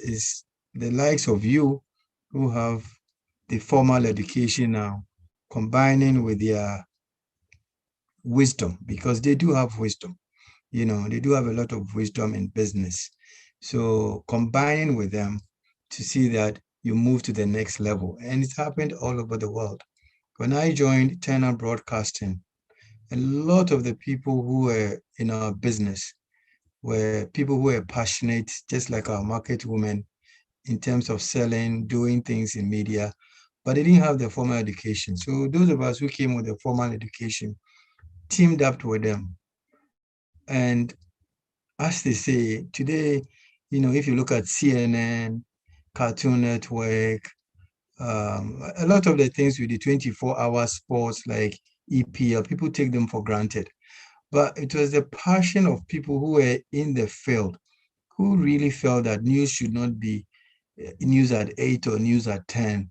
is the likes of you who have the formal education now, combining with their wisdom, because they do have wisdom. They do have a lot of wisdom in business. So combining with them to see that you move to the next level. And it's happened all over the world. When I joined China Broadcasting, a lot of the people who were in our business were people who were passionate, just like our market women, in terms of selling, doing things in media, but they didn't have the formal education. So those of us who came with the formal education teamed up with them. And as they say, today, if you look at CNN, Cartoon Network, a lot of the things with the 24-hour sports like EPL, people take them for granted. But it was the passion of people who were in the field who really felt that news should not be news at 8 or news at 10.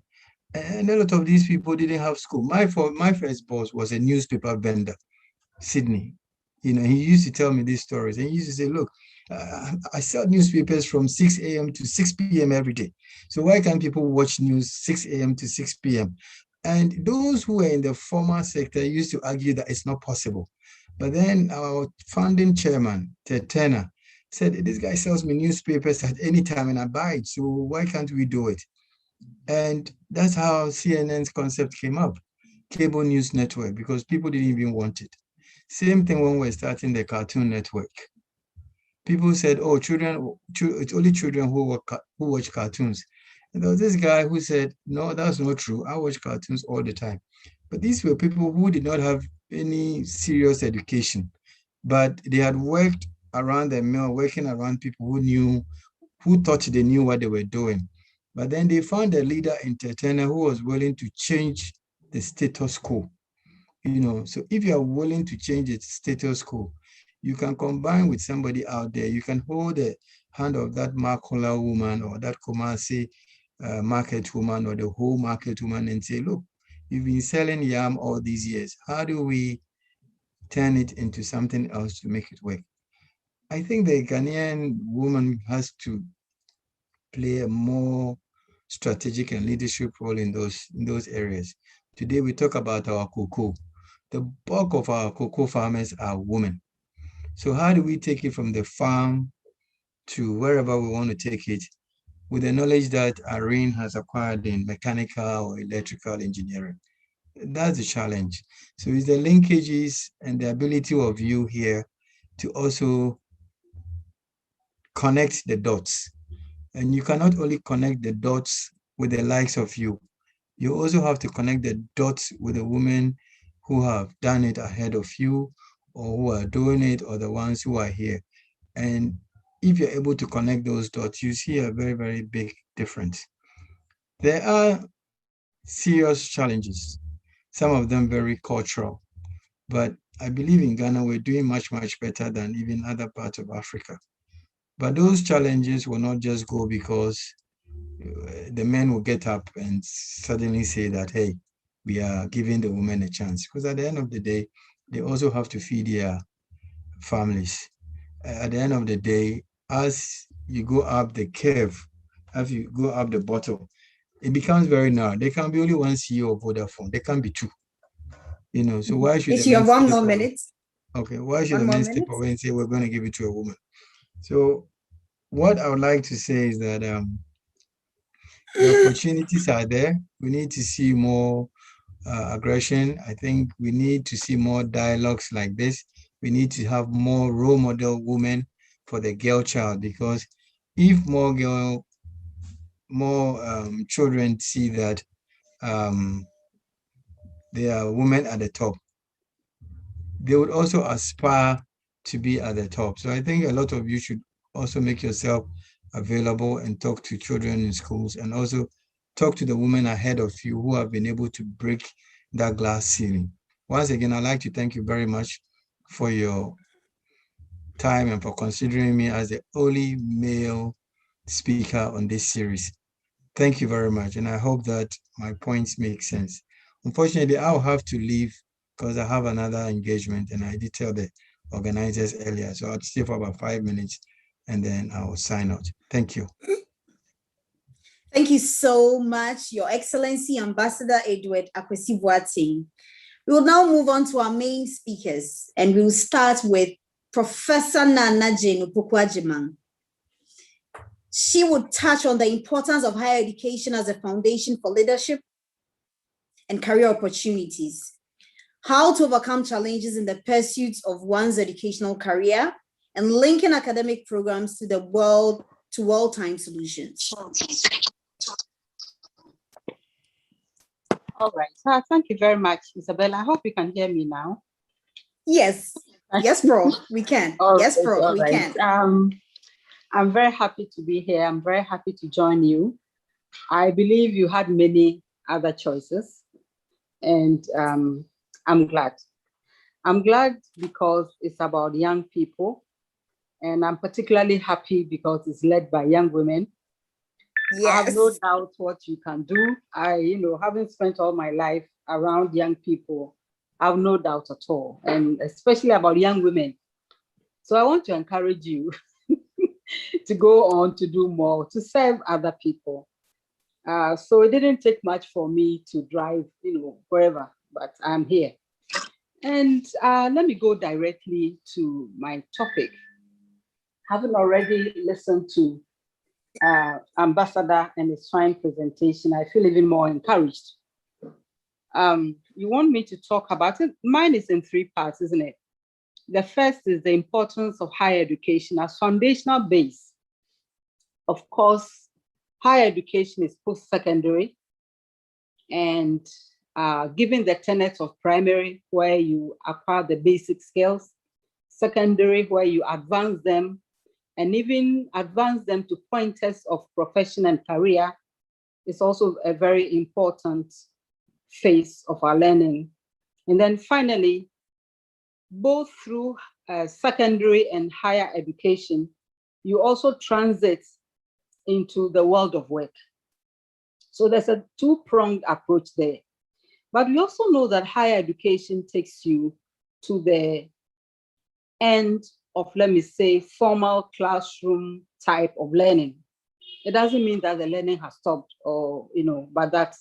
And a lot of these people didn't have school. My first boss was a newspaper vendor, Sydney. He used to tell me these stories. And he used to say, look, I sell newspapers from 6 a.m. to 6 p.m. every day. So why can't people watch news 6 a.m. to 6 p.m.? And those who were in the formal sector used to argue that it's not possible. But then our founding chairman, Ted Turner, said, this guy sells me newspapers at any time and I buy it. So why can't we do it? And that's how CNN's concept came up, cable news network, because people didn't even want it. Same thing when we're starting the Cartoon Network. People said, oh, it's only children who watch cartoons. And there was this guy who said, no, that's not true. I watch cartoons all the time. But these were people who did not have any serious education, but they had worked around the mill, working around people who thought they knew what they were doing. But then they found a leader in Tetena who was willing to change the status quo. So if you are willing to change the status quo, you can combine with somebody out there. You can hold the hand of that Makola woman or that Kumasi market woman or the whole market woman and say, look, you've been selling yam all these years. How do we turn it into something else to make it work? I think the Ghanaian woman has to play a more strategic and leadership role in those areas. Today we talk about our cocoa. The bulk of our cocoa farmers are women. So how do we take it from the farm to wherever we want to take it with the knowledge that Irene has acquired in mechanical or electrical engineering? That's the challenge. So it's the linkages and the ability of you here to also connect the dots. And you cannot only connect the dots with the likes of you. You also have to connect the dots with the women who have done it ahead of you or who are doing it or the ones who are here. And if you're able to connect those dots, you see a very, very big difference. There are serious challenges, some of them very cultural, but I believe in Ghana, we're doing much, much better than even other parts of Africa. But those challenges will not just go because the men will get up and suddenly say that, hey, we are giving the women a chance. Because at the end of the day, they also have to feed their families. At the end of the day, as you go up the curve, as you go up the bottle, it becomes very narrow. There can be only one CEO of Vodafone. There can be two. So why should It's your 1 more minute. Okay, why should the men step away and say we're going to give it to a woman? So what I would like to say is that the opportunities are there. We need to see more aggression. I think we need to see more dialogues like this. We need to have more role model women for the girl child, because if more children see that there are women at the top, they would also aspire to be at the top. So I think a lot of you should also make yourself available and talk to children in schools, and also talk to the women ahead of you who have been able to break that glass ceiling. Once again, I'd like to thank you very much for your time and for considering me as the only male speaker on this series. Thank you very much, and I hope that my points make sense. Unfortunately, I'll have to leave because I have another engagement, and I did tell the organizers earlier, so I'll stay for about 5 minutes and then I will sign out. Thank you. Thank you so much, Your Excellency Ambassador Edward Akwesi-Boateng. We will now move on to our main speakers, and we will start with Professor Nana Jane Opoku-Agyeman. She would touch on the importance of higher education as a foundation for leadership and career opportunities, how to overcome challenges in the pursuit of one's educational career, and linking academic programs to the world to world-time solutions. All right. Thank you very much, Isabella. I hope you can hear me now. Yes. Yes, bro. We can. Yes, bro. We can. I'm very happy to be here. I'm very happy to join you. I believe you had many other choices, and I'm glad. I'm glad because it's about young people, and I'm particularly happy because it's led by young women. Yes. I have no doubt what you can do. Having spent all my life around young people, I have no doubt at all, and especially about young women. So I want to encourage you to go on to do more, to serve other people. So it didn't take much for me to drive, wherever, but I'm here. And let me go directly to my topic. Having already listened to Ambassador and his fine presentation, I feel even more encouraged. You want me to talk about it? Mine is in three parts, isn't it? The first is the importance of higher education as foundational base. Of course, higher education is post-secondary, and given the tenets of primary, where you acquire the basic skills, secondary, where you advance them, and even advance them to pointers of profession and career, is also a very important phase of our learning. And then finally, both through secondary and higher education, you also transit into the world of work. So there's a two-pronged approach there. But we also know that higher education takes you to the end of, let me say, formal classroom type of learning. It doesn't mean that the learning has stopped, or but that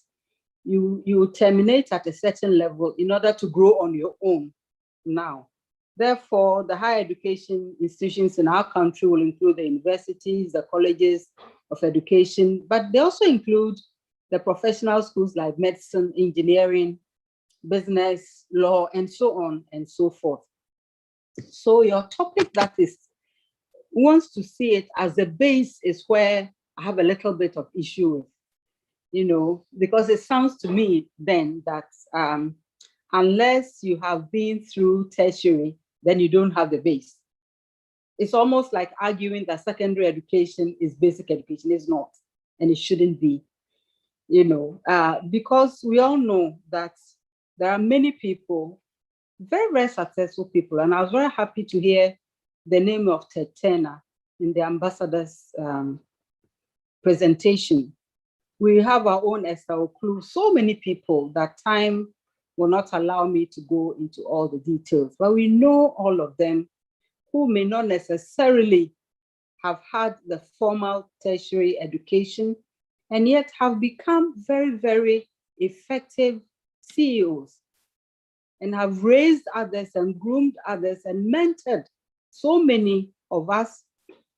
you terminate at a certain level in order to grow on your own now. Therefore, the higher education institutions in our country will include the universities, the colleges of education, but they also include the professional schools like medicine, engineering, business, law, and so on and so forth. So your topic that wants to see it as a base is where I have a little bit of issue with, because it sounds to me then that unless you have been through tertiary, then you don't have the base. It's almost like arguing that secondary education is basic education. It's not, and it shouldn't be, because we all know that there are many people, very, very successful people. And I was very happy to hear the name of Ted Turner in the ambassador's presentation. We have our own Esther Oklu, so many people that time will not allow me to go into all the details, but we know all of them who may not necessarily have had the formal tertiary education and yet have become very, very effective CEOs and have raised others and groomed others and mentored so many of us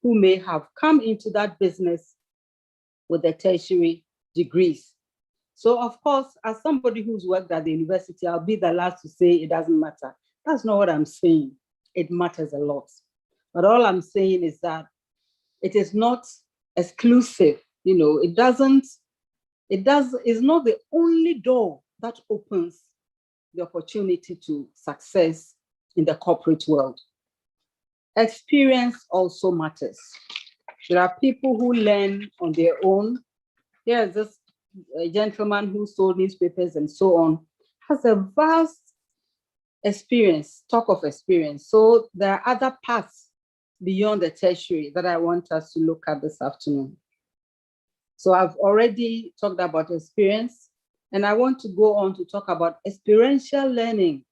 who may have come into that business with the tertiary degrees. So of course, as somebody who's worked at the university, I'll be the last to say it doesn't matter. That's not what I'm saying. It matters a lot. But all I'm saying is that it is not exclusive. It's not the only door that opens the opportunity to success in the corporate world. Experience also matters. There are people who learn on their own. There's this gentleman who sold newspapers and so on, has a vast experience, talk of experience. So there are other paths beyond the tertiary that I want us to look at this afternoon. So I've already talked about experience, and I want to go on to talk about experiential learning,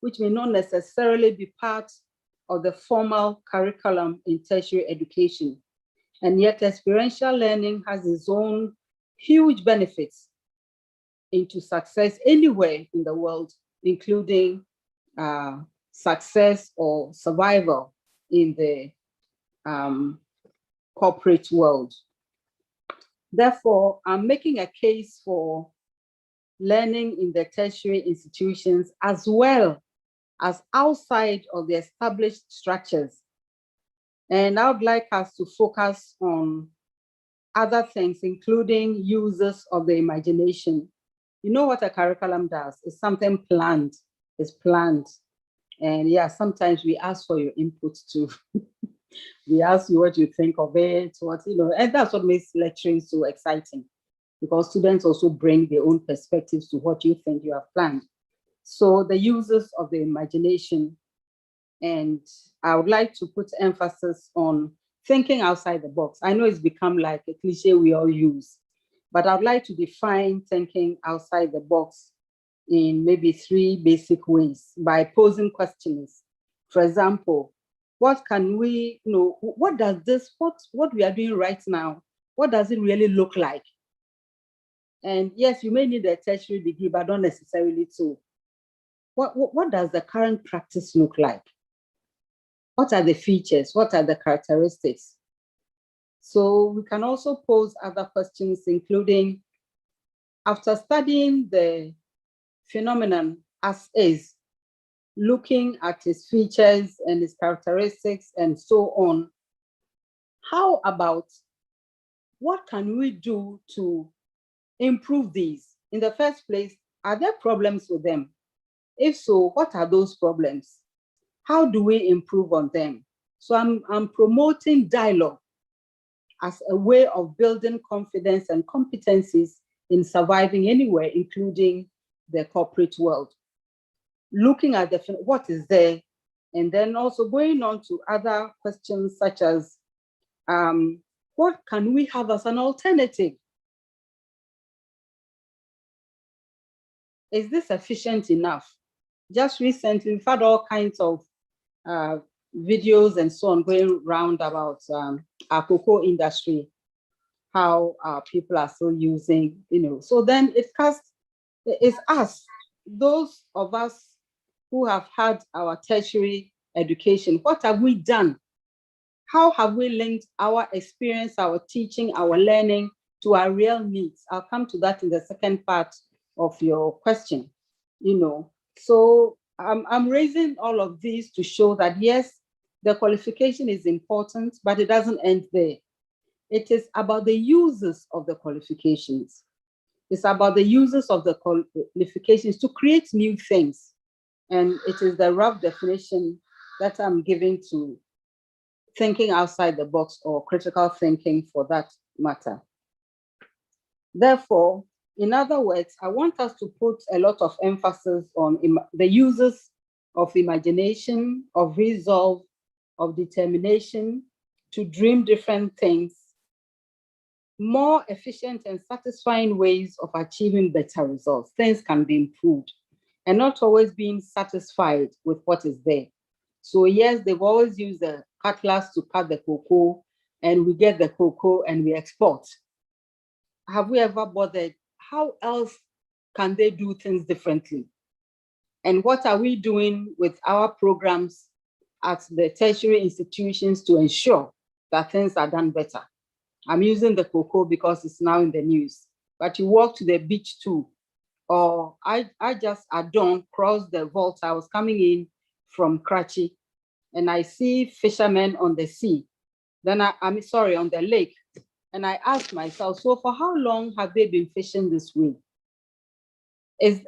which may not necessarily be part of the formal curriculum in tertiary education. And yet experiential learning has its own huge benefits into success anywhere in the world, including success or survival in the corporate world. Therefore, I'm making a case for learning in the tertiary institutions as well as outside of the established structures. And I would like us to focus on other things, including uses of the imagination. You know what a curriculum does? It's something planned, it's planned. And yeah, sometimes we ask for your input too. We ask you what you think of it, and that's what makes lecturing so exciting, because students also bring their own perspectives to what you think you have planned. So the uses of the imagination, and I would like to put emphasis on thinking outside the box. I know it's become like a cliche we all use, but I'd like to define thinking outside the box in maybe 3 basic ways by posing questions. For example, what can we, what does this, what we are doing right now, what does it really look like? And yes, you may need a tertiary degree, but not necessarily so. What does the current practice look like? What are the features? What are the characteristics? So we can also pose other questions, including, after studying the phenomenon as is, looking at its features and its characteristics and so on, how about what can we do to improve these? In the first place, are there problems with them? If so, what are those problems? How do we improve on them? So I'm promoting dialogue as a way of building confidence and competencies in surviving anywhere, including the corporate world. Looking at what is there, and then also going on to other questions such as, what can we have as an alternative? Is this efficient enough? Just recently, we've had all kinds of videos and so on going around about our cocoa industry, how people are still using, So then it's us, those of us who have had our tertiary education. What have we done? How have we linked our experience, our teaching, our learning to our real needs? I'll come to that in the second part of your question. So I'm raising all of these to show that yes, the qualification is important, but it doesn't end there. It is about the uses of the qualifications. It's about the uses of the qualifications to create new things. And it is the rough definition that I'm giving to thinking outside the box, or critical thinking for that matter. Therefore, in other words, I want us to put a lot of emphasis on the uses of imagination, of resolve, of determination to dream different things, more efficient and satisfying ways of achieving better results. Things can be improved, and not always being satisfied with what is there. So yes, they've always used the cutlass to cut the cocoa, and we get the cocoa and we export. Have we ever bothered? How else can they do things differently? And what are we doing with our programs at the tertiary institutions to ensure that things are done better? I'm using the cocoa because it's now in the news, but you walk to the beach too. Or I just at dawn crossed the Volta. I was coming in from Karachi, and I see fishermen on the sea. Then I'm sorry, on the lake. And I asked myself, so for how long have they been fishing this way?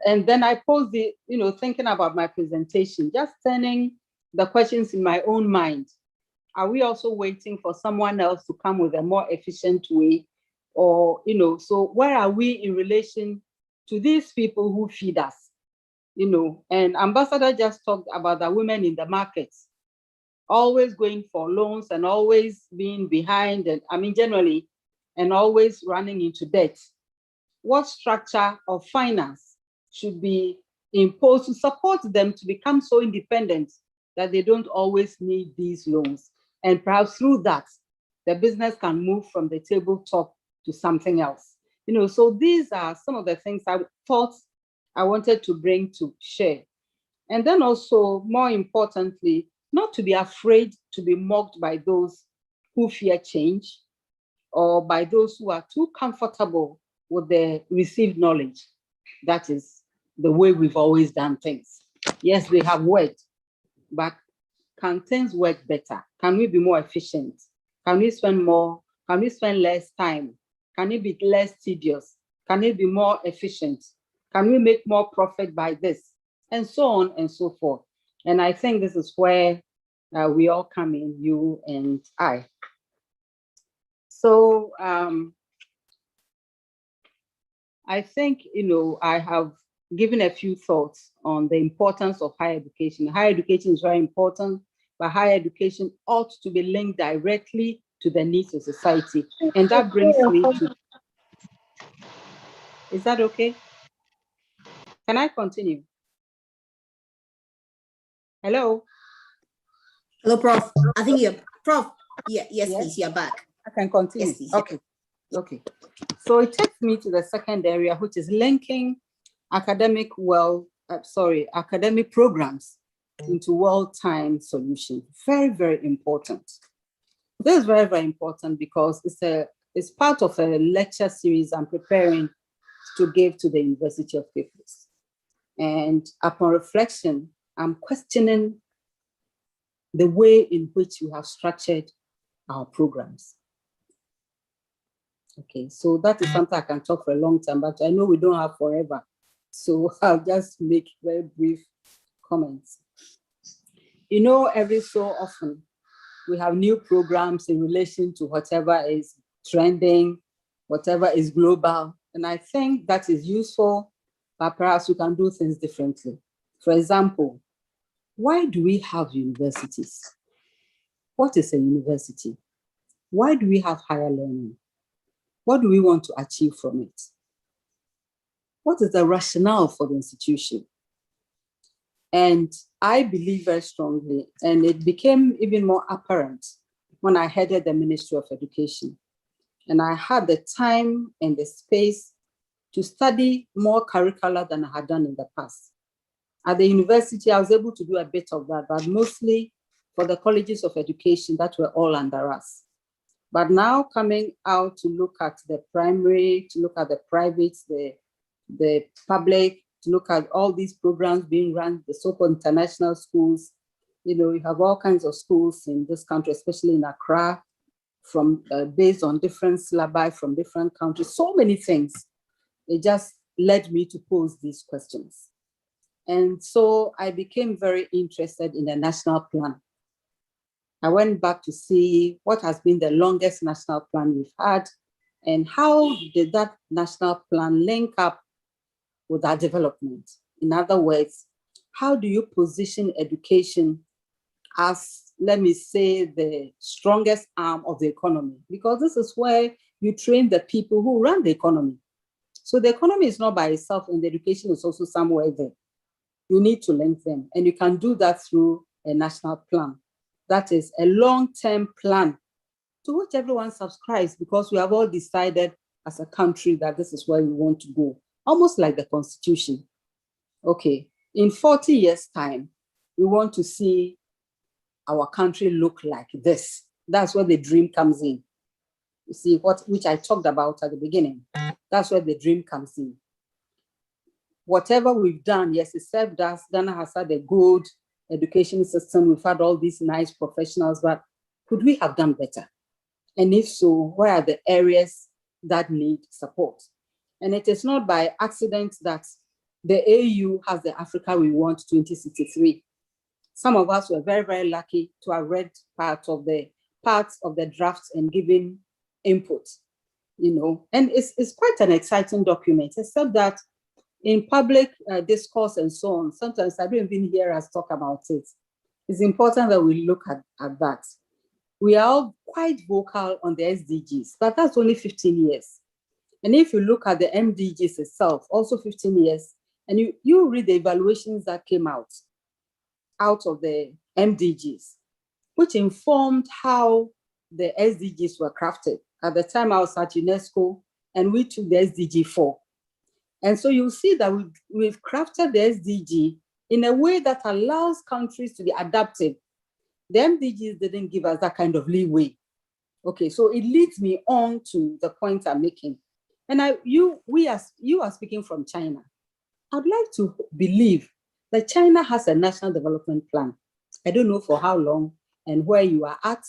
And then I posed the, thinking about my presentation, just turning the questions in my own mind. Are we also waiting for someone else to come with a more efficient way? Or, so where are we in relation to these people who feed us? And Ambassador just talked about the women in the markets, always going for loans and always being behind, and generally, and always running into debt. What structure of finance should be imposed to support them to become so independent that they don't always need these loans? And perhaps through that, the business can move from the tabletop to something else. So these are some of the things I thought I wanted to bring to share. And then also, more importantly, not to be afraid to be mocked by those who fear change or by those who are too comfortable with the received knowledge. That is the way we've always done things. Yes, they have worked, but can things work better? Can we be more efficient? Can we spend more? Can we spend less time? Can it be less tedious? Can it be more efficient? Can we make more profit by this? And so on and so forth. And I think this is where we all come in, you and I. So I think, I have given a few thoughts on the importance of higher education. Higher education is very important, but higher education ought to be linked directly to the needs of society. And that brings me to, is that okay? Can I continue? Hello? Hello, Prof. I think you're, Prof. Yeah, yes, please, you're back. I can continue. Yes, please. Okay. Okay. So it takes me to the second area, which is linking academic programs into well-timed solutions. Very, very important. This is very, very important because it's part of a lecture series I'm preparing to give to the University of Cape Coast. And upon reflection, I'm questioning the way in which we have structured our programs. Okay, so that is something I can talk for a long time, but I know we don't have forever. So I'll just make very brief comments. Every so often, we have new programs in relation to whatever is trending, whatever is global. And I think that is useful, but perhaps we can do things differently. For example, why do we have universities? What is a university? Why do we have higher learning? What do we want to achieve from it? What is the rationale for the institution? And I believe very strongly, and it became even more apparent when I headed the Ministry of Education. And I had the time and the space to study more curricula than I had done in the past. At the university, I was able to do a bit of that, but mostly for the colleges of education that were all under us. But now coming out to look at the primary, to look at the private, the public, to look at all these programs being run, the so-called international schools. You have all kinds of schools in this country, especially in Accra, from based on different syllabi from different countries, so many things. It just led me to pose these questions. And so I became very interested in the national plan. I went back to see what has been the longest national plan we've had and how did that national plan link up with our development. In other words, how do you position education as, let me say, the strongest arm of the economy? Because this is where you train the people who run the economy. So the economy is not by itself, and the education is also somewhere there. You need to link them, and you can do that through a national plan. That is a long-term plan to which everyone subscribes, because we have all decided as a country that this is where we want to go, almost like the Constitution. Okay, in 40 years' time, we want to see our country look like this. That's where the dream comes in. You see, which I talked about at the beginning. That's where the dream comes in. Whatever we've done, yes, it served us. Ghana has had a good education system. We've had all these nice professionals, but could we have done better? And if so, where are the areas that need support? And it is not by accident that the AU has the Africa We Want 2063. Some of us were very, very lucky to have read parts of the drafts and given input, and it's quite an exciting document, except that in public discourse and so on, sometimes I don't even hear us talk about it. It's important that we look at that. We are all quite vocal on the SDGs, but that's only 15 years. And if you look at the MDGs itself, also 15 years, and you read the evaluations that came out of the MDGs, which informed how the SDGs were crafted. At the time I was at UNESCO, and we took the SDG 4. And so you'll see that we've crafted the SDG in a way that allows countries to be adaptive. The MDGs didn't give us that kind of leeway. Okay, so it leads me on to the point I'm making. And you are speaking from China. I'd like to believe that China has a national development plan. I don't know for how long and where you are at.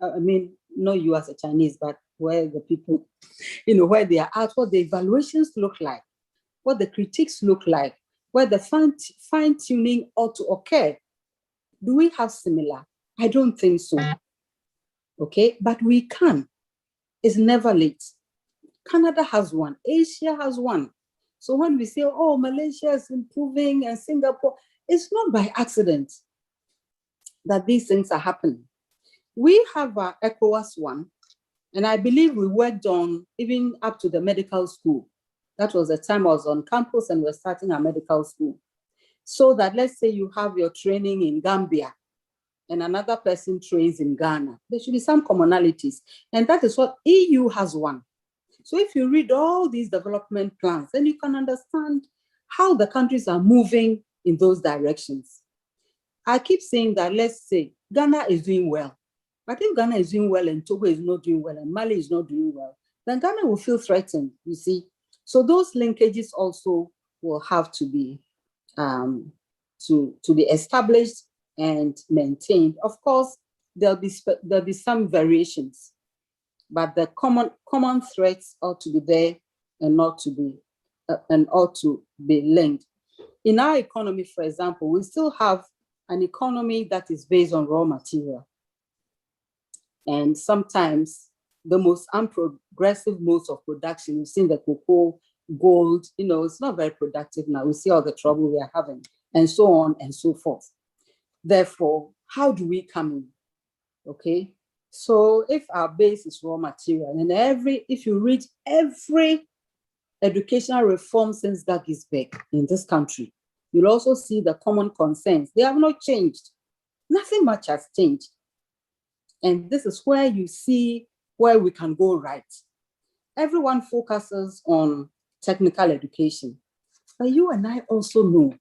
I mean, not you as a Chinese, but where the people, where they are at, what the evaluations look like, what the critiques look like, where the fine-tuning ought to occur. Do we have similar? I don't think so. Okay, but we can. It's never late. Canada has one, Asia has one. So when we say, oh, Malaysia is improving and Singapore, it's not by accident that these things are happening. We have our ECOWAS one, and I believe we worked on even up to the medical school. That was the time I was on campus and we're starting our medical school. So that let's say you have your training in Gambia and another person trains in Ghana. There should be some commonalities. And that is what EU has one. So if you read all these development plans, then you can understand how the countries are moving in those directions. I keep saying that, let's say Ghana is doing well. But if Ghana is doing well and Togo is not doing well and Mali is not doing well, then Ghana will feel threatened, you see. So those linkages also will have to be established and maintained. Of course, there'll be some variations, but the common threats ought to be there and ought to be linked. In our economy, for example, we still have an economy that is based on raw material. And sometimes the most unprogressive modes of production, you've seen the cocoa, gold, it's not very productive now. We see all the trouble we are having, and so on and so forth. Therefore, how do we come in? Okay, so if our base is raw material, and if you read every educational reform since Gagisbeck in this country, you'll also see the common concerns. They have not changed. Nothing much has changed. And this is where you see where we can go right. Everyone focuses on technical education, but you and I also know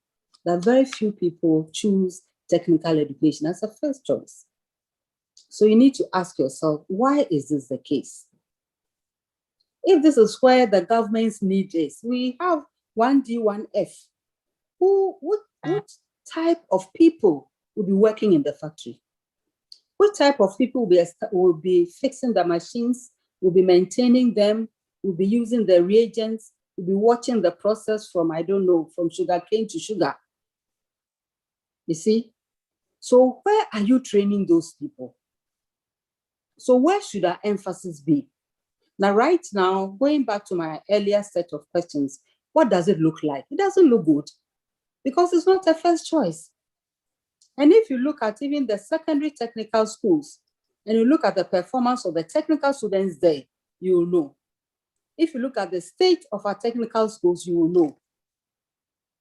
that very few people choose technical education as a first choice. So you need to ask yourself, why is this the case? If this is where the government's need is, we have 1D, 1F. What type of people will be working in the factory? What type of people will be fixing the machines, will be maintaining them, will be using the reagents, will be watching the process from sugarcane to sugar? You see? So where are you training those people? So where should our emphasis be? Now, right now, going back to my earlier set of questions, what does it look like? It doesn't look good because it's not a first choice. And if you look at even the secondary technical schools, and you look at the performance of the technical students there, you will know. If you look at the state of our technical schools, you will know.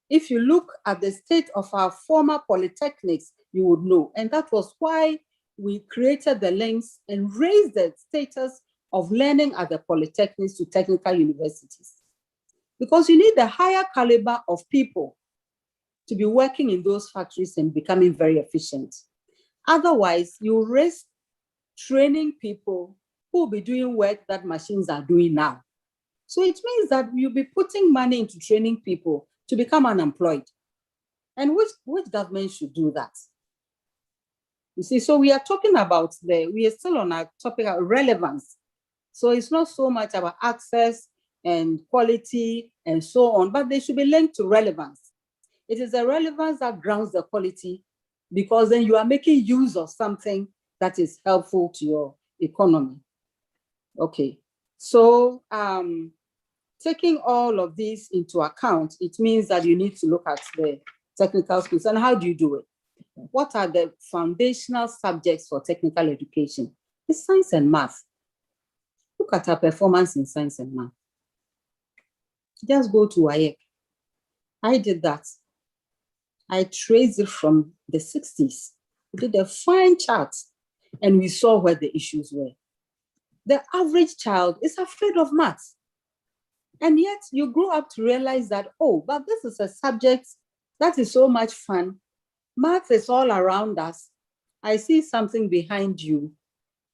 If you look at the state of our former polytechnics, you would know. And that was why we created the links and raised the status of learning at the polytechnics to technical universities. Because you need a higher caliber of people to be working in those factories and becoming very efficient. Otherwise, you risk training people who will be doing work that machines are doing now. So it means that you'll be putting money into training people to become unemployed. And which government should do that? You see, so we are talking about we are still on our topic of relevance. So it's not so much about access and quality and so on, but they should be linked to relevance. It is the relevance that grounds the quality, because then you are making use of something that is helpful to your economy. Okay, so taking all of this into account, it means that you need to look at the technical skills. And how do you do it? What are the foundational subjects for technical education? It's science and math. Look at our performance in science and math. Just go to WAEC. I did that. I traced it from the 60s. We did a fine chart and we saw where the issues were. The average child is afraid of math. And yet you grow up to realize that, oh, but this is a subject that is so much fun. Math is all around us. I see something behind you.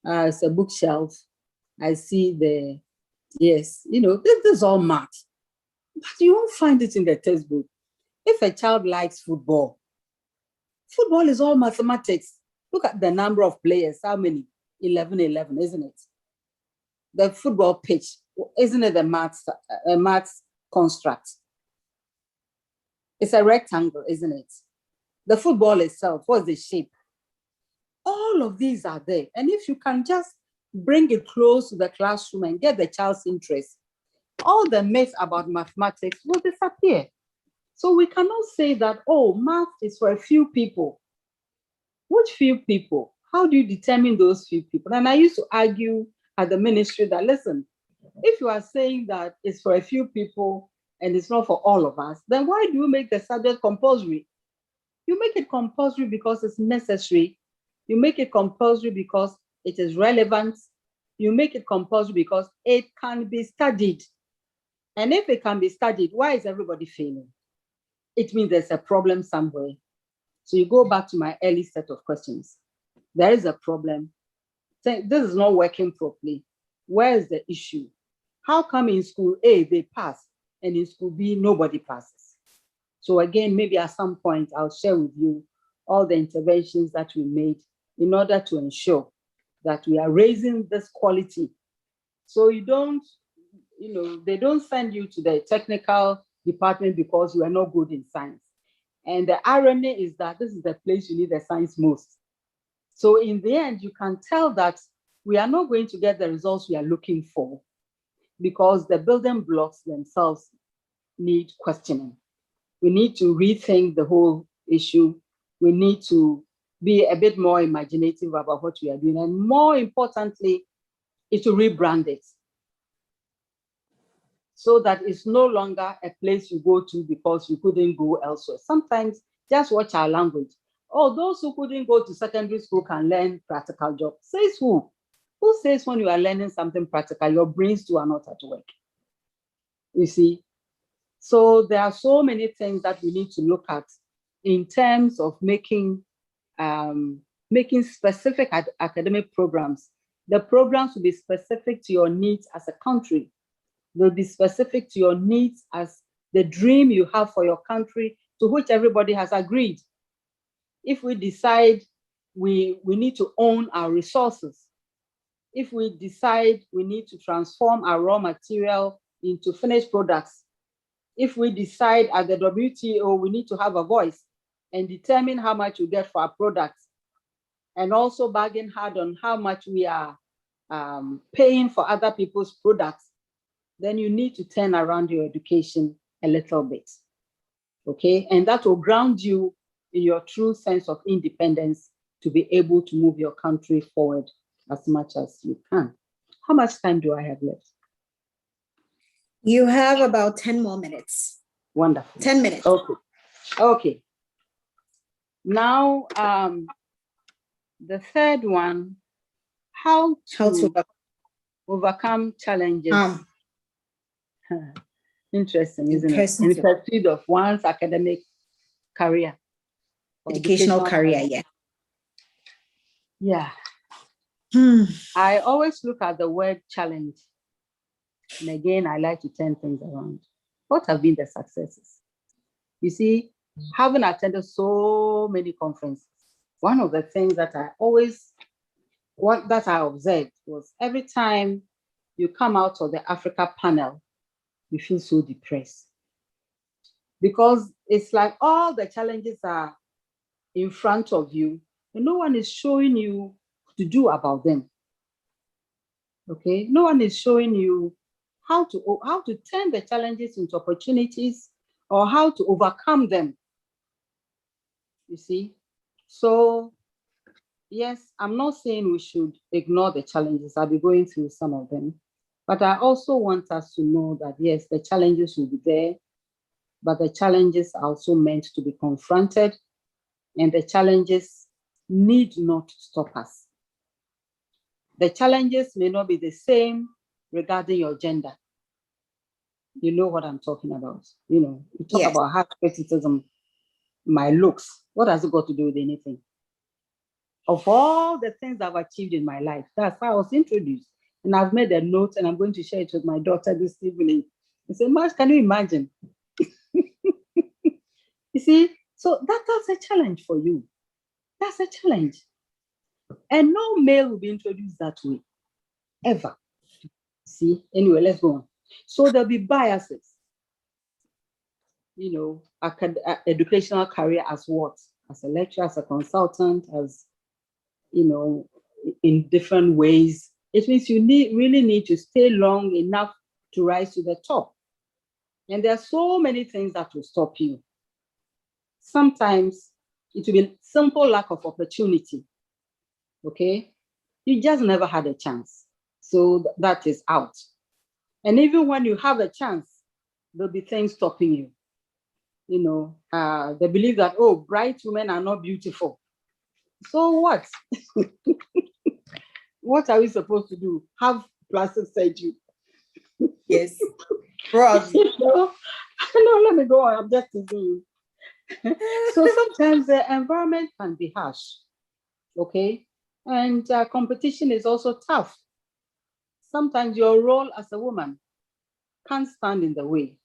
It's a bookshelf. I see yes, this is all math. But you won't find it in the textbook. If a child likes football is all mathematics. Look at the number of players. How many? 11, isn't it? The football pitch, isn't it a maths construct? It's a rectangle, isn't it? The football itself, what's the shape? All of these are there. And if you can just bring it close to the classroom and get the child's interest, all the myths about mathematics will disappear. So we cannot say that, oh, math is for a few people. Which few people? How do you determine those few people? And I used to argue at the ministry that, listen, if you are saying that it's for a few people and it's not for all of us, then why do you make the subject compulsory? You make it compulsory because it's necessary. You make it compulsory because it is relevant. You make it compulsory because it can be studied. And if it can be studied, why is everybody failing? It means there's a problem somewhere. So you go back to my early set of questions. There is a problem. This is not working properly. Where is the issue? How come in school A, they pass, and in school B, nobody passes? So again, maybe at some point, I'll share with you all the interventions that we made in order to ensure that we are raising this quality. So you don't, they don't send you to the technical department because you are not good in science. And the irony is that this is the place you need the science most. So in the end, you can tell that we are not going to get the results we are looking for because the building blocks themselves need questioning. We need to rethink the whole issue. We need to be a bit more imaginative about what we are doing. And more importantly, is to rebrand it so that it's no longer a place you go to because you couldn't go elsewhere. Sometimes just watch our language. Oh, those who couldn't go to secondary school can learn practical jobs. Says who? Who says when you are learning something practical, your brains too are not at work? You see? So there are so many things that we need to look at in terms of making specific academic programs. The programs will be specific to your needs as a country. They'll be specific to your needs as the dream you have for your country, to which everybody has agreed. If we decide we need to own our resources, if we decide we need to transform our raw material into finished products, if we decide at the WTO we need to have a voice and determine how much we get for our products, and also bargain hard on how much we are paying for other people's products, then you need to turn around your education a little bit, okay? And that will ground you in your true sense of independence to be able to move your country forward as much as you can. How much time do I have left? You have about 10 more minutes. Wonderful. 10 minutes. Okay. Now, the third one, how to overcome challenges. Interesting, isn't it? In pursuit of one's academic career. Educational career, yeah. I always look at the word challenge. And again, I like to turn things around. What have been the successes? You see, having attended so many conferences, one of the things that I observed was every time you come out of the Africa panel, you feel so depressed. Because it's like all the challenges are in front of you, and no one is showing you what to do about them. Okay, no one is showing you how to turn the challenges into opportunities or how to overcome them. You see? So yes, I'm not saying we should ignore the challenges. I'll be going through some of them. But I also want us to know that, yes, the challenges will be there, but the challenges are also meant to be confronted, and the challenges need not stop us. The challenges may not be the same regarding your gender. You know what I'm talking about. You know, you talk Yes. about harsh criticism, my looks. What has it got to do with anything? Of all the things I've achieved in my life, that's how I was introduced. And I've made a note and I'm going to share it with my daughter this evening. I said, Marsh, can you imagine? You see, so that's a challenge for you. That's a challenge. And no male will be introduced that way, ever. See, anyway, let's go on. So there'll be biases. You know, educational career as what? As a lecturer, as a consultant, as, you know, in different ways. It means you really need to stay long enough to rise to the top. And there are so many things that will stop you. Sometimes it will be simple lack of opportunity. Okay? You just never had a chance. So that is out. And even when you have a chance, there'll be things stopping you. You know, they believe that, oh, bright women are not beautiful. So what? What are we supposed to do? Have plastic surgery? Yes. Probably. No, let me go on. I'm just teasing you. So sometimes the environment can be harsh, okay? And competition is also tough. Sometimes your role as a woman can't stand in the way.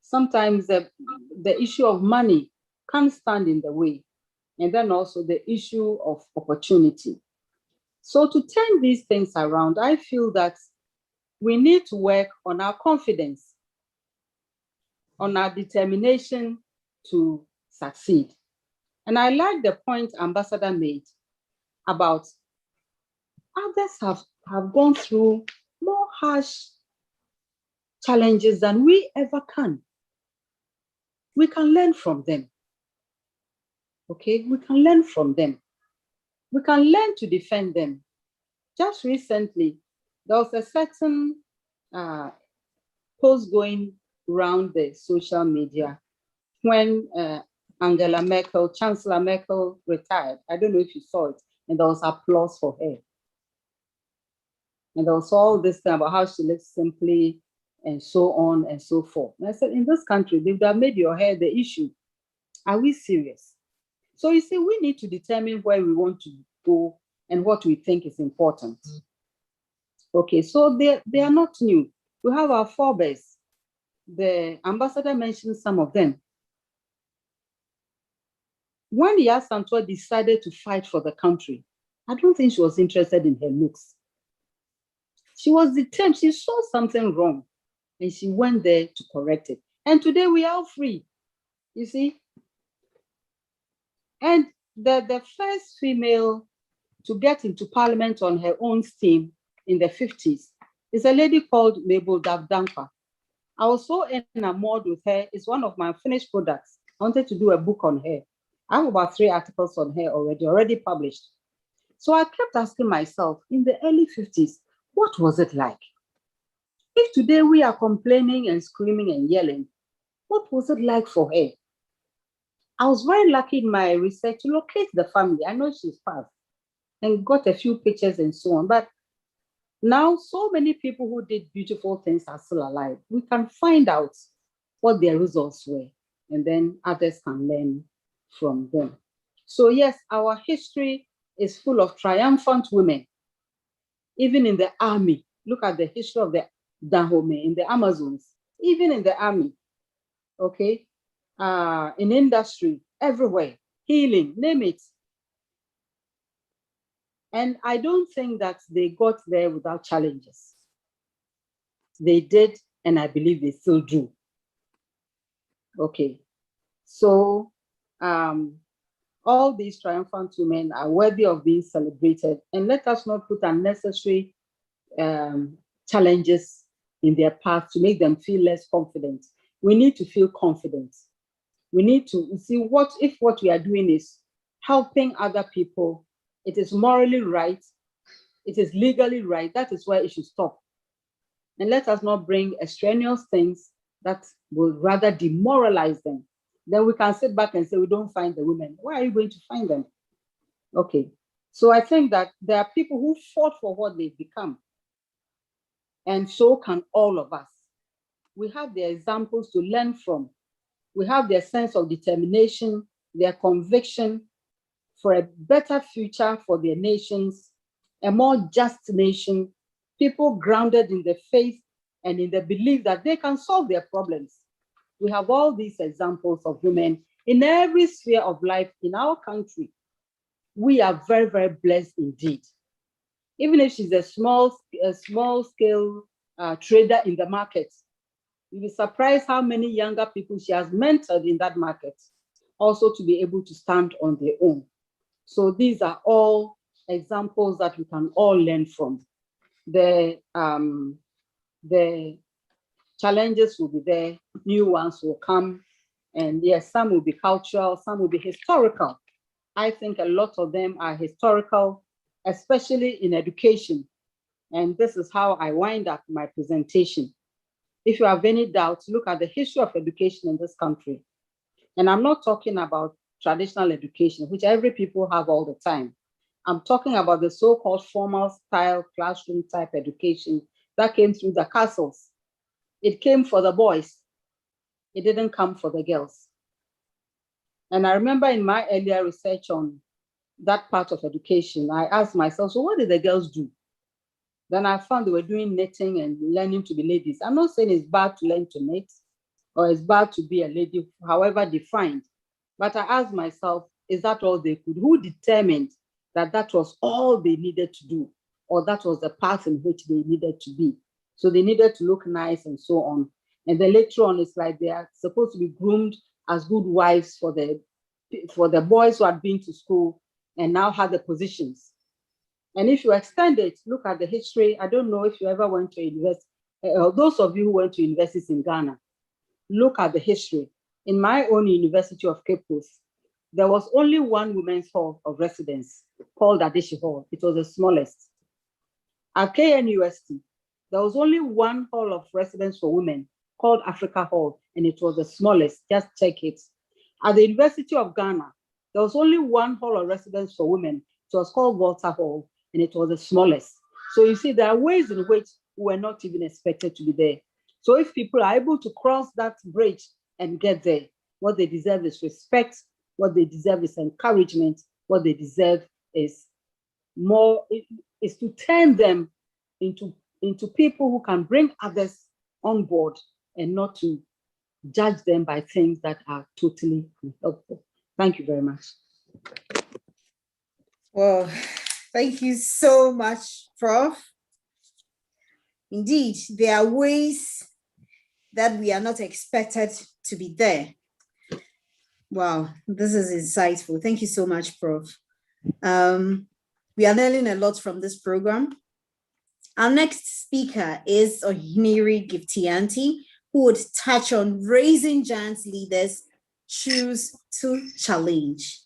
Sometimes the issue of money can't stand in the way. And then also the issue of opportunity. So to turn these things around, I feel that we need to work on our confidence, on our determination to succeed. And I like the point Ambassador made about others have gone through more harsh challenges than we ever can. We can learn from them. Okay, we can learn from them. We can learn to defend them. Just recently, there was a certain post going around the social media when Angela Merkel, Chancellor Merkel retired. I don't know if you saw it, and there was applause for her. And there was all this thing about how she lives simply and so on and so forth. And I said, in this country, they would have made your hair the issue. Are we serious? So you see, we need to determine where we want to go and what we think is important. Okay, so they are not new. We have our forebears. The ambassador mentioned some of them. When Yasantua decided to fight for the country, I don't think she was interested in her looks. She was determined. She saw something wrong and she went there to correct it. And today we are all free, you see. And the first female to get into parliament on her own steam in the 50s is a lady called Mabel Davdankwa. I was so enamored with her. It's one of my finished products. I wanted to do a book on her. I have about 3 articles on her already published. So I kept asking myself, in the early 50s, what was it like? If today we are complaining and screaming and yelling, what was it like for her? I was very lucky in my research to locate the family. I know she's passed and got a few pictures and so on. But now so many people who did beautiful things are still alive. We can find out what their results were, and then others can learn from them. So yes, our history is full of triumphant women, even in the army. Look at the history of the Dahomey in the Amazons, even in the army, okay? In industry, everywhere, healing, name it. And I don't think that they got there without challenges. They did, and I believe they still do. Okay, so all these triumphant women are worthy of being celebrated, and let us not put unnecessary challenges in their path to make them feel less confident. We need to feel confident. We need to see what we are doing is helping other people. It is morally right. It is legally right. That is where it should stop. And let us not bring extraneous things that will rather demoralize them. Then we can sit back and say, we don't find the women. Why are you going to find them? Okay. So I think that there are people who fought for what they've become. And so can all of us. we have their examples to learn from. We have their sense of determination, their conviction for a better future for their nations, a more just nation, people grounded in the faith and in the belief that they can solve their problems. We have all these examples of women in every sphere of life in our country. We are very, very blessed indeed. Even if she's a small scale trader in the market, you'll be surprised how many younger people she has mentored in that market, also to be able to stand on their own. So these are all examples that we can all learn from. The challenges will be there, new ones will come, and yes, some will be cultural, some will be historical. I think a lot of them are historical, especially in education. And this is how I wind up my presentation. If you have any doubts, look at the history of education in this country. And I'm not talking about traditional education, which every people have all the time. I'm talking about the so-called formal style classroom type education that came through the castles. It came for the boys. It didn't come for the girls. And I remember in my earlier research on that part of education, I asked myself, so what did the girls do? Then I found they were doing knitting and learning to be ladies. I'm not saying it's bad to learn to knit or it's bad to be a lady, however defined. But I asked myself, is that all they could? Who determined that that was all they needed to do, or that was the path in which they needed to be? So they needed to look nice and so on. And then later on, it's like they are supposed to be groomed as good wives for the boys who had been to school and now had the positions. And if you extend it, look at the history. I don't know if you ever went to university, or those of you who went to universities in Ghana, look at the history. In my own University of Cape Coast, there was only one women's hall of residence called Adeshi Hall. It was the smallest. At KNUST, there was only one hall of residence for women called Africa Hall, and it was the smallest. Just check it. At the University of Ghana, there was only one hall of residence for women. It was called Walter Hall, and it was the smallest. So you see, there are ways in which we were not even expected to be there. So if people are able to cross that bridge and get there, what they deserve is respect, what they deserve is encouragement, what they deserve is more, is to turn them into people who can bring others on board and not to judge them by things that are totally unhelpful. Thank you very much. Well, thank you so much, Prof. Indeed, there are ways that we are not expected to be there. Wow, this is insightful. Thank you so much, Prof. We are learning a lot from this program. Our next speaker is Ohiniri Giftianti, who would touch on raising giant leaders choose to challenge.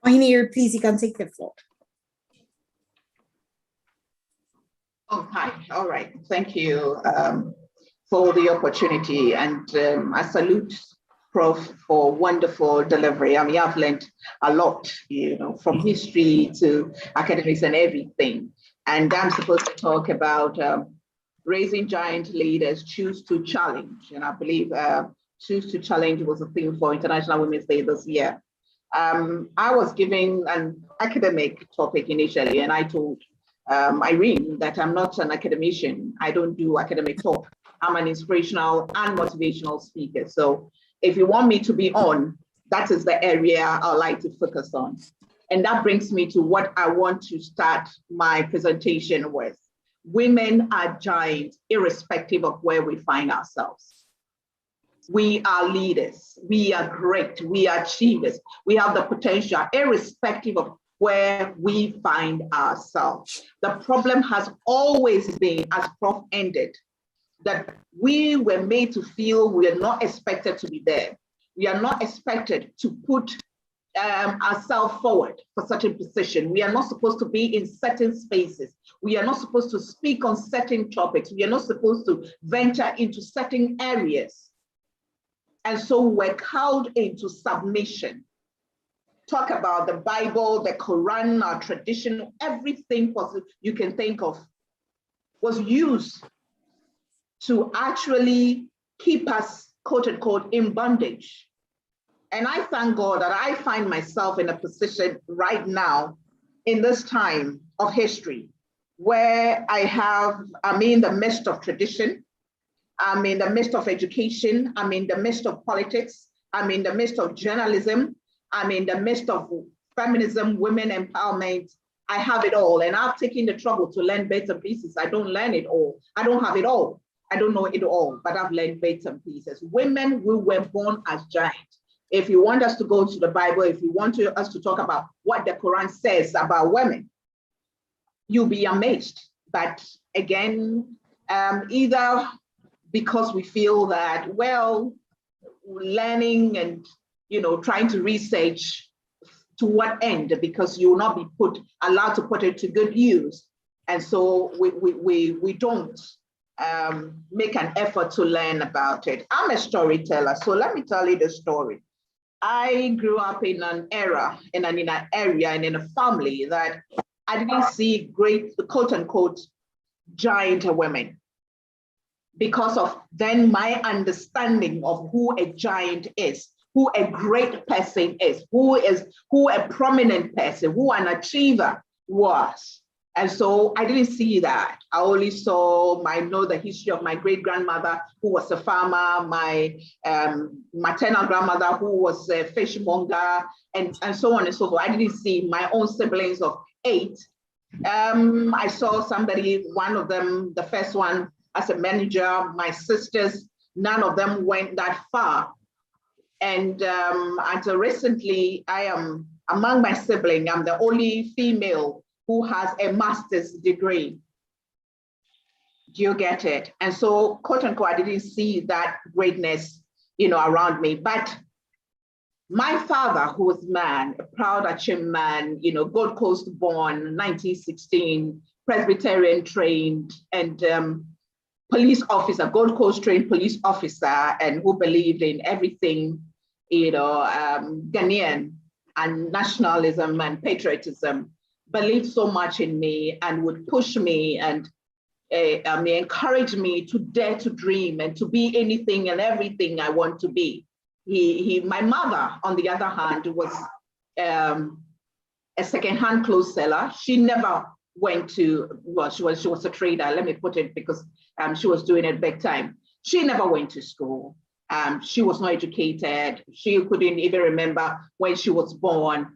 Ohiniri, please, you can take the floor. Oh, hi. All right. Thank you for the opportunity. And I salute Prof for wonderful delivery. I mean, I've learned a lot, from history to academics and everything. And I'm supposed to talk about raising giant leaders, choose to challenge. And I believe choose to challenge was a theme for International Women's Day this year. I was given an academic topic initially, and I told Irene that I'm not an academician. I don't do academic talk. I'm an inspirational and motivational speaker. So if you want me to be on, that is the area I like to focus on. And that brings me to what I want to start my presentation with. Women are giants, irrespective of where we find ourselves. We are leaders. We are great. We are achievers. We have the potential, irrespective of where we find ourselves. The problem has always been, as Prof ended, that we were made to feel we are not expected to be there. We are not expected to put ourselves forward for certain position. We are not supposed to be in certain spaces. We are not supposed to speak on certain topics. We are not supposed to venture into certain areas. And so we're called into submission. talk about the Bible, the Quran, our tradition, everything possible you can think of was used to actually keep us, quote unquote, in bondage. And I thank God that I find myself in a position right now in this time of history where I'm in the midst of tradition, I'm in the midst of education, I'm in the midst of politics, I'm in the midst of journalism, I'm in the midst of feminism, women empowerment. I have it all, and I've taken the trouble to learn bits and pieces. I don't learn it all. I don't have it all. I don't know it all, but I've learned bits and pieces. Women, we were born as giants. If you want us to go to the Bible, if you want us to talk about what the Quran says about women, you'll be amazed. But again, either because we feel that, well, learning and trying to research to what end, because you will not be allowed to put it to good use. And so we don't make an effort to learn about it. I'm a storyteller, so let me tell you the story. I grew up in an era, in an area, and in a family that I didn't see great, quote unquote, giant women, because of then my understanding of who a giant is, who a great person is, who a prominent person, who an achiever was. And so I didn't see that. I only I know the history of my great grandmother, who was a farmer, my maternal grandmother, who was a fishmonger, and so on and so forth. I didn't see my own siblings of 8. I saw one of them, the first one, as a manager. My sisters, none of them went that far. And until recently, I am, among my siblings, I'm the only female who has a master's degree. Do you get it? And so, quote unquote, I didn't see that greatness, around me. But my father, who was a proud Achim man, Gold Coast born, 1916, Presbyterian trained, and police officer, Gold Coast trained police officer, and who believed in everything, Ghanaian and nationalism and patriotism, believed so much in me and would push me and encourage me to dare to dream and to be anything and everything I want to be. My mother, on the other hand, was a secondhand clothes seller. She never went to, well, she was a trader, let me put it, because she was doing it big time. She never went to school. She was not educated. She couldn't even remember when she was born.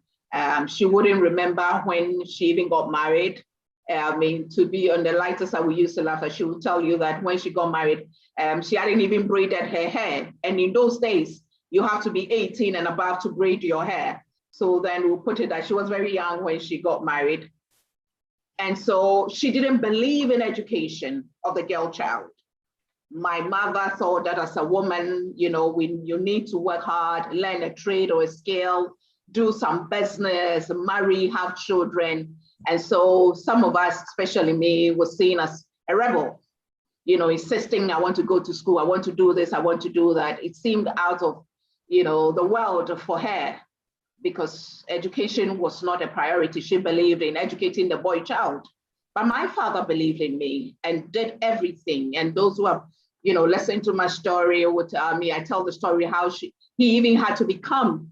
She wouldn't remember when she even got married. To be on the lighter side, we used to laugh at, she would tell you that when she got married, she hadn't even braided her hair. And in those days, you have to be 18 and above to braid your hair. So then we'll put it that she was very young when she got married. And so she didn't believe in education of the girl child. My mother thought that as a woman, you need to work hard, learn a trade or a skill, do some business, marry, have children. And so some of us, especially me, was seen as a rebel, insisting, I want to go to school, I want to do this, I want to do that. It seemed out of, the world for her, because education was not a priority. She believed in educating the boy child. But my father believed in me and did everything. And those who have, listened to my story would tell me, I tell the story how he even had to become,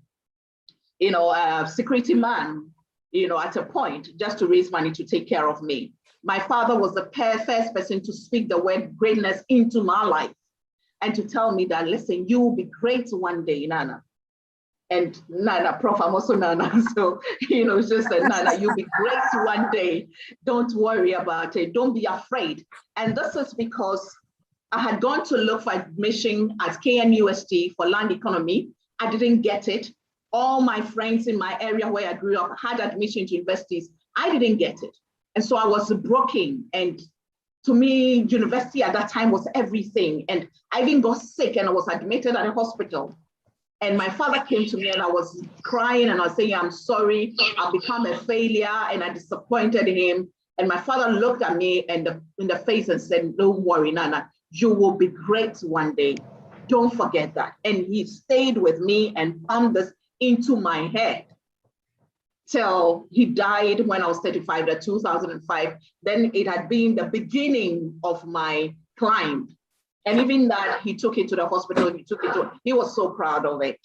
a security man, at a point, just to raise money to take care of me. My father was the first person to speak the word greatness into my life and to tell me that, listen, you will be great one day, Nana. And Nana, Prof, I'm also Nana. So, it's just that, Nana, you'll be great one day. Don't worry about it. Don't be afraid. And this is because I had gone to look for admission at KNUST for land economy. I didn't get it. All my friends in my area where I grew up had admission to universities. I didn't get it. And so I was broken. And to me, university at that time was everything. And I even got sick and I was admitted at a hospital. And my father came to me and I was crying and I was saying, I'm sorry, I've become a failure, and I disappointed him. And my father looked at me in the face and said, don't worry, Nana, you will be great one day. Don't forget that. And he stayed with me and pumped this into my head. till he died when I was 35, in 2005. Then it had been the beginning of my climb. And even that, he took it to the hospital, he was so proud of it.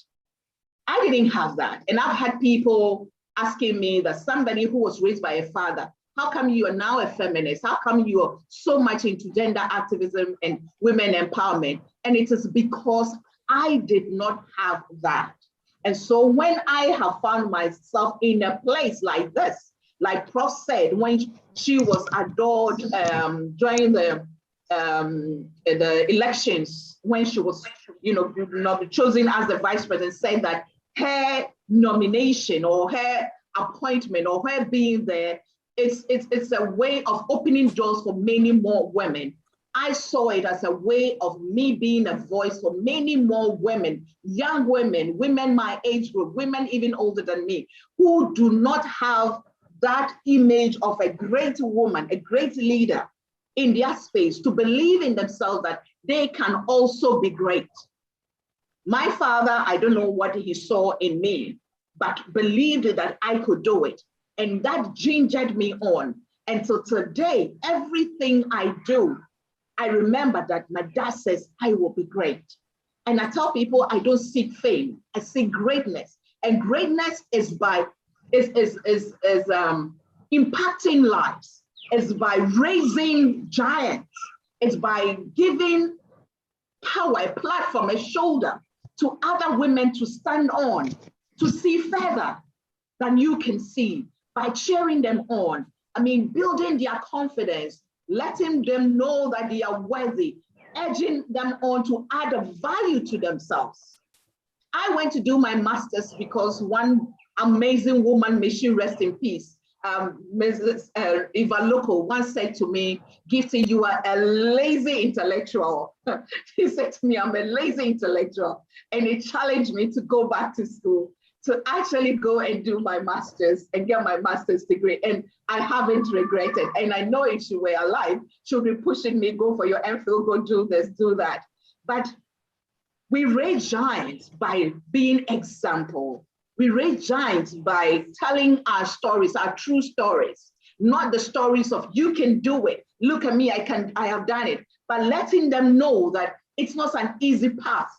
I didn't have that. And I've had people asking me that somebody who was raised by a father, how come you are now a feminist? How come you are so much into gender activism and women empowerment? And it is because I did not have that. And so when I have found myself in a place like this, like Prof said, when she was adored during the elections, when she was, chosen as the vice president, saying that her nomination or her appointment or her being there, it's a way of opening doors for many more women. I saw it as a way of me being a voice for many more women, young women, women my age group, women even older than me, who do not have that image of a great woman, a great leader in their space, to believe in themselves that they can also be great. My father, I don't know what he saw in me, but believed that I could do it. And that gingered me on. And so today, everything I do, I remember that my dad says, I will be great. And I tell people I don't seek fame, I seek greatness. And greatness is by impacting lives, it's by raising giants, it's by giving power, a platform, a shoulder to other women to stand on, to see further than you can see, by cheering them on. I mean, building their confidence, letting them know that they are worthy, urging them on to add a value to themselves. I went to do my master's because one amazing woman, may she rest in peace, Mrs. Eva Loco once said to me, Gifty, you are a lazy intellectual. She said to me, I'm a lazy intellectual. And it challenged me to go back to school, to actually go and do my master's and get my master's degree. And I haven't regretted. And I know if she were alive, she would be pushing me, go for your MPhil, go do this, do that. But we raise giants by being example. We raise giants by telling our stories, our true stories, not the stories of you can do it. Look at me, I have done it. But letting them know that it's not an easy path.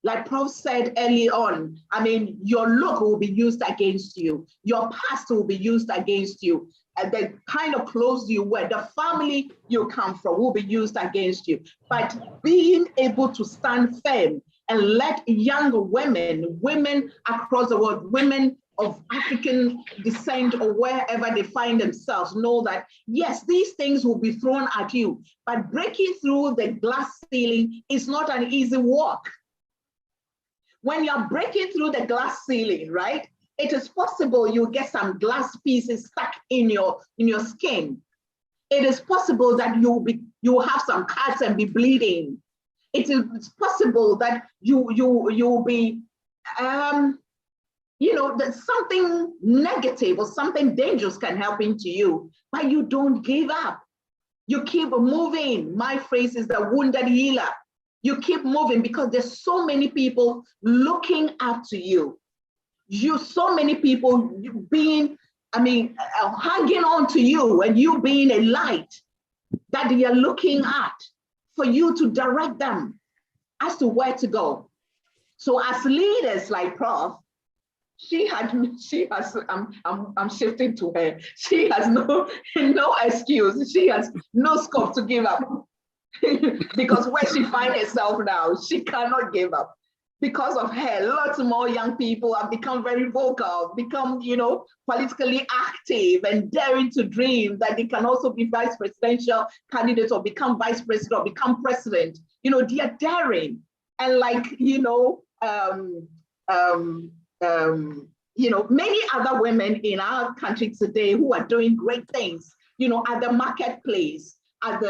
Like Prof said early on, I mean, your look will be used against you. Your past will be used against you. And the kind of clothes you wear, the family you come from will be used against you. But being able to stand firm and let young women across the world, women of African descent or wherever they find themselves, know that, yes, these things will be thrown at you, but breaking through the glass ceiling is not an easy walk. When you're breaking through the glass ceiling, right, it is possible you get some glass pieces stuck in your skin. It is possible that you will have some cuts and be bleeding. It is possible that you'll be, that something negative or something dangerous can happen to you, but you don't give up. You keep moving. My phrase is the wounded healer. You keep moving because there's so many people looking up to you. So many people being, hanging on to you, and you being a light that they are looking at for you to direct them as to where to go. So as leaders like Prof, I'm shifting to her. She has no excuse. She has no scope to give up. Because where she finds herself now, she cannot give up. Because of her, lots more young people have become very vocal, become, politically active and daring to dream that they can also be vice presidential candidates or become vice president or become president. They are daring. And many other women in our country today who are doing great things, at the marketplace, at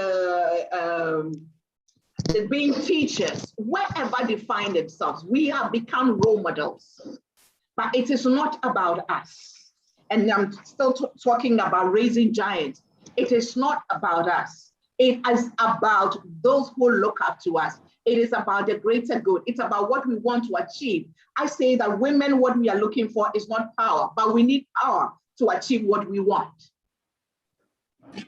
being teachers, wherever they find themselves, we have become role models. But it is not about us. And I'm still talking about raising giants. It is not about us. It is about those who look up to us. It is about the greater good. It's about what we want to achieve. I say that women, what we are looking for is not power, but we need power to achieve what we want. Do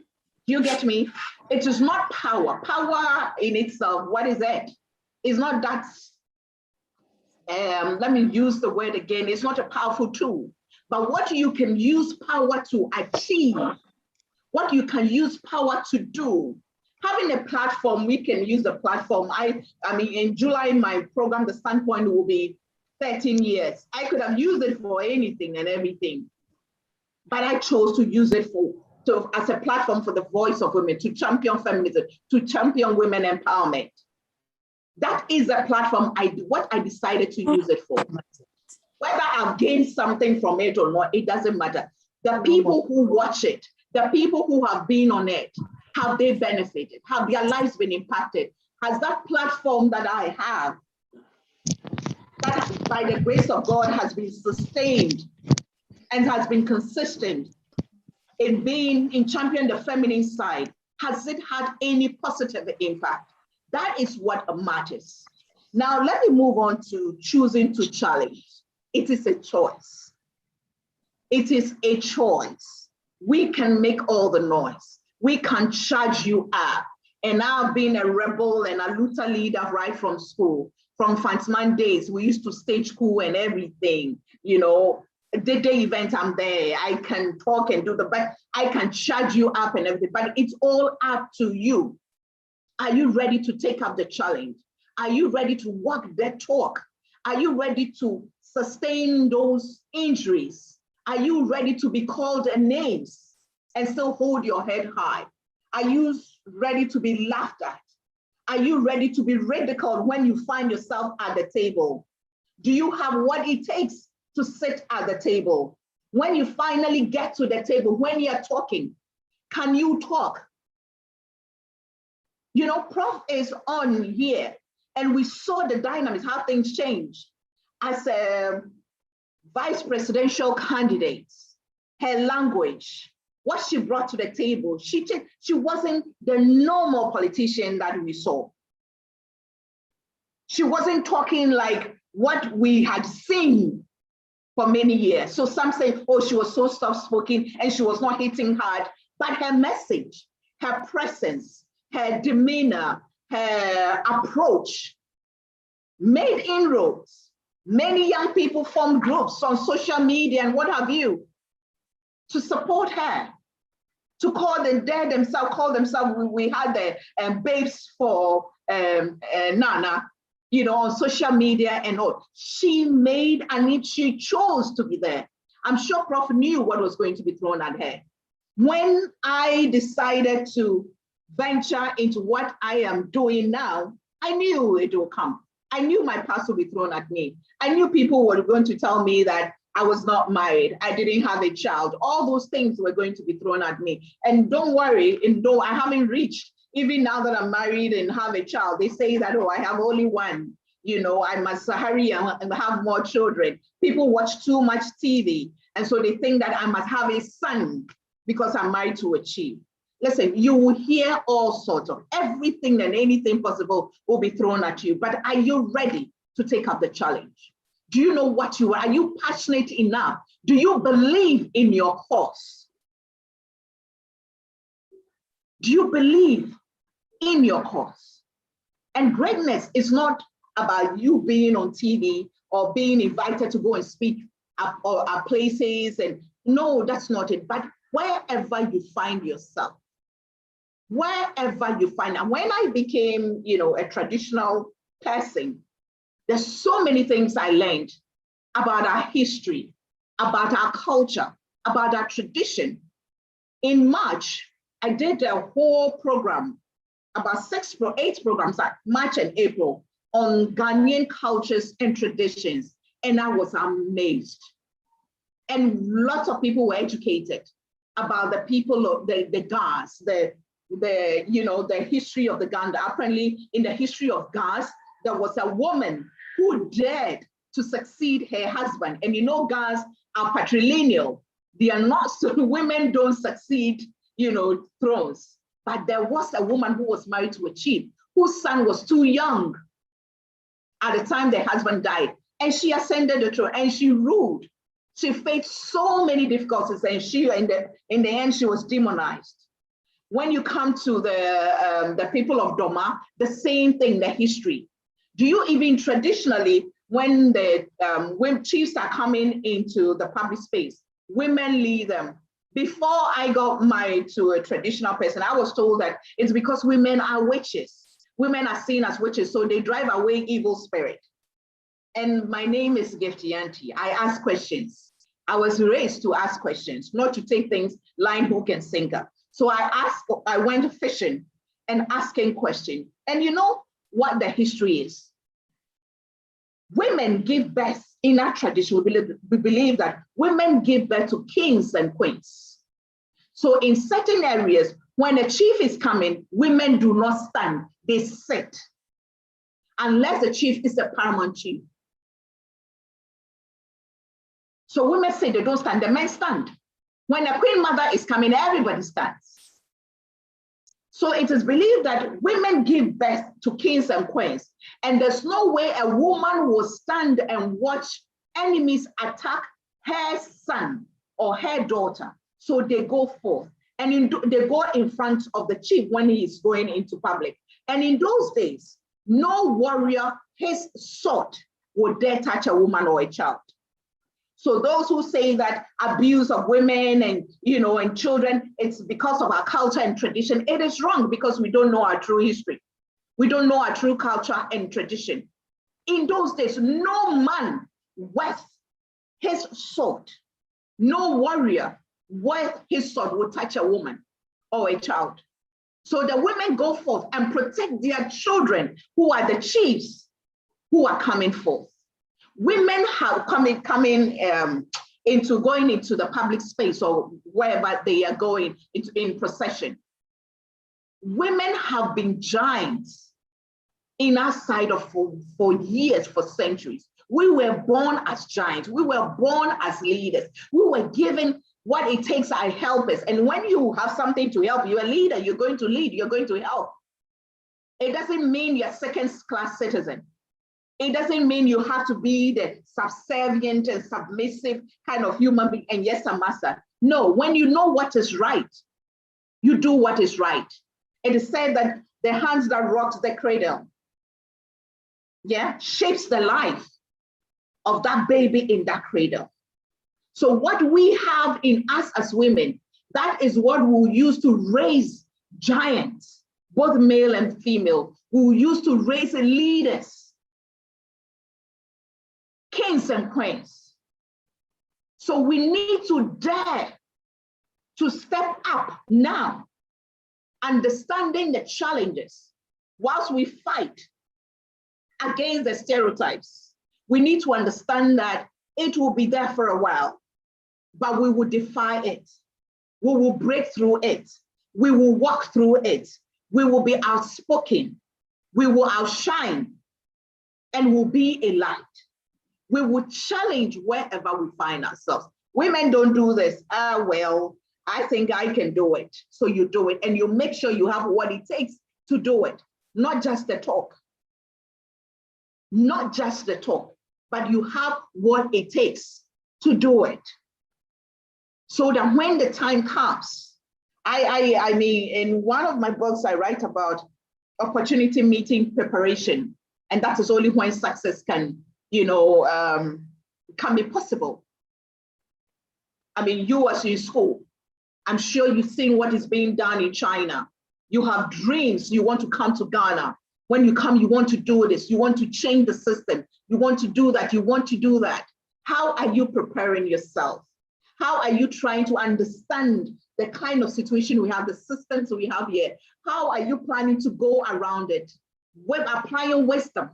you get me? It is not power. Power in itself, what is it? It's not that, let me use the word again, it's not a powerful tool. But what you can use power to achieve, what you can use power to do. Having a platform, we can use the platform. I mean, in July, my program, The Standpoint, will be 13 years. I could have used it for anything and everything, but I chose to use it as a platform for the voice of women, to champion feminism, to champion women empowerment. That is a platform, what I decided to use it for. Whether I've gained something from it or not, it doesn't matter. The people who watch it, the people who have been on it, have they benefited? Have their lives been impacted? Has that platform that I have, that by the grace of God has been sustained and has been consistent in championing the feminine side, has it had any positive impact? That is what matters. Now, let me move on to choosing to challenge. It is a choice. It is a choice. We can make all the noise. We can charge you up. And I've been a rebel and a Luther leader right from school. From Fansman days, we used to stage school and everything. You know, the day event, I'm there. I can talk and do the best. I can charge you up and everything, but it's all up to you. Are you ready to take up the challenge? Are you ready to walk that talk? Are you ready to sustain those injuries? Are you ready to be called names and still hold your head high? Are you ready to be laughed at? Are you ready to be ridiculed when you find yourself at the table? Do you have what it takes to sit at the table? When you finally get to the table, when you're talking, can you talk? You know, Prof is on here and we saw the dynamics, how things change. As a vice presidential candidate, her language, what she brought to the table, she wasn't the normal politician that we saw. She wasn't talking like what we had seen for many years. So some say, oh, she was so soft-spoken and she was not hitting hard, but her message, her presence, her demeanor, her approach made inroads. Many young people formed groups on social media and what have you to support her, to call themselves, we had the babes for Nana, you know, on social media and all. She made, and she chose to be there. I'm sure Prof knew what was going to be thrown at her. When I decided to venture into what I am doing now, I knew it will come. I knew my past would be thrown at me. I knew people were going to tell me that I was not married, I didn't have a child. All those things were going to be thrown at me. And don't worry, I haven't reached, even now that I'm married and have a child, they say that, oh, I have only one. You know, I must hurry and have more children. People watch too much TV. And so they think that I must have a son because I'm married to a chief. Listen, you will hear all sorts of everything and anything possible will be thrown at you. But are you ready to take up the challenge? Do you know what you are? Are you passionate enough? Do you believe in your cause? Do you believe in your cause? And greatness is not about you being on TV or being invited to go and speak at places. And no, that's not it. But wherever you find yourself, wherever you find, and when I became, you know, a traditional person, there's so many things I learned about our history, about our culture, about our tradition. In March, I did a whole program, about 8 programs, like March and April, on Ghanaian cultures and traditions. And I was amazed. And lots of people were educated about the people of the Ghas, the history of the Ghana. Apparently, in the history of Ghas, there was a woman who dared to succeed her husband. And you know, Ghas are patrilineal. They are not, so women don't succeed, you know, thrones. But there was a woman who was married to a chief, whose son was too young at the time the husband died, and she ascended the throne and she ruled. She faced so many difficulties, and in the end, she was demonized. When you come to the people of Doma, the same thing, the history. Do you even traditionally, when chiefs are coming into the public space, women lead them? Before I got married to a traditional person, I was told that it's because women are witches. Women are seen as witches, so they drive away evil spirit. And my name is Gift Yanti. I ask questions. I was raised to ask questions, not to take things line, hook, and sinker. So I went fishing and asking questions. And you know what the history is? Women give birth in our tradition. We believe that women give birth to kings and queens. So in certain areas, when a chief is coming, women do not stand, they sit. Unless the chief is a paramount chief. So women say they don't stand, the men stand. When a queen mother is coming, everybody stands. So it is believed that women give birth to kings and queens, and there's no way a woman will stand and watch enemies attack her son or her daughter. So they go forth, and they go in front of the chief when he is going into public. And in those days, no warrior, his sword, would dare touch a woman or a child. So those who say that abuse of women and children, it's because of our culture and tradition, it is wrong, because we don't know our true history. We don't know our true culture and tradition. In those days, no man worth his sword, no warrior worth his sword would touch a woman or a child. So the women go forth and protect their children, who are the chiefs who are coming forth. Women have going into the public space or wherever they are going in procession. Women have been giants in our side for years, for centuries. We were born as giants. We were born as leaders. We were given what it takes are helpers. And when you have something to help, you're a leader, you're going to lead, you're going to help. It doesn't mean you're a second-class citizen. It doesn't mean you have to be the subservient and submissive kind of human being, and yes, a master. No, when you know what is right, you do what is right. It is said that the hands that rocks the cradle, shapes the life of that baby in that cradle. So what we have in us as women, that is what we'll use to raise giants, both male and female. We'll use to raise leaders, kings and queens. So we need to dare to step up now, understanding the challenges whilst we fight against the stereotypes. We need to understand that it will be there for a while, but we will defy it. We will break through it. We will walk through it. We will be outspoken. We will outshine, and will be a light. We will challenge wherever we find ourselves. Women don't do this. Well, I think I can do it. So you do it, and you make sure you have what it takes to do it. Not just the talk. Not just the talk, but you have what it takes to do it. So that when the time comes, I mean, in one of my books, I write about opportunity meeting preparation, and that is only when success can be possible. I mean, you as in school, I'm sure you've seen what is being done in China. You have dreams, you want to come to Ghana. When you come, you want to do this, you want to change the system, you want to do that, you want to do that. How are you preparing yourself? How are you trying to understand the kind of situation we have, the systems we have here? How are you planning to go around it? With applying wisdom.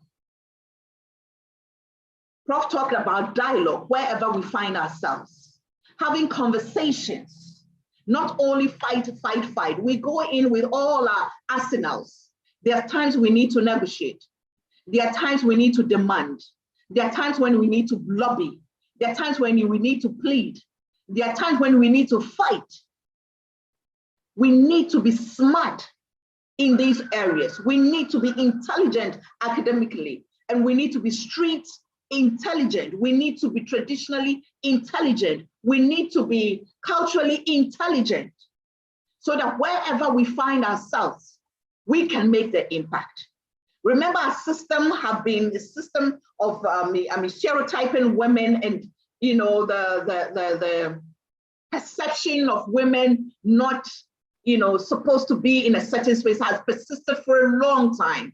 Prof talked about dialogue wherever we find ourselves, having conversations, not only fight. We go in with all our arsenals. There are times we need to negotiate. There are times we need to demand. There are times when we need to lobby. There are times when we need to plead. There are times when we need to fight. We need to be smart in these areas. We need to be intelligent academically. And we need to be street intelligent. We need to be traditionally intelligent. We need to be culturally intelligent so that wherever we find ourselves, we can make the impact. Remember, our system have been a system of stereotyping women and, you know, the perception of women not, you know, supposed to be in a certain space has persisted for a long time.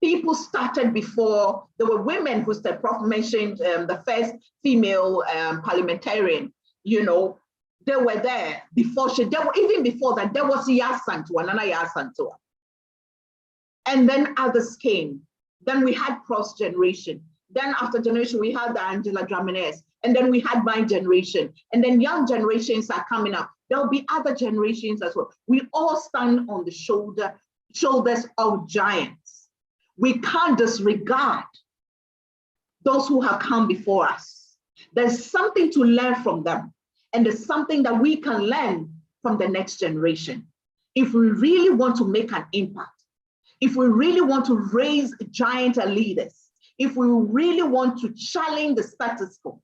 People started before. There were women who, the Prof mentioned, the first female parliamentarian, you know, they were there before even before that, there was Yasantua, Nana Yasantua. And then others came. Then we had Prof's generation. Then after generation, we had the Angela Dramines. And then we had my generation. And then young generations are coming up. There'll be other generations as well. We all stand on the shoulders of giants. We can't disregard those who have come before us. There's something to learn from them. And there's something that we can learn from the next generation. If we really want to make an impact, if we really want to raise giant leaders, if we really want to challenge the status quo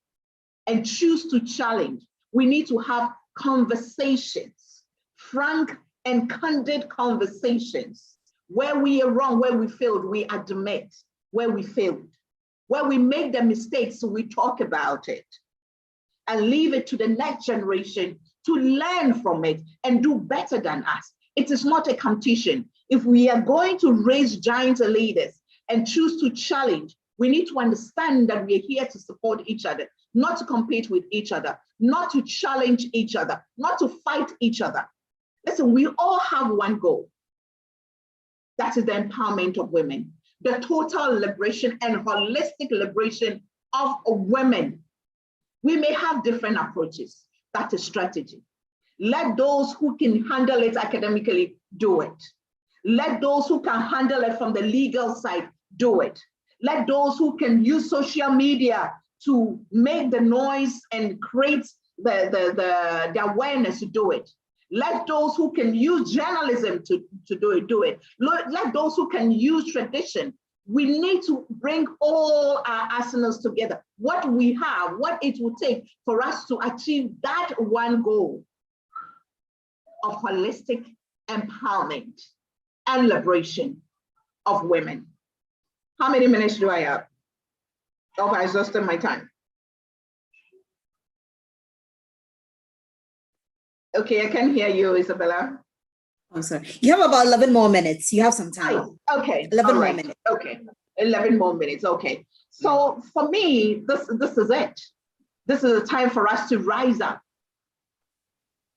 and choose to challenge, we need to have conversations, frank and candid conversations. Where we are wrong, where we failed, we admit where we failed. Where we make the mistakes, so we talk about it and leave it to the next generation to learn from it and do better than us. It is not a competition. If we are going to raise giant leaders and choose to challenge, we need to understand that we are here to support each other, not to compete with each other, not to challenge each other, not to fight each other. Listen, we all have one goal. That is the empowerment of women, the total liberation and holistic liberation of women. We may have different approaches. That's a strategy. Let those who can handle it academically do it. Let those who can handle it from the legal side do it. Let those who can use social media to make the noise and create the awareness to do it. Let those who can use journalism to do it. Let those who can use tradition. We need to bring all our arsenals together. What we have, what it will take for us to achieve that one goal of holistic empowerment and liberation of women. How many minutes do I have? Oh, I exhausted my time. Okay, I can hear you, Isabella. I'm sorry. You have about 11 more minutes. You have some time. Okay. 11 more minutes. Okay. 11 more minutes. Okay. So for me, this is it. This is a time for us to rise up.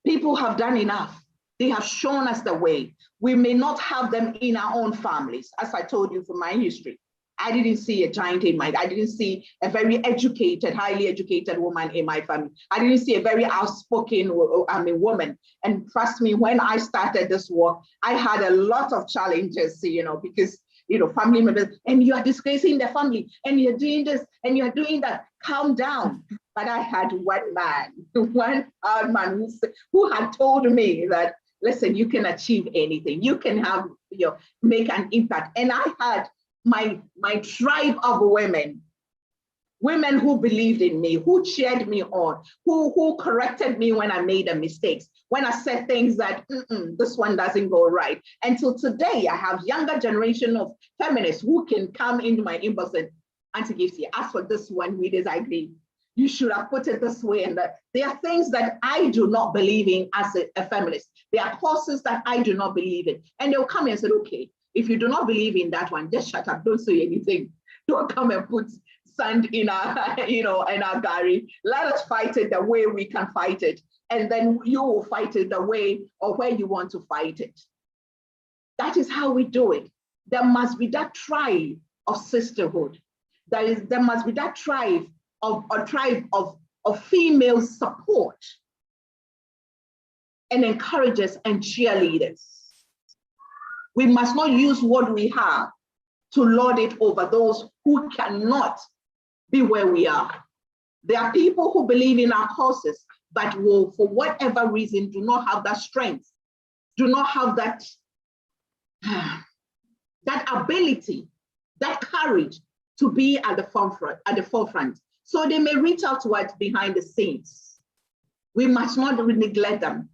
People have done enough. They have shown us the way. We may not have them in our own families. As I told you from my history, I didn't see a giant in I didn't see a very educated, highly educated woman in my family. I didn't see a very outspoken woman. And trust me, when I started this work, I had a lot of challenges, you know, because, you know, family members, and you are disgracing the family, and you're doing this, and you're doing that. Calm down. But I had one hard man who had told me that, listen, you can achieve anything. You can have, you know, make an impact. And I had my tribe of women who believed in me, who cheered me on, who corrected me when I made the mistakes, when I said things that this one doesn't go right. Until today, I have younger generation of feminists who can come into my inbox and, Auntie Gifty, as for this one, we disagree. You should have put it this way. And that there are things that I do not believe in as a feminist. There are causes that I do not believe in. And they'll come and say, okay, if you do not believe in that one, just shut up, don't say anything. Don't come and put sand in our, you know, in our gari. Let us fight it the way we can fight it. And then you will fight it the way or where you want to fight it. That is how we do it. There must be that tribe of sisterhood. There must be that tribe of female support and encouragers and cheerleaders. We must not use what we have to lord it over those who cannot be where we are. There are people who believe in our causes, but will, for whatever reason, do not have that strength, do not have that ability that courage to be at the forefront. So they may reach out to us behind the scenes. We must not neglect them.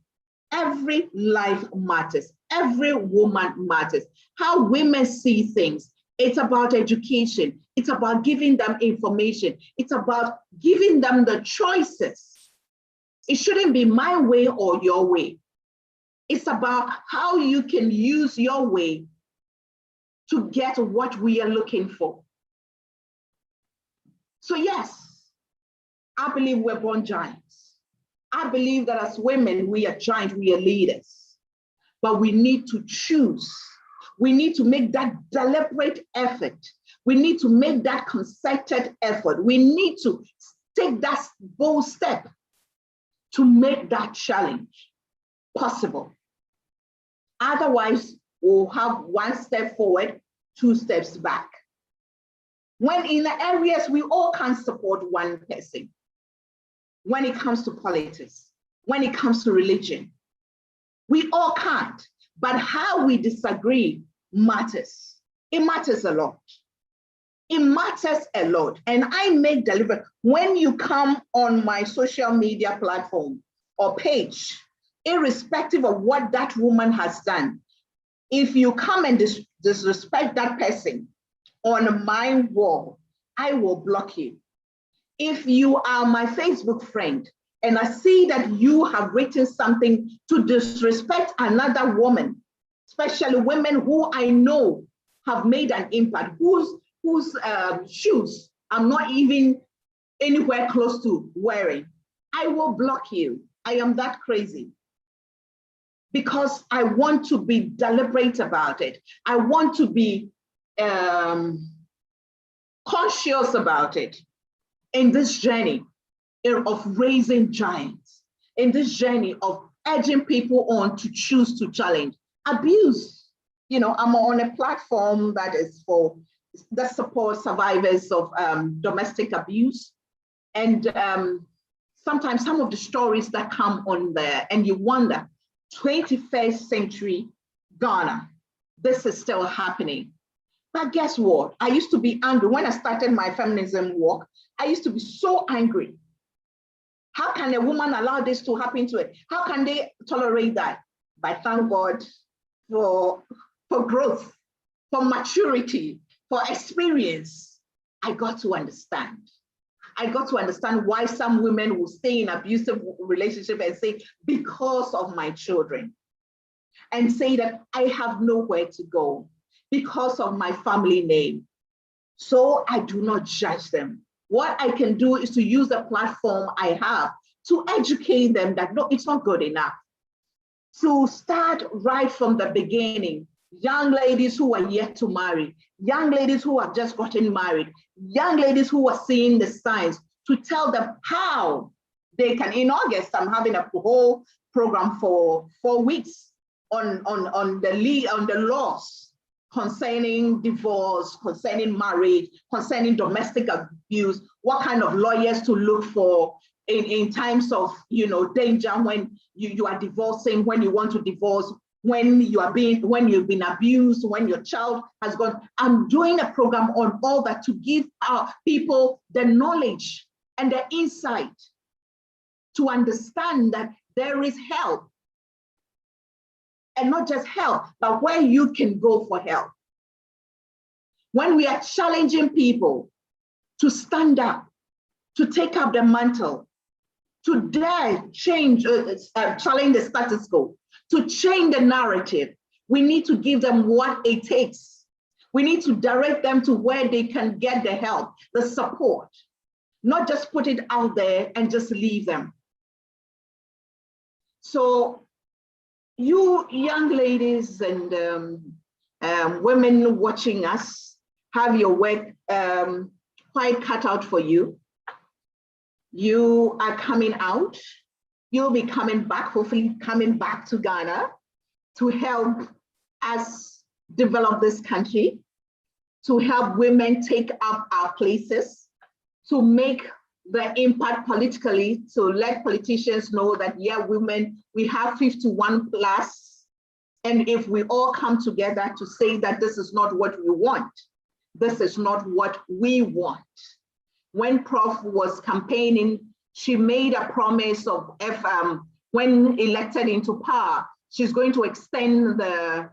Every life matters. Every woman matters. How women see things. It's about education. It's about giving them information. It's about giving them the choices. It shouldn't be my way or your way. It's about how you can use your way to get what we are looking for. So yes, I believe we're born giants. I believe that as women, we are giants, we are leaders. But we need to choose. We need to make that deliberate effort. We need to make that concerted effort. We need to take that bold step to make that challenge possible. Otherwise, we'll have one step forward, two steps back. When in the areas we all can support one person, when it comes to politics, when it comes to religion, we all can't, but how we disagree matters. It matters a lot. It matters a lot. And I make deliberate, when you come on my social media platform or page, irrespective of what that woman has done, if you come and disrespect that person on my wall, I will block you. If you are my Facebook friend and I see that you have written something to disrespect another woman, especially women who I know have made an impact, whose shoes I'm not even anywhere close to wearing, I will block you. I am that crazy. Because I want to be deliberate about it. I want to be conscious about it in this journey of raising giants, in this journey of urging people on to choose to challenge abuse. You know, I'm on a platform that is for that supports survivors of domestic abuse. And sometimes some of the stories that come on there, and you wonder, 21st century Ghana, this is still happening. But guess what? I used to be angry. When I started my feminism walk, I used to be so angry. How can a woman allow this to happen to her? How can they tolerate that? But thank God for growth, for maturity, for experience. I got to understand. I got to understand why some women will stay in abusive relationship and say, because of my children, and say that I have nowhere to go because of my family name. So I do not judge them. What I can do is to use the platform I have to educate them that no, it's not good enough. To start right from the beginning, young ladies who are yet to marry, young ladies who have just gotten married, young ladies who are seeing the signs, to tell them how they can. In August, I'm having a whole program for 4 weeks on the laws concerning divorce, concerning marriage, concerning domestic abuse, what kind of lawyers to look for in times of, you know, danger when you are divorcing, when you want to divorce, when you've been abused, when your child has gone. I'm doing a program on all that to give our people the knowledge and the insight to understand that there is help. And not just help, but where you can go for help. When we are challenging people to stand up, to take up the mantle, to dare change, challenge the status quo, to change the narrative, we need to give them what it takes. We need to direct them to where they can get the help, the support, not just put it out there and just leave them. So you young ladies and women watching us have your work quite cut out for you. You are coming out. You'll be coming back, hopefully coming back to Ghana to help us develop this country, to help women take up our places, to make the impact politically, to let politicians know that, yeah, women, we have 51 plus. And if we all come together to say that this is not what we want, this is not what we want. When Prof was campaigning, she made a promise of when elected into power, she's going to extend the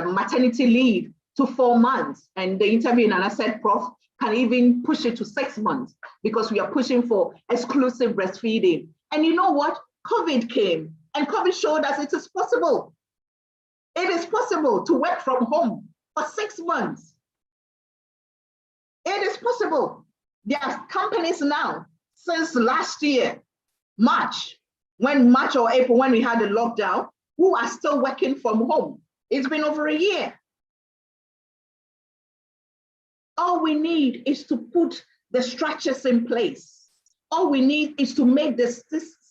maternity leave to 4 months. And the interview, and I said, Prof can even push it to 6 months because we are pushing for exclusive breastfeeding. And you know what? COVID came and COVID showed us it is possible. It is possible to work from home for 6 months. It is possible. There are companies now, since last year, March or April, when we had the lockdown, who are still working from home. It's been over a year. All we need is to put the structures in place. All we need is to make this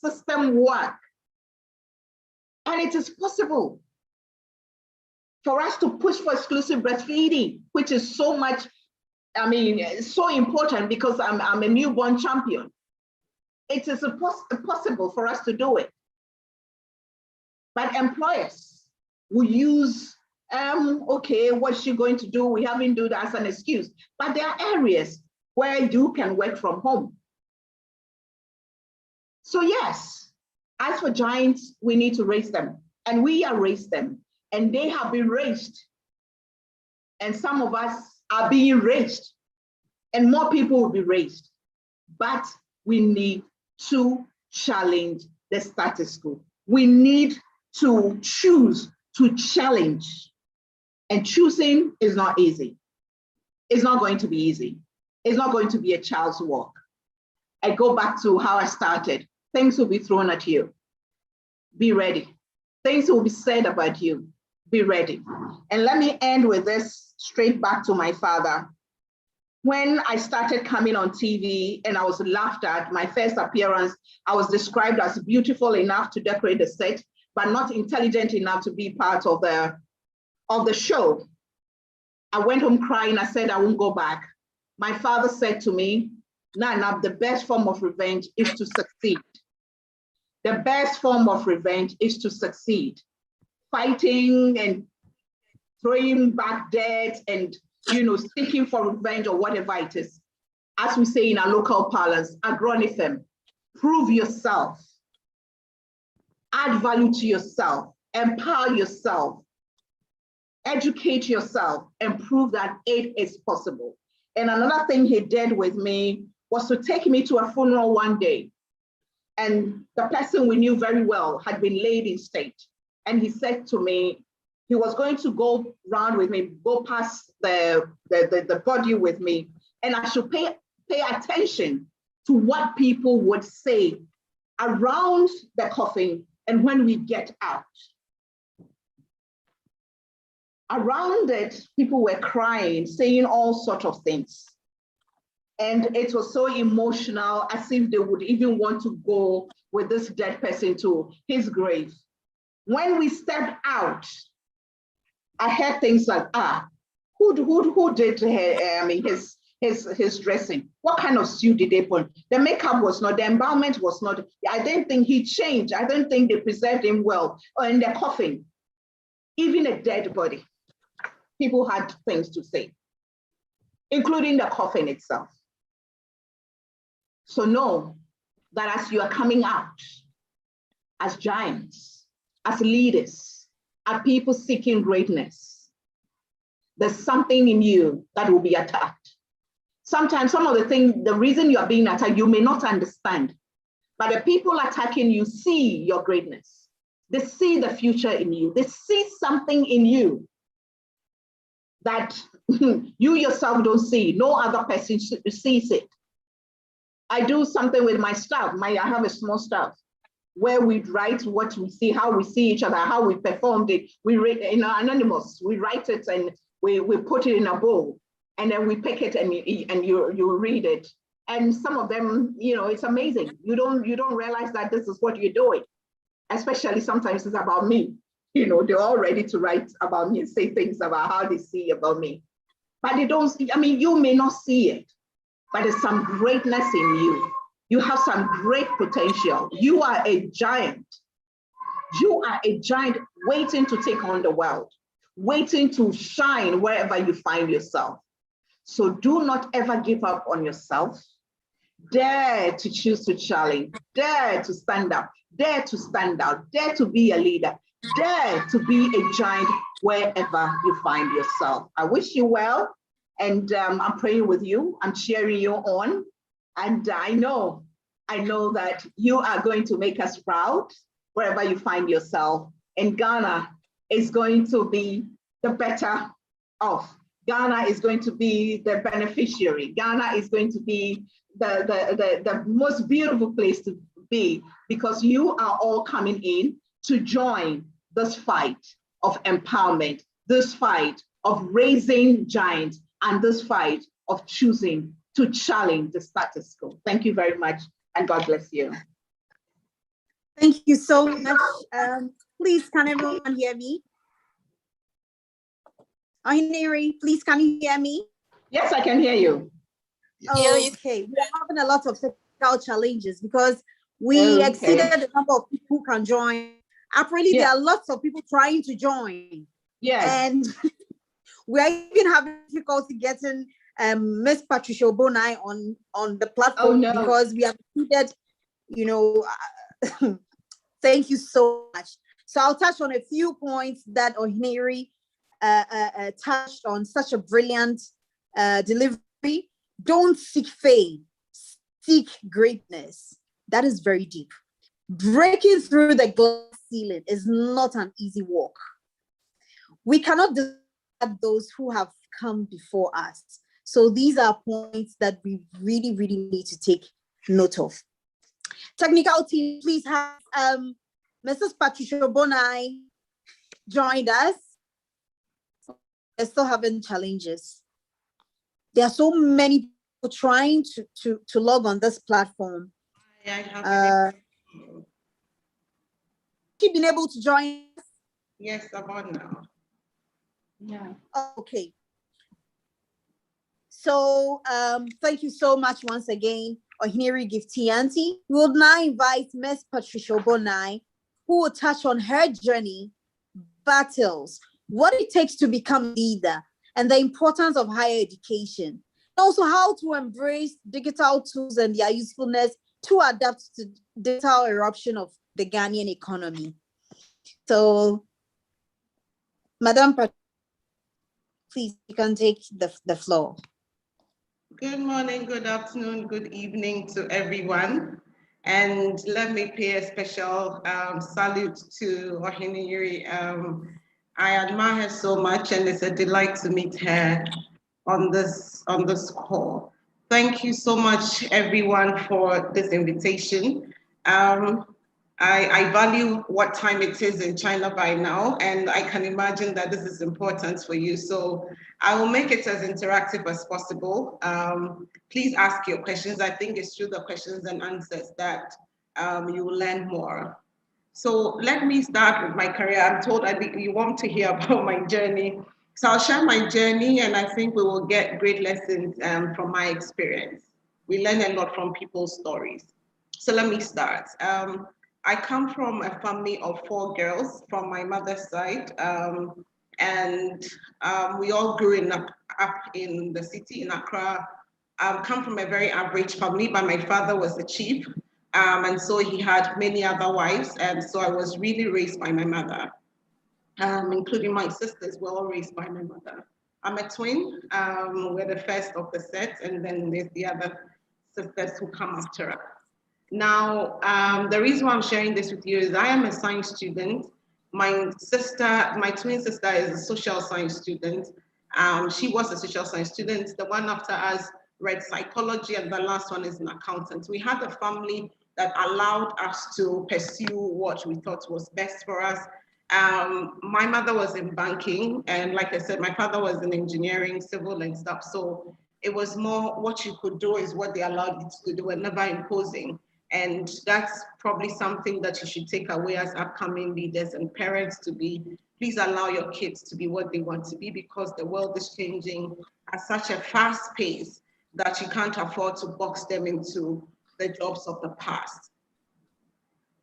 system work. And it is possible for us to push for exclusive breastfeeding, which is so much, I mean, it's so important because I'm a newborn champion. It is possible for us to do it. But employers will use, okay, what's she going to do? We haven't done that as an excuse. But there are areas where you can work from home. So yes, as for giants, we need to raise them. And we are raised them. And they have been raised. And some of us are being raised. And more people will be raised. But we need to challenge the status quo. We need to choose to challenge. And choosing is not easy. It's not going to be easy. It's not going to be a child's walk. I go back to how I started. Things will be thrown at you. Be ready. Things will be said about you. Be ready. And let me end with this, straight back to my father. When I started coming on TV and I was laughed at, my first appearance, I was described as beautiful enough to decorate the set, but not intelligent enough to be part of the show. I went home crying. I said, I won't go back. My father said to me, Nana, the best form of revenge is to succeed. The best form of revenge is to succeed. Fighting and throwing back debt and, you know, seeking for revenge or whatever it is. As we say in our local parlance, agronithem, prove yourself, add value to yourself, empower yourself, educate yourself, and prove that it is possible. And another thing he did with me was to take me to a funeral one day. And the person we knew very well had been laid in state. And he said to me, he was going to go round with me, go past the body with me, and I should pay attention to what people would say around the coffin and when we get out. Around it, people were crying, saying all sorts of things. And it was so emotional, as if they would even want to go with this dead person to his grave. When we stepped out, I heard things like, who did his dressing? What kind of suit did they put? The makeup was not, the embalmment was not, I didn't think he changed. I don't think they preserved him well. Or in the coffin, even a dead body, people had things to say, including the coffin itself. So know that as you are coming out, as giants, as leaders, as people seeking greatness, there's something in you that will be attacked. Sometimes some of the things, the reason you are being attacked, you may not understand, but the people attacking you see your greatness. They see the future in you. They see something in you that you yourself don't see. No other person sees it. I do something with my staff. I have a small staff where we write what we see, how we see each other, how we performed it. We read in anonymous. We write it and we put it in a bowl, and then we pick it and you read it. And some of them, you know, it's amazing. You don't realize that this is what you're doing. Especially sometimes it's about me. You know, they're all ready to write about me and say things about how they see about me. But they don't see, I mean, you may not see it, but there's some greatness in you. You have some great potential. You are a giant. You are a giant waiting to take on the world, waiting to shine wherever you find yourself. So do not ever give up on yourself. Dare to choose to challenge, dare to stand up, dare to stand out, dare to be a leader, dare to be a giant wherever you find yourself. I wish you well, and I'm praying with you. I'm cheering you on, and I know that you are going to make us proud wherever you find yourself, and Ghana is going to be the better off. Ghana is going to be the beneficiary. Ghana is going to be the most beautiful place to be, because you are all coming in to join this fight of empowerment, this fight of raising giants, and this fight of choosing to challenge the status quo. Thank you very much, and God bless you. Thank you so much. Please, can everyone hear me? Ahineri, please, can you hear me? Yes, I can hear you. Okay, we are having a lot of technical challenges because we exceeded the number of people who can join. Apparently, there are lots of people trying to join. Yes. And we're even having difficulty getting Miss Patricia Obonai on the platform because we have exceeded, thank you so much. So I'll touch on a few points that Ohineri touched on. Such a brilliant delivery. Don't seek fame, seek greatness. That is very deep. Breaking through the glass ceiling is not an easy walk. We cannot discard those who have come before us. So these are points that we really, really need to take note of. Technical team, please have Mrs. Patricia Bonai joined us. They're still having challenges. There are so many people trying to log on this platform. She been able to join us? Yes, I'm on now. Yeah. Okay. So thank you so much once again, Ohineri Giftianti. We will now invite Ms. Patricia Bonai, who will touch on her journey, battles, what it takes to become a leader, and the importance of higher education. Also, how to embrace digital tools and their usefulness to adapt to digital eruption of the Ghanaian economy. So, Madam, please, you can take the floor. Good morning, good afternoon, good evening to everyone. And let me pay a special salute to Ohineri. I admire her so much, and it's a delight to meet her on this call. Thank you so much, everyone, for this invitation. I value what time it is in China by now, and I can imagine that this is important for you. So I will make it as interactive as possible. Please ask your questions. I think it's through the questions and answers that you will learn more. So let me start with my career. I'm told you want to hear about my journey. So I'll share my journey, and I think we will get great lessons from my experience. We learn a lot from people's stories. So let me start. I come from a family of 4 girls from my mother's side, and we all grew up in the city in Accra. Come from a very average family, but my father was the chief, and so he had many other wives, and so I was really raised by my mother, including my sisters were all raised by my mother. I'm a twin, we're the first of the set, and then there's the other sisters who come after us. Now, the reason why I'm sharing this with you is I am a science student. My twin sister is a social science student. She was a social science student. The one after us read psychology, and the last one is an accountant. We had a family that allowed us to pursue what we thought was best for us. My mother was in banking, and like I said, my father was in engineering, civil and stuff. So it was more what you could do is what they allowed you to do. They were never imposing. And that's probably something that you should take away as upcoming leaders and parents to be, please allow your kids to be what they want to be, because the world is changing at such a fast pace that you can't afford to box them into the jobs of the past.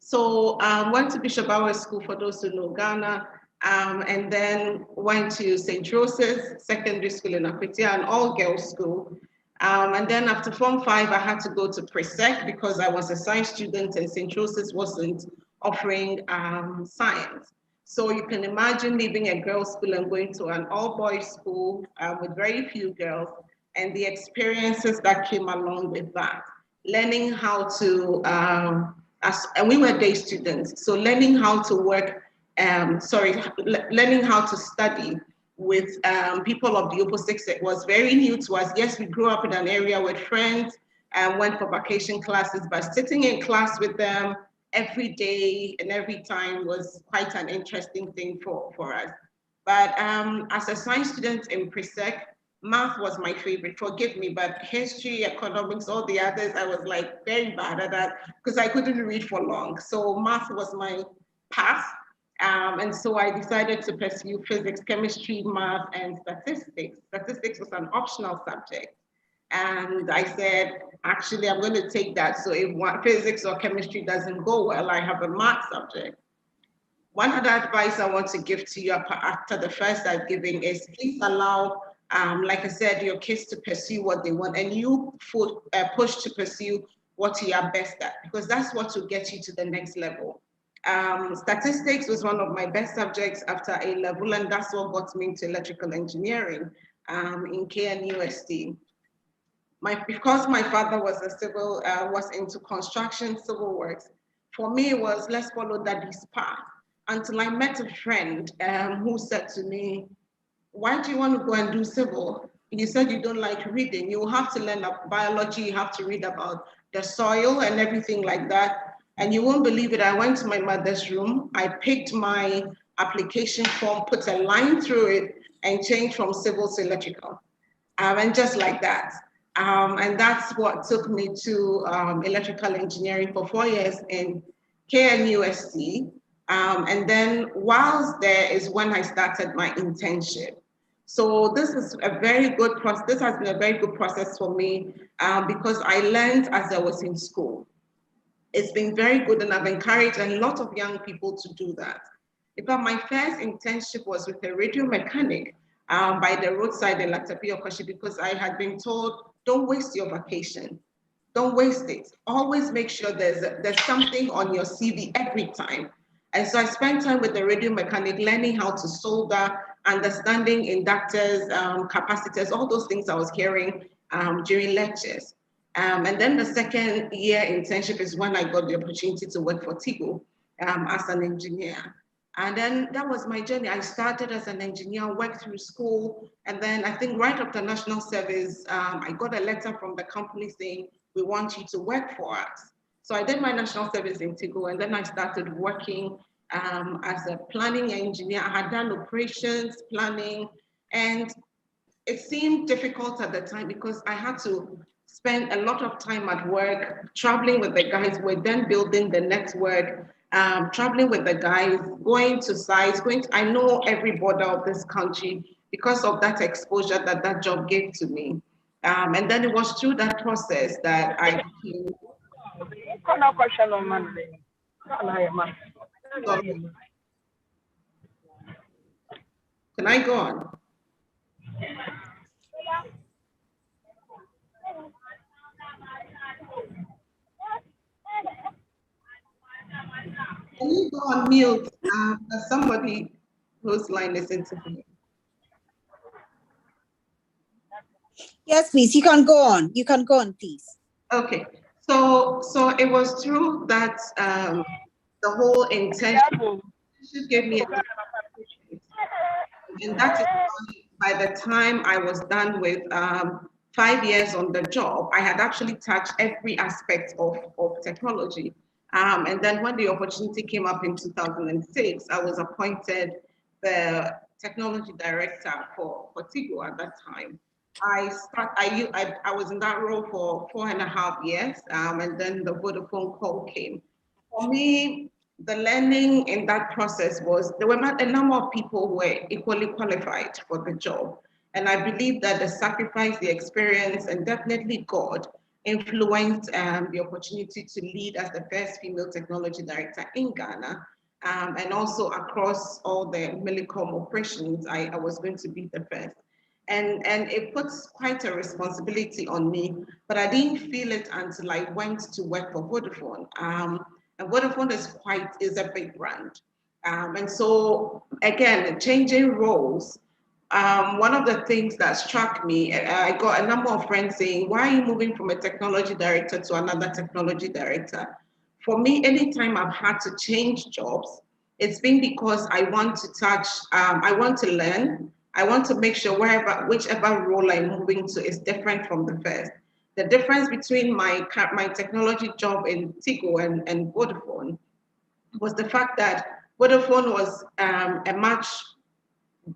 So I went to Bishop Auer School, for those who know Ghana. and then went to St. Joseph's Secondary School in Akwitia, an all-girls school. And then after Form 5, I had to go to Presec because I was a science student and St. Joseph's wasn't offering science. So you can imagine leaving a girls' school and going to an all-boys school with very few girls, and the experiences that came along with that. Learning how to, and we were day students, so learning how to work, learning how to study with people of the opposite sex was very new to us. Yes, we grew up in an area with friends and went for vacation classes, but sitting in class with them every day and every time was quite an interesting thing for us. But as a science student in Presec, math was my favorite. Forgive me, but history, economics, all the others, I was like very bad at that because I couldn't read for long. So math was my path. And so I decided to pursue physics, chemistry, math, and statistics. Statistics was an optional subject. And I said, actually, I'm going to take that. So if physics or chemistry doesn't go well, I have a math subject. One other advice I want to give to you after the first I've given is please allow, like I said, your kids to pursue what they want, and you push to pursue what you are best at, because that's what will get you to the next level. Statistics was one of my best subjects after A level, and that's what got me into electrical engineering in KNUST. Because my father was was into construction, civil works, for me it was let's follow daddy's path. Until I met a friend who said to me, why do you want to go and do civil? You said you don't like reading. You have to learn biology, you have to read about the soil and everything like that. And you won't believe it, I went to my mother's room, I picked my application form, put a line through it, and changed from civil to electrical. And just like that. And that's what took me to electrical engineering for 4 years in KNUST. And then whilst there is when I started my internship. So this is a very good process. This has been a very good process for me because I learned as I was in school. It's been very good, and I've encouraged a lot of young people to do that. In fact, my first internship was with a radio mechanic by the roadside in Latapi Okoshi, because I had been told, don't waste your vacation. Don't waste it. Always make sure there's something on your CV every time. And so I spent time with the radio mechanic, learning how to solder, understanding inductors, capacitors, all those things I was hearing during lectures. And then the second year internship is when I got the opportunity to work for Tigo as an engineer. And then that was my journey. I started as an engineer, worked through school, and then I think right after national service, I got a letter from the company saying, we want you to work for us. So I did my national service in Tigo, and then I started working as a planning engineer. I had done operations, planning, and it seemed difficult at the time because I had to spend a lot of time at work, traveling with the guys. We're then building the network, traveling with the guys, going to sites, I know every border of this country because of that exposure that job gave to me. And then it was through that process that I became. Can I go on? Can you go on mute? There's somebody whose line is interfering. Yes, please, you can go on. You can go on, please. Okay, so it was through that the whole intention gave me, and that is why by the time I was done with 5 years on the job, I had actually touched every aspect of technology. And then when the opportunity came up in 2006, I was appointed the technology director for Tigo at that time. I was in that role for 4.5 years, and then the Vodafone call came. For me, the learning in that process was there were not a number of people who were equally qualified for the job. And I believe that the sacrifice, the experience, and definitely God influenced the opportunity to lead as the first female technology director in Ghana. And also across all the Millicom operations, I was going to be the first. And it puts quite a responsibility on me, but I didn't feel it until I went to work for Vodafone. And Vodafone is a big brand. And so again, changing roles, one of the things that struck me, I got a number of friends saying, why are you moving from a technology director to another technology director? For me, anytime I've had to change jobs, it's been because I want to I want to learn. I want to make sure whichever role I'm moving to is different from the first. The difference between my technology job in Tigo and Vodafone was the fact that Vodafone was a much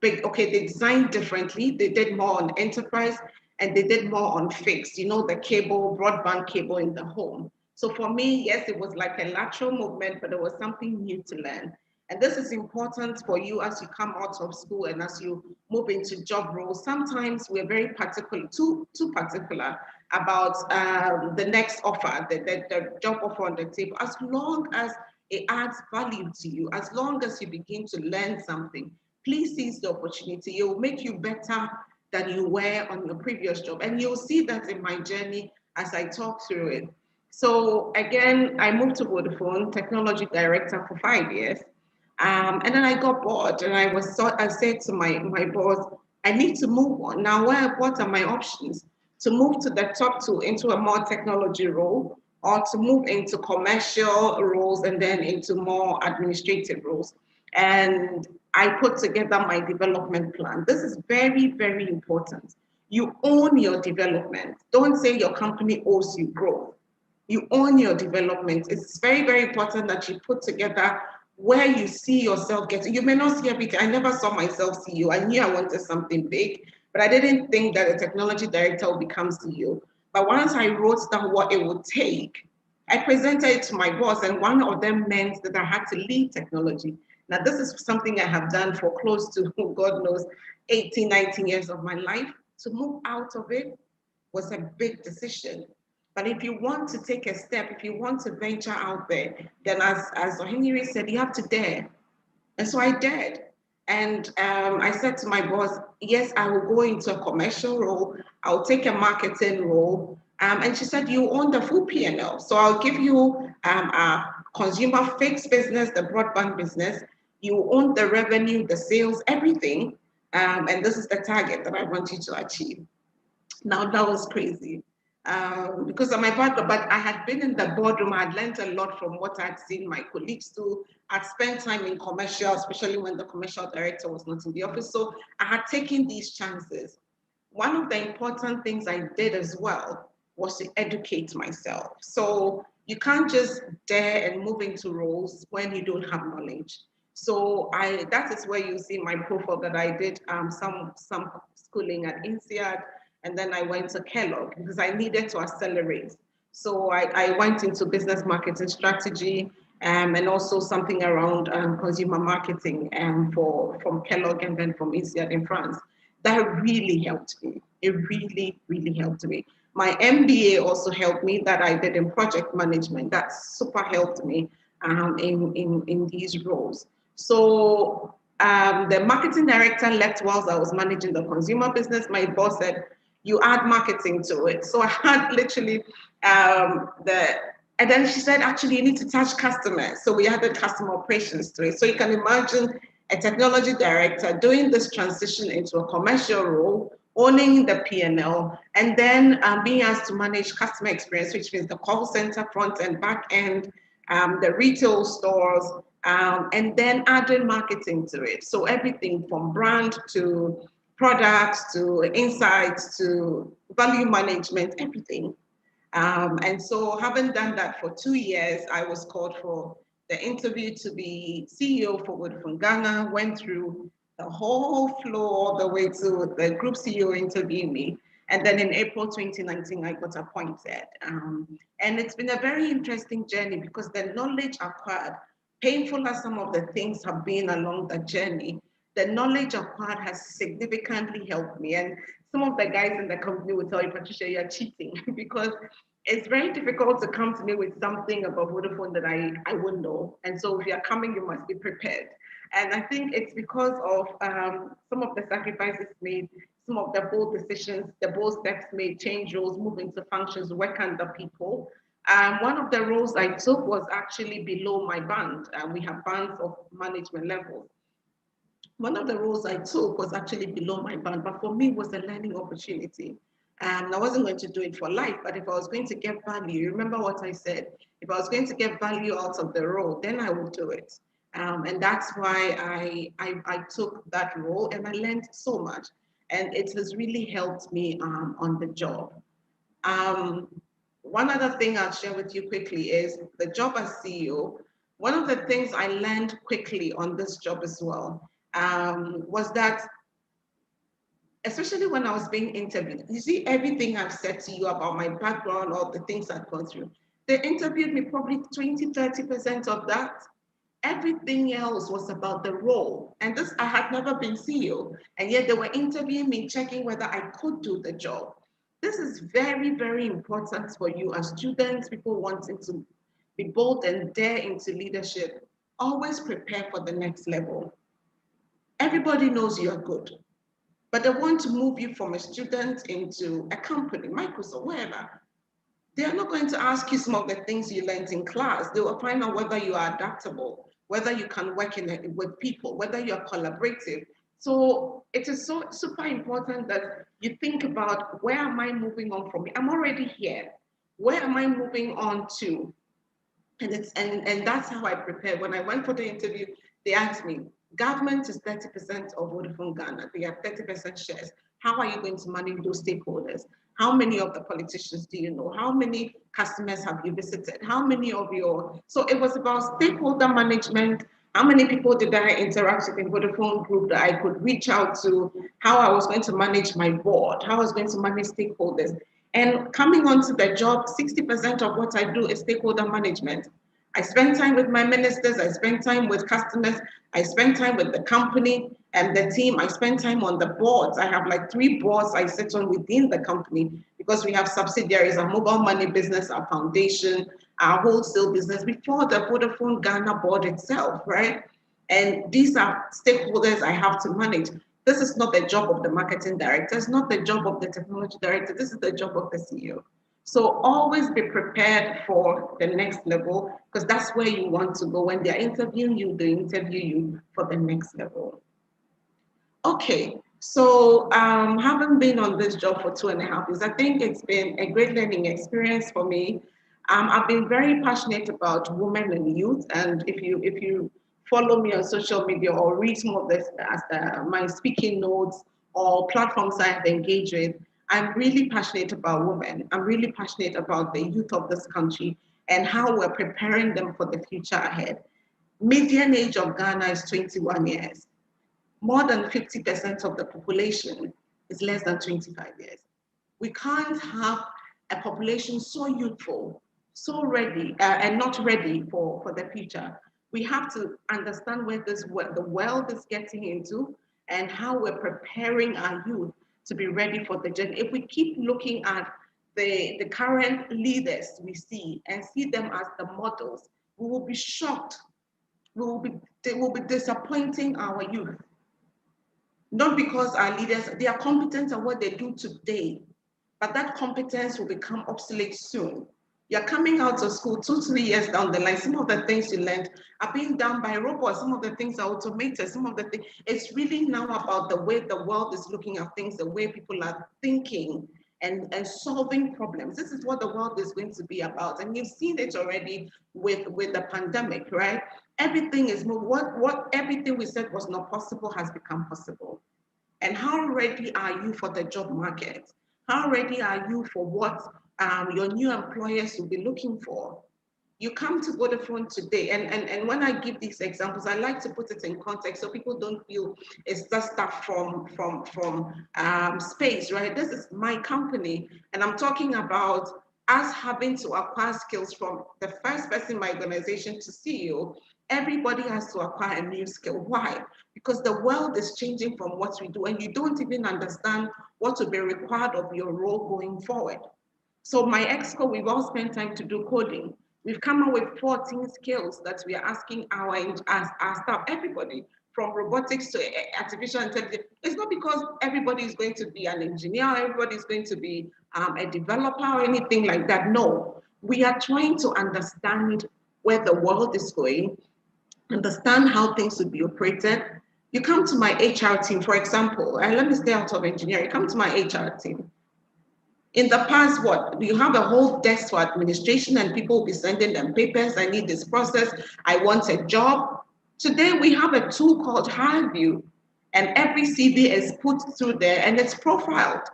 big, okay, they designed differently. They did more on enterprise and they did more on fixed, the cable, broadband cable in the home. So for me, yes, it was like a lateral movement, but there was something new to learn. And this is important for you as you come out of school and as you move into job roles. Sometimes we're very particular, too particular about the next offer, the job offer on the table, as long as it adds value to you, as long as you begin to learn something. Please seize the opportunity. It will make you better than you were on your previous job. And you'll see that in my journey as I talk through it. So again, I moved to Vodafone, technology director for 5 years. And then I got bored and I said to my boss, I need to move on. Now, what are my options? To move to the top two into a more technology role, or to move into commercial roles and then into more administrative roles. And I put together my development plan. This is very, very important. You own your development. Don't say your company owes you growth. You own your development. It's very, very important that you put together where you see yourself getting. You may not see everything. I never saw myself CEO. I knew I wanted something big, but I didn't think that a technology director would become CEO. But once I wrote down what it would take, I presented it to my boss, and one of them meant that I had to lead technology. Now, this is something I have done for close to, God knows, 18, 19 years of my life. To move out of it was a big decision. But if you want to take a step, if you want to venture out there, then as Henry said, you have to dare. And so I dared. And I said to my boss, yes, I will go into a commercial role. I'll take a marketing role. And she said, you own the full P&L. So I'll give you a consumer fixed business, the broadband business. You own the revenue, the sales, everything. And this is the target that I want you to achieve. Now, that was crazy. Because of my background, but I had been in the boardroom. I had learned a lot from what I'd seen my colleagues do. I'd spent time in commercial, especially when the commercial director was not in the office. So I had taken these chances. One of the important things I did as well was to educate myself. So you can't just dare and move into roles when you don't have knowledge. So that is where you see my profile that I did some schooling at INSEAD, and then I went to Kellogg because I needed to accelerate. So I went into business marketing strategy and also something around consumer marketing from Kellogg and then from INSEAD in France. That really helped me. It really, really helped me. My MBA also helped me, that I did in project management. That super helped me in these roles. So the marketing director left whilst I was managing the consumer business. My boss said, you add marketing to it. So I had literally and then she said, actually, you need to touch customers. So we added customer operations to it. So you can imagine a technology director doing this transition into a commercial role, owning the P&L, and then being asked to manage customer experience, which means the call center, front and back end, the retail stores, and then adding marketing to it. So everything from brand to products to insights to value management, everything. And so having done that for 2 years, I was called for the interview to be CEO for Vodafone Ghana, went through the whole flow all the way to the group CEO interviewing me. And then in April 2019, I got appointed. And it's been a very interesting journey because the knowledge acquired, painful as some of the things have been along the journey, the knowledge acquired has significantly helped me. And some of the guys in the company will tell you, Patricia, you're cheating because it's very difficult to come to me with something about Vodafone that I wouldn't know. And so if you're coming, you must be prepared. And I think it's because of some of the sacrifices made, some of the bold decisions, the bold steps made, change roles, move into functions, work under people. One of the roles I took was actually below my band. We have bands of management levels. One of the roles I took was actually below my band, but for me it was a learning opportunity. I wasn't going to do it for life, but if I was going to get value, remember what I said, if I was going to get value out of the role, then I would do it. And that's why I took that role and I learned so much. And it has really helped me on the job. One other thing I'll share with you quickly is the job as CEO. One of the things I learned quickly on this job as well was that, especially when I was being interviewed, you see everything I've said to you about my background, all the things I've gone through, they interviewed me probably 20, 30% of that. Everything else was about the role. And this, I had never been CEO, and yet they were interviewing me, checking whether I could do the job. This is very, very important for you as students, people wanting to be bold and dare into leadership. Always prepare for the next level. Everybody knows you are good, but they want to move you from a student into a company, Microsoft, wherever. They are not going to ask you some of the things you learned in class. They will find out whether you are adaptable, whether you can work with people, whether you are collaborative. So it is so super important that you think about, where am I moving on from? I'm already here. Where am I moving on to? And that's how I prepared. When I went for the interview, they asked me, government is 30% of Vodafone Ghana. They have 30% shares. How are you going to manage those stakeholders? How many of the politicians do you know? How many customers have you visited? How many of your, so it was about stakeholder management. How many people did I interact with in Vodafone Group that I could reach out to? How I was going to manage my board? How I was going to manage stakeholders? And coming onto the job, 60% of what I do is stakeholder management. I spend time with my ministers, I spend time with customers, I spend time with the company and the team, I spend time on the boards. I have like 3 boards I sit on within the company because we have subsidiaries, our mobile money business, our foundation, our wholesale business, before the Vodafone Ghana board itself, right? And these are stakeholders I have to manage. This is not the job of the marketing director, it's not the job of the technology director, this is the job of the CEO. So always be prepared for the next level, because that's where you want to go. When they're interviewing you, they interview you for the next level. Okay, so having been on this job for 2.5 years, I think it's been a great learning experience for me. I've been very passionate about women and youth, and if you follow me on social media or read some of this as my speaking notes or platforms I have engaged with, I'm really passionate about women. I'm really passionate about the youth of this country and how we're preparing them for the future ahead. Median age of Ghana is 21 years. More than 50% of the population is less than 25 years. We can't have a population so youthful, so ready, and not ready for the future. We have to understand where the world is getting into and how we're preparing our youth to be ready for the journey. If we keep looking at the current leaders we see and see them as the models, we will be shocked. They will be disappointing our youth. Not because our leaders, they are competent at what they do today, but that competence will become obsolete soon. You're coming out of school 2-3 years down the line, some of the things you learned are being done by robots, some of the things are automated, some of the things, it's really now about the way the world is looking at things, the way people are thinking and solving problems. This is what the world is going to be about. And you've seen it already with the pandemic, right? Everything is moving. What everything we said was not possible has become possible. And how ready are you for the job market? How ready are you for what your new employers will be looking for? You come to Vodafone today, and when I give these examples, I like to put it in context so people don't feel it's just stuff from space, right? This is my company, and I'm talking about us having to acquire skills from the first person in my organization to CEO, Everybody has to acquire a new skill. Why? Because the world is changing from what we do, and you don't even understand what will be required of your role going forward. So my exco, we've all spent time to do coding. We've come up with 14 skills that we are asking our staff, everybody, from robotics to artificial intelligence. It's not because everybody is going to be an engineer, everybody is going to be a developer or anything like that. No, we are trying to understand where the world is going, understand how things would be operated. You come to my HR team, for example, and let me stay out of engineering, come to my HR team. In the past, what? You have a whole desk for administration and people will be sending them papers. I need this process. I want a job. Today, we have a tool called HireView, and every CV is put through there and it's profiled.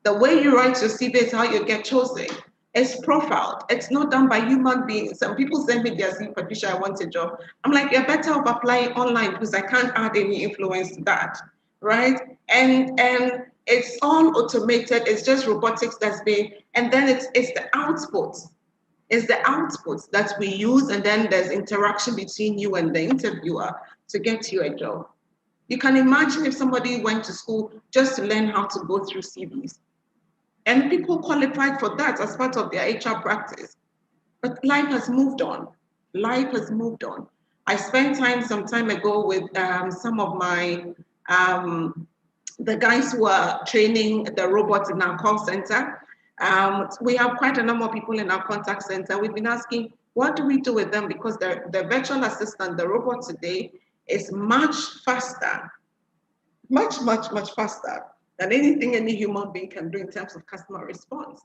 The way you write your CV is how you get chosen. It's profiled. It's not done by human beings. Some people send me their CV, Patricia, I want a job. I'm like, you're better off applying online because I can't add any influence to that, right? And it's all automated. It's just robotics that's being, and then it's the outputs. It's the outputs that we use, and then there's interaction between you and the interviewer to get you a job. You can imagine if somebody went to school just to learn how to go through CVs. And people qualified for that as part of their HR practice. But life has moved on. Life has moved on. I spent some time ago with some of my, the guys who are training the robots in our call center. We have quite a number of people in our contact center. We've been asking, what do we do with them? Because the virtual assistant, the robot today, is much faster, much faster than anything any human being can do in terms of customer response.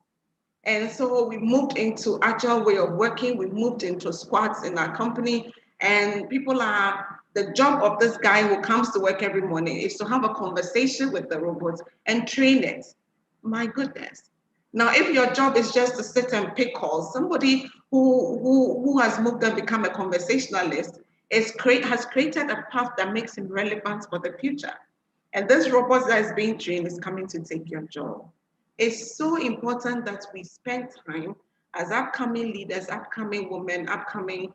And so we moved into agile way of working. We moved into squads in our company, and people are, the job of this guy who comes to work every morning is to have a conversation with the robots and train it. My goodness. Now, if your job is just to sit and pick calls, somebody who has moved and become a conversationalist has created a path that makes him relevant for the future. And this robot that is being trained is coming to take your job. It's so important that we spend time as upcoming leaders, upcoming women, upcoming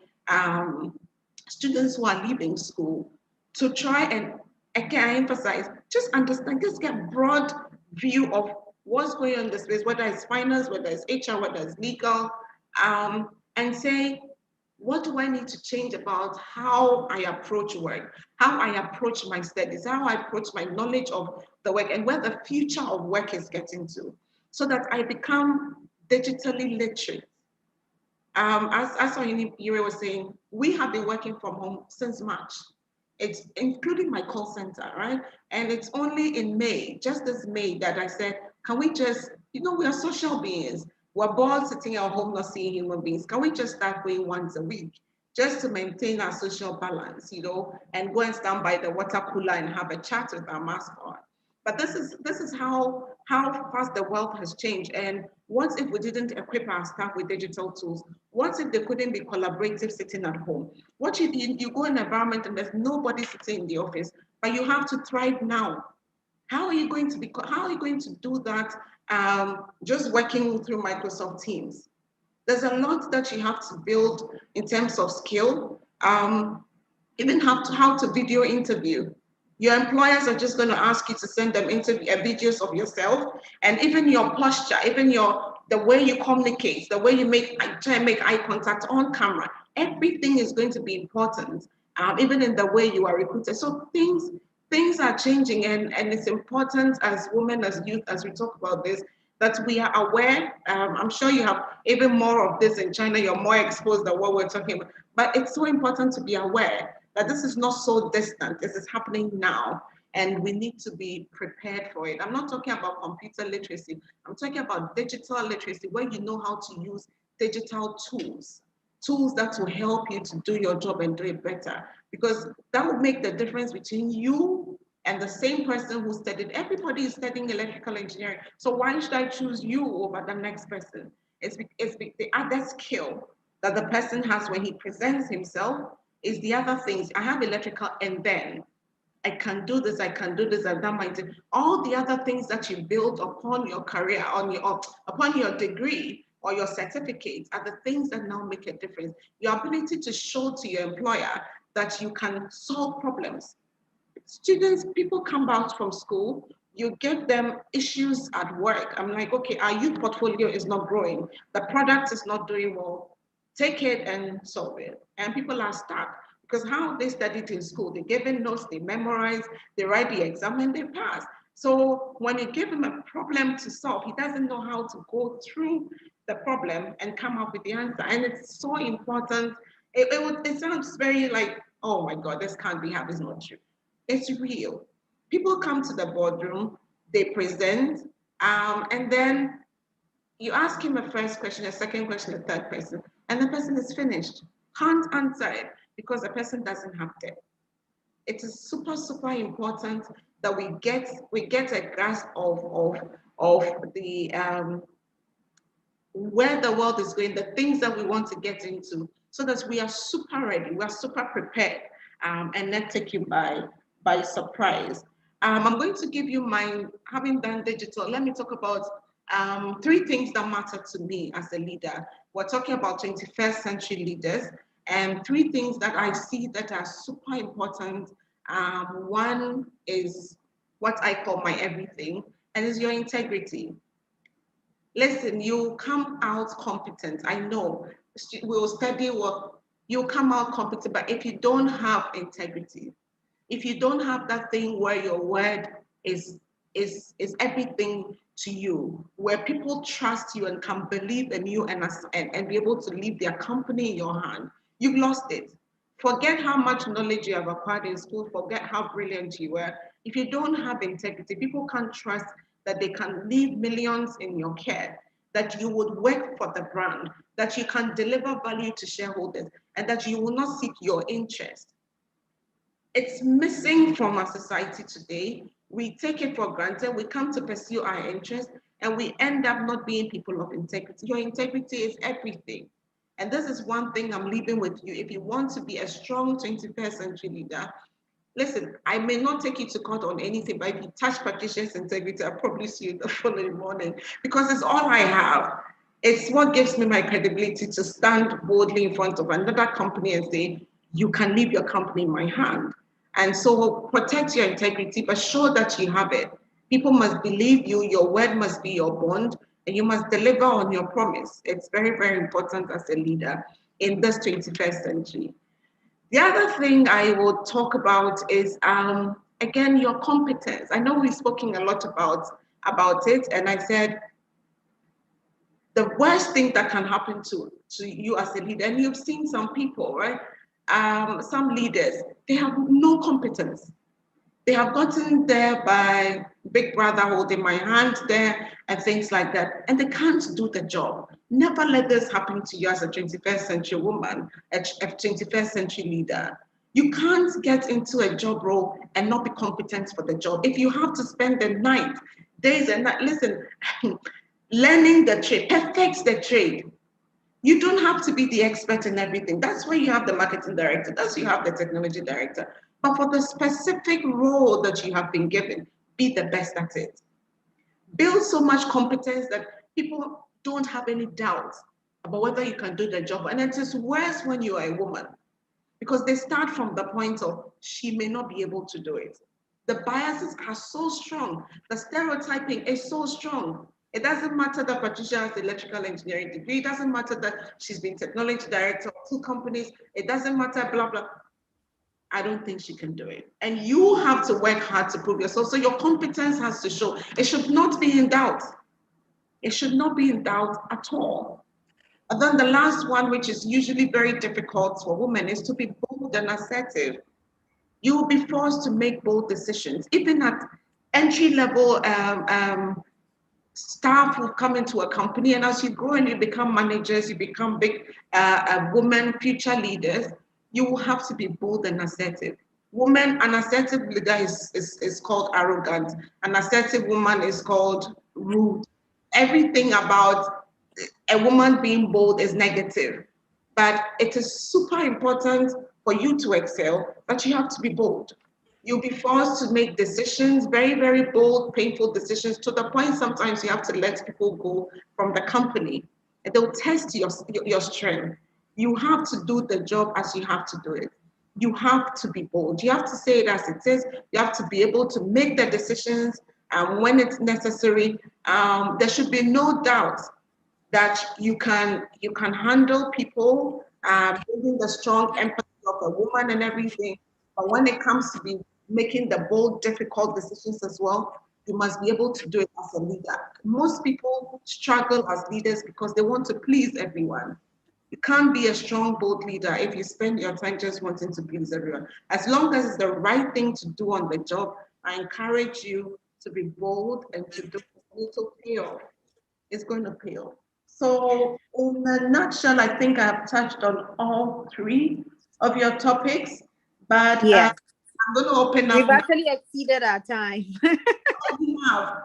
students who are leaving school to try and, again, I emphasize, just understand, just get broad view of what's going on in the space, whether it's finance, whether it's HR, whether it's legal, and say, what do I need to change about how I approach work, how I approach my studies, how I approach my knowledge of the work and where the future of work is getting to, so that I become digitally literate. As Yuri was saying, we have been working from home since March. It's including my call center, right? And it's only in May, just this May, that I said, can we just, we are social beings. We're bored sitting at home not seeing human beings. Can we just start going once a week just to maintain our social balance, and go and stand by the water cooler and have a chat with our mask on? But this is how fast the world has changed. And what if we didn't equip our staff with digital tools? What if they couldn't be collaborative sitting at home? What if you go in an environment and there's nobody sitting in the office, but you have to thrive now? How are you going to do that just working through Microsoft Teams? There's a lot that you have to build in terms of skill. Even how to video interview. Your employers are just going to ask you to send them videos of yourself, and even your posture, even the way you communicate, the way you try and make eye contact on camera, everything is going to be important, even in the way you are recruited. So things are changing, and it's important as women, as youth, as we talk about this, that we are aware. I'm sure you have even more of this in China. You're more exposed than what we're talking about. But it's so important to be aware that this is not so distant. This is happening now, and we need to be prepared for it. I'm not talking about computer literacy. I'm talking about digital literacy, where you know how to use digital tools that will help you to do your job and do it better. Because that will make the difference between you and the same person who studied. Everybody is studying electrical engineering. So why should I choose you over the next person? It's the other skill that the person has when he presents himself is the other things. I have electrical, and then I can do this, I've done my thing. All the other things that you build upon your career, upon your degree, or your certificates are the things that now make a difference. Your ability to show to your employer that you can solve problems. Students, people come out from school, you give them issues at work. I'm like, okay, our youth portfolio is not growing. The product is not doing well. Take it and solve it. And people are stuck because how they studied in school, they give in notes, they memorize, they write the exam and they pass. So when you give him a problem to solve, he doesn't know how to go through the problem and come up with the answer. And it's so important. It sounds very like, oh my God, this can't be how it's not true. It's real. People come to the boardroom, they present, and then you ask him a first question, a second question, a third person, and the person is finished. Can't answer it because the person doesn't have depth. It is super, super important that we get a grasp of the where the world is going, the things that we want to get into, so that we are super ready, we are super prepared, and not taken by surprise. I'm going to give you my, having done digital, let me talk about 3 things that matter to me as a leader. We're talking about 21st century leaders, and 3 things that I see that are super important. One is what I call my everything, and is your integrity. Listen, you come out competent. I know we'll study work, you'll come out competent, but if you don't have integrity, if you don't have that thing where your word is everything to you, where people trust you and can believe in you and be able to leave their company in your hand, you've lost it. Forget how much knowledge you have acquired in school, forget how brilliant you were. If you don't have integrity, people can't trust that they can leave millions in your care, that you would work for the brand, that you can deliver value to shareholders, and that you will not seek your interest. It's missing from our society today. We take it for granted. We come to pursue our interests, and we end up not being people of integrity. Your integrity is everything. And this is one thing I'm leaving with you. If you want to be a strong 21st century leader, listen, I may not take you to court on anything, but if you touch Patricia's integrity, I'll probably see you the following morning because it's all I have. It's what gives me my credibility to stand boldly in front of another company and say, you can leave your company in my hand. And so protect your integrity, but show that you have it. People must believe you, your word must be your bond, and you must deliver on your promise. It's very, very important as a leader in this 21st century. The other thing I will talk about is, again, your competence. I know we've spoken a lot about it, and I said, the worst thing that can happen to you as a leader, and you've seen some people, right? Some leaders, they have no competence. They have gotten there by Big Brother holding my hand there and things like that, and they can't do the job. Never let this happen to you as a 21st century woman, a 21st century leader. You can't get into a job role and not be competent for the job. If you have to spend the night, days and night, listen, learning the trade, perfect the trade. You don't have to be the expert in everything. That's why you have the marketing director. That's why you have the technology director. But for the specific role that you have been given, be the best at it. Build so much competence that people don't have any doubts about whether you can do the job. And it is worse when you are a woman because they start from the point of she may not be able to do it. The biases are so strong. The stereotyping is so strong. It doesn't matter that Patricia has an electrical engineering degree. It doesn't matter that she's been technology director of 2 companies. It doesn't matter, blah, blah. I don't think she can do it. And you have to work hard to prove yourself. So your competence has to show. It should not be in doubt. It should not be in doubt at all. And then the last one, which is usually very difficult for women, is to be bold and assertive. You will be forced to make bold decisions. Even at entry-level staff who come into a company, and as you grow and you become managers, you become big women, future leaders, you will have to be bold and assertive. Woman, an assertive leader is called arrogant. An assertive woman is called rude. Everything about a woman being bold is negative. But it is super important for you to excel, but you have to be bold. You'll be forced to make decisions, very, very bold, painful decisions, to the point sometimes you have to let people go from the company. They'll test your strength. You have to do the job as you have to do it. You have to be bold. You have to say it as it is. You have to be able to make the decisions when it's necessary. There should be no doubt that you can handle people, building the strong empathy of a woman and everything. But when it comes to be making the bold, difficult decisions as well, you must be able to do it as a leader. Most people struggle as leaders because they want to please everyone. You can't be a strong, bold leader if you spend your time just wanting to please everyone. As long as it's the right thing to do on the job, I encourage you to be bold and to do it. It'll pay off. It's going to pay off. So in a nutshell, I think I've touched on all three of your topics, but Yes. I'm going to open up. We've actually exceeded our time. We have.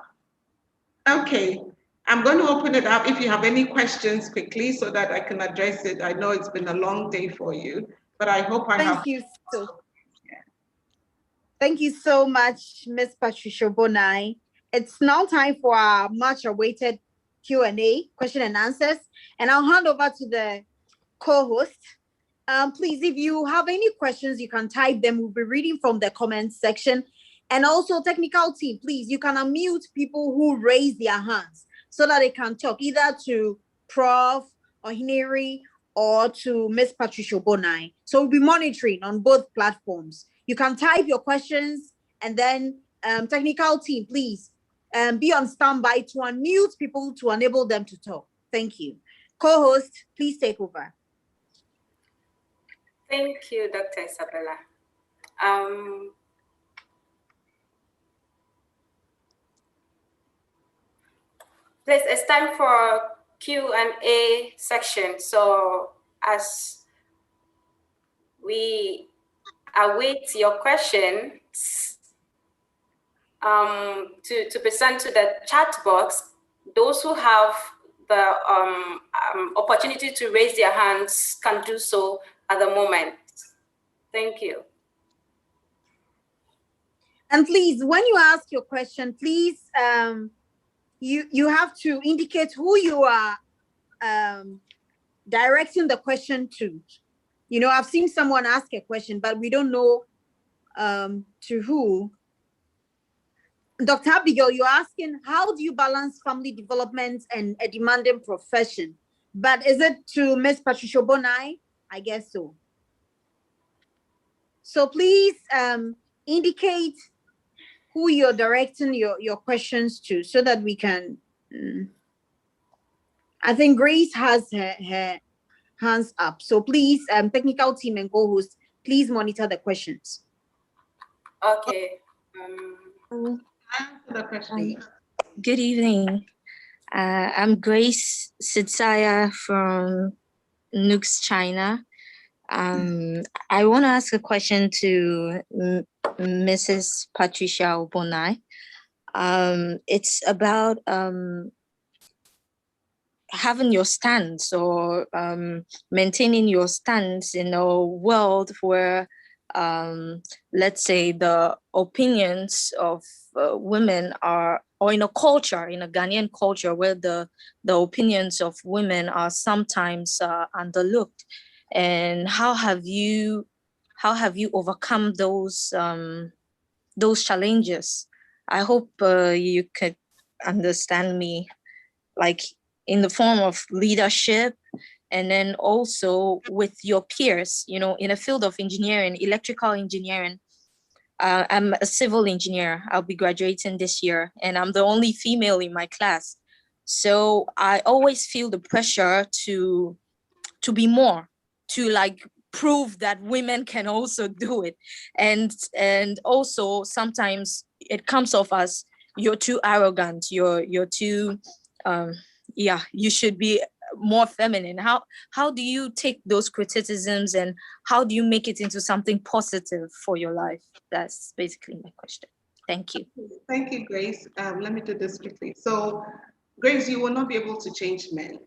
Okay, I'm going to open it up if you have any questions quickly so that I can address it. I know it's been a long day for you, but I hope I have. Thank you so much, Ms. Patricia Bonai. It's now time for our much awaited Q&A, question and answers, and I'll hand over to the co-host. Please, if you have any questions, you can type them. We'll be reading from the comments section. And also, technical team, please, you can unmute people who raise their hands so that they can talk either to Prof. Ohiniri or to Ms. Patricia Bonai. So we'll be monitoring on both platforms. You can type your questions, and then technical team, please be on standby to unmute people to enable them to talk. Thank you. Co-host, please take over. Thank you, Dr. Isabella. Please, it's time for Q&A section. So as we await your questions to present to the chat box, those who have the opportunity to raise their hands can do so at the moment. Thank you. And please, when you ask your question, please, you have to indicate who you are directing the question to. You know, I've seen someone ask a question, but we don't know to who. Dr. Abigail, you're asking, how do you balance family development and a demanding profession? But is it to Ms. Patricia Bonai? I guess so. So please indicate who you're directing your questions to so that we can, I think Grace has her hands up. So please, technical team and co-host, please monitor the questions. Okay. Good evening. I'm Grace Sidsaya from NUGS-CHINA. I want to ask a question to Mrs. Patricia Bonai. It's about having your stance or maintaining your stance in a world where, let's say, the opinions of women are, or in a culture, in a Ghanaian culture, where the opinions of women are sometimes underlooked. And how have you overcome those challenges? I hope you could understand me, like in the form of leadership, and then also with your peers, you know, in a field of engineering, electrical engineering. I'm a civil engineer. I'll be graduating this year, and I'm the only female in my class. So I always feel the pressure to be more, to like prove that women can also do it. And also sometimes it comes off as you're too arrogant, you're too, you should be more feminine. How do you take those criticisms and how do you make it into something positive for your life? That's basically my question. Thank you. Thank you, Grace. Let me do this quickly. So, Grace, you will not be able to change men.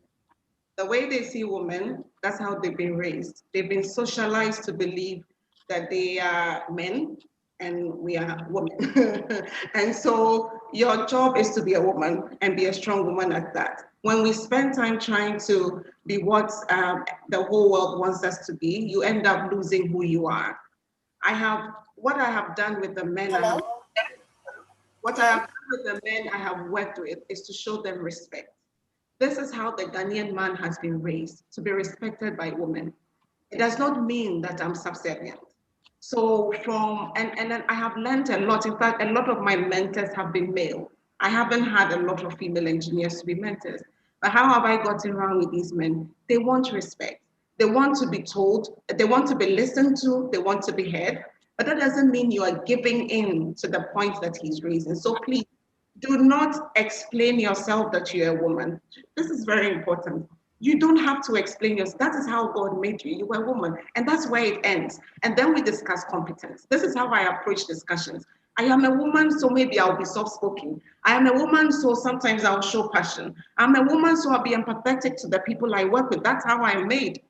The way they see women, that's how they've been raised. They've been socialized to believe that they are men and we are women. And so your job is to be a woman and be a strong woman at that. When we spend time trying to be what the whole world wants us to be, you end up losing who you are. What I have done with the men, what I have done with the men I have worked with is to show them respect. This is how the Ghanaian man has been raised, to be respected by women. It does not mean that I'm subservient. So and then I have learned a lot. In fact, a lot of my mentors have been male. I haven't had a lot of female engineers to be mentors. But how have I gotten around with these men? They want respect. They want to be told, they want to be listened to, they want to be heard. But that doesn't mean you are giving in to the point that he's raising. So please, do not explain yourself that you're a woman. This is very important. You don't have to explain yourself. That is how God made you. You were a woman. And that's where it ends. And then we discuss competence. This is how I approach discussions. I am a woman, so maybe I'll be soft-spoken. I am a woman, so sometimes I'll show passion. I'm a woman, so I'll be empathetic to the people I work with. That's how I'm made.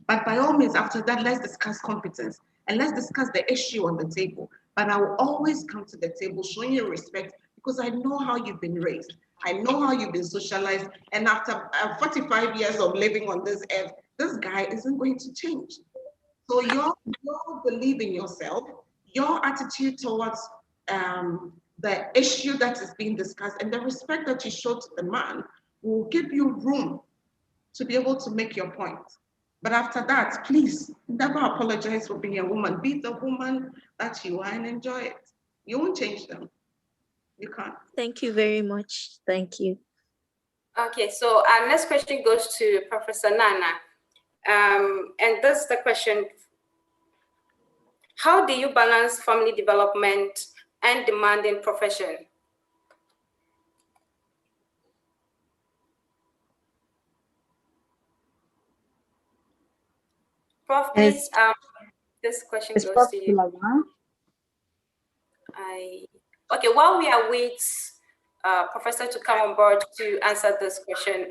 But by all means, after that, let's discuss competence and let's discuss the issue on the table. But I will always come to the table showing you respect because I know how you've been raised. I know how you've been socialized. And after 45 years of living on this earth, this guy isn't going to change. So your belief in yourself, your attitude towards the issue that is being discussed, and the respect that you show to the man will give you room to be able to make your point. But after that, please never apologize for being a woman. Be the woman that you are and enjoy it. You won't change them. You can't. Thank you very much. Thank you. Okay, so our next question goes to Professor Nana. And this is the question: how do you balance family development and demanding profession? Prof, please, this question goes to you. Okay, while we await Professor to come on board to answer this question,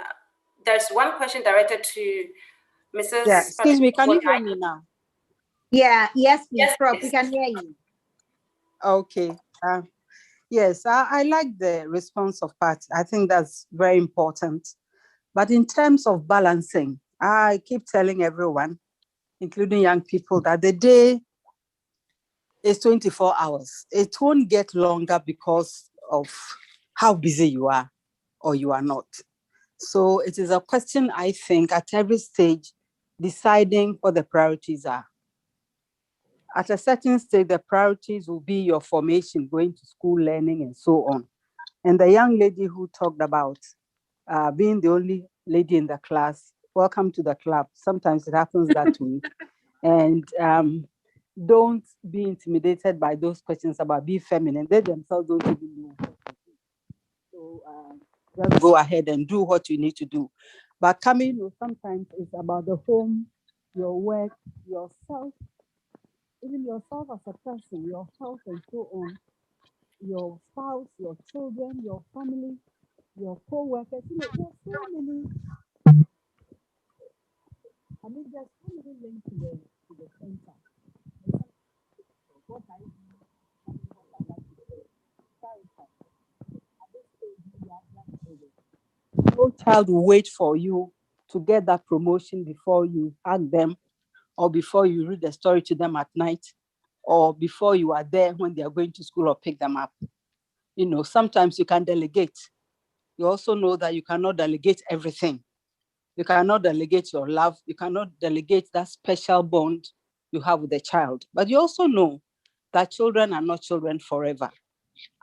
there's one question directed to Mrs. Yeah, excuse me, can you hear me now? Yeah, yes, please, Yes, Prof, please. we can hear you. Okay. Yes, I like the response of Pat. I think that's very important. But in terms of balancing, I keep telling everyone, including young people, that the day is 24 hours. It won't get longer because of how busy you are or you are not. So it is a question, I think, at every stage, deciding what the priorities are. At a certain stage, the priorities will be your formation, going to school, learning, and so on. And the young lady who talked about being the only lady in the class, welcome to the club. Sometimes it happens that way. And don't be intimidated by those questions about being feminine. They themselves don't even know. So just go ahead and do what you need to do. But coming, sometimes it's about the home, your work, yourself, even yourself as a person, your health and so on, your spouse, your children, your family, your co-workers. You know, there's so many, there's so many links to the center. What I do, what I like to do, at this stage, you are young children. No child will wait for you to get that promotion before you hug them, or before you read the story to them at night, or before you are there when they are going to school or pick them up. You know, sometimes you can delegate. You also know that you cannot delegate everything. You cannot delegate your love. You cannot delegate that special bond you have with the child. But you also know that children are not children forever.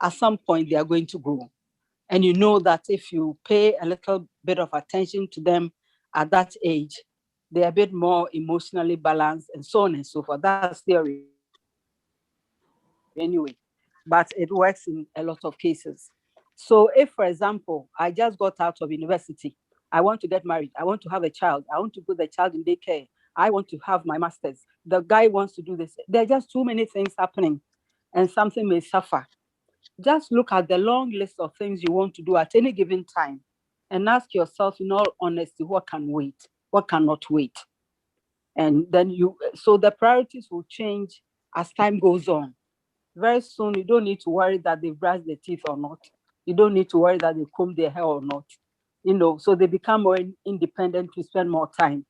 At some point, they are going to grow. And you know that if you pay a little bit of attention to them at that age, they're a bit more emotionally balanced and so on and so forth. That's theory anyway, but it works in a lot of cases. So if, for example, I just got out of university, I want to get married, I want to have a child, I want to put the child in daycare, I want to have my master's, the guy wants to do this. There are just too many things happening and something may suffer. Just look at the long list of things you want to do at any given time and ask yourself in all honesty, what can wait? What cannot wait? And then so the priorities will change as time goes on. very soon you don't need to worry that they brush their teeth or not. You don't need to worry that they comb their hair or not. So they become more independent, to spend more time.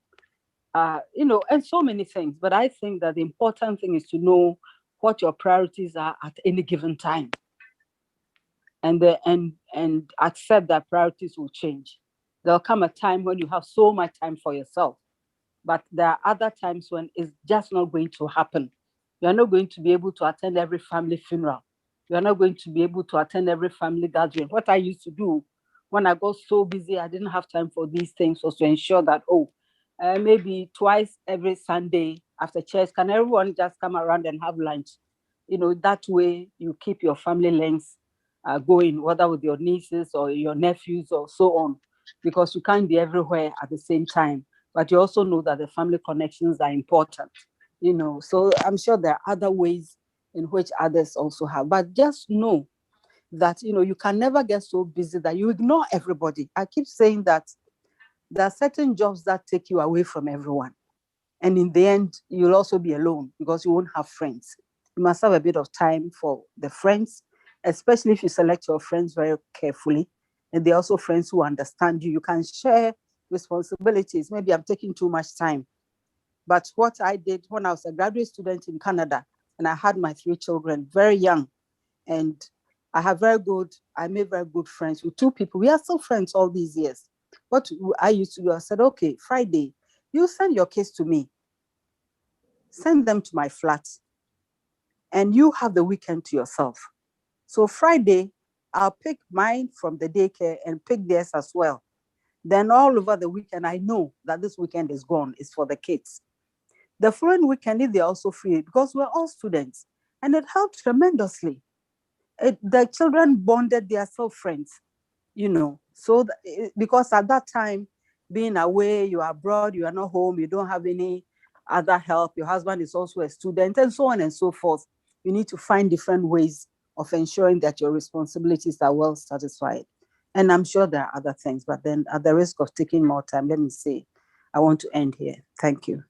And so many things. But I think that the important thing is to know what your priorities are at any given time, and accept that priorities will change. There'll come a time when you have so much time for yourself, but there are other times when it's just not going to happen. You're not going to be able to attend every family funeral. You're not going to be able to attend every family gathering. What I used to do when I got so busy, I didn't have time for these things, was to ensure that, maybe twice every Sunday after church, can everyone just come around and have lunch? That way you keep your family links going, whether with your nieces or your nephews or so on, because you can't be everywhere at the same time. But you also know that the family connections are important, So I'm sure there are other ways in which others also have. But just know that, you can never get so busy that you ignore everybody. I keep saying that there are certain jobs that take you away from everyone. And in the end, you'll also be alone because you won't have friends. You must have a bit of time for the friends, especially if you select your friends very carefully. And they're also friends who understand you. You can share responsibilities. Maybe I'm taking too much time. But what I did when I was a graduate student in Canada, and I had my 3 children very young, and I made very good friends with 2 people. We are still friends all these years. What I used to do, I said, okay, Friday, you send your kids to me. Send them to my flat. And you have the weekend to yourself. So Friday, I'll pick mine from the daycare and pick theirs as well. Then all over the weekend, I know that this weekend is gone. It's for the kids. The following weekend, they're also free because we're all students. And it helped tremendously. The children bonded, they are still friends, So because at that time, being away, you are abroad, you are not home, you don't have any other help, your husband is also a student, and so on and so forth. You need to find different ways of ensuring that your responsibilities are well satisfied. And I'm sure there are other things, but then at the risk of taking more time, let me say, I want to end here. Thank you.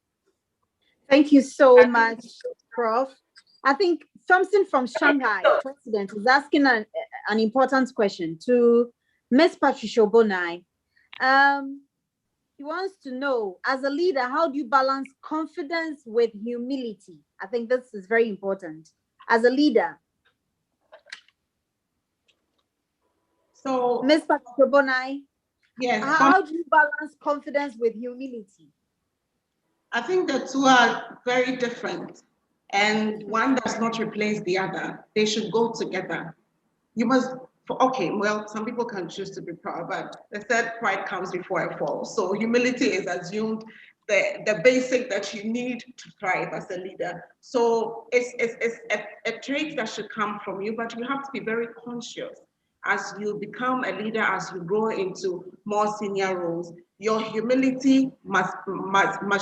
Thank you so much, Prof. I think something from Shanghai, President, is asking an important question to Ms. Patricia Bonai. He wants to know, as a leader, how do you balance confidence with humility? I think this is very important. As a leader. So, Ms. Patricia Bonai, yes, how do you balance confidence with humility? I think the two are very different, and one does not replace the other. They should go together. You must, okay, well, some people can choose to be proud, but they said pride comes before a fall. So humility is assumed the basic that you need to thrive as a leader. So it's a trait that should come from you, but you have to be very conscious as you become a leader, as you grow into more senior roles. Your humility must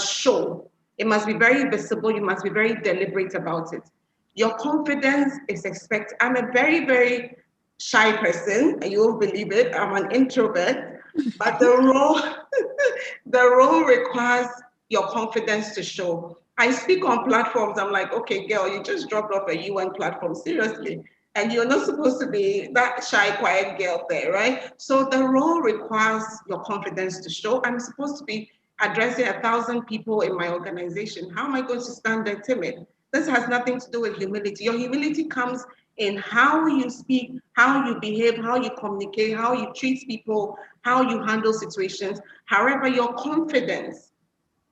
show. It must be very visible. You must be very deliberate about it. Your confidence is expected. I'm a very, very shy person, and you won't believe it. I'm an introvert, but the role requires your confidence to show. I speak on platforms. I'm like, okay, girl, you just dropped off a UN platform, seriously. And you're not supposed to be that shy, quiet girl there, right? So the role requires your confidence to show. I'm supposed to be addressing 1,000 people in my organization. How am I going to stand there timid? This has nothing to do with humility. Your humility comes in how you speak, how you behave, how you communicate, how you treat people, how you handle situations. However, your confidence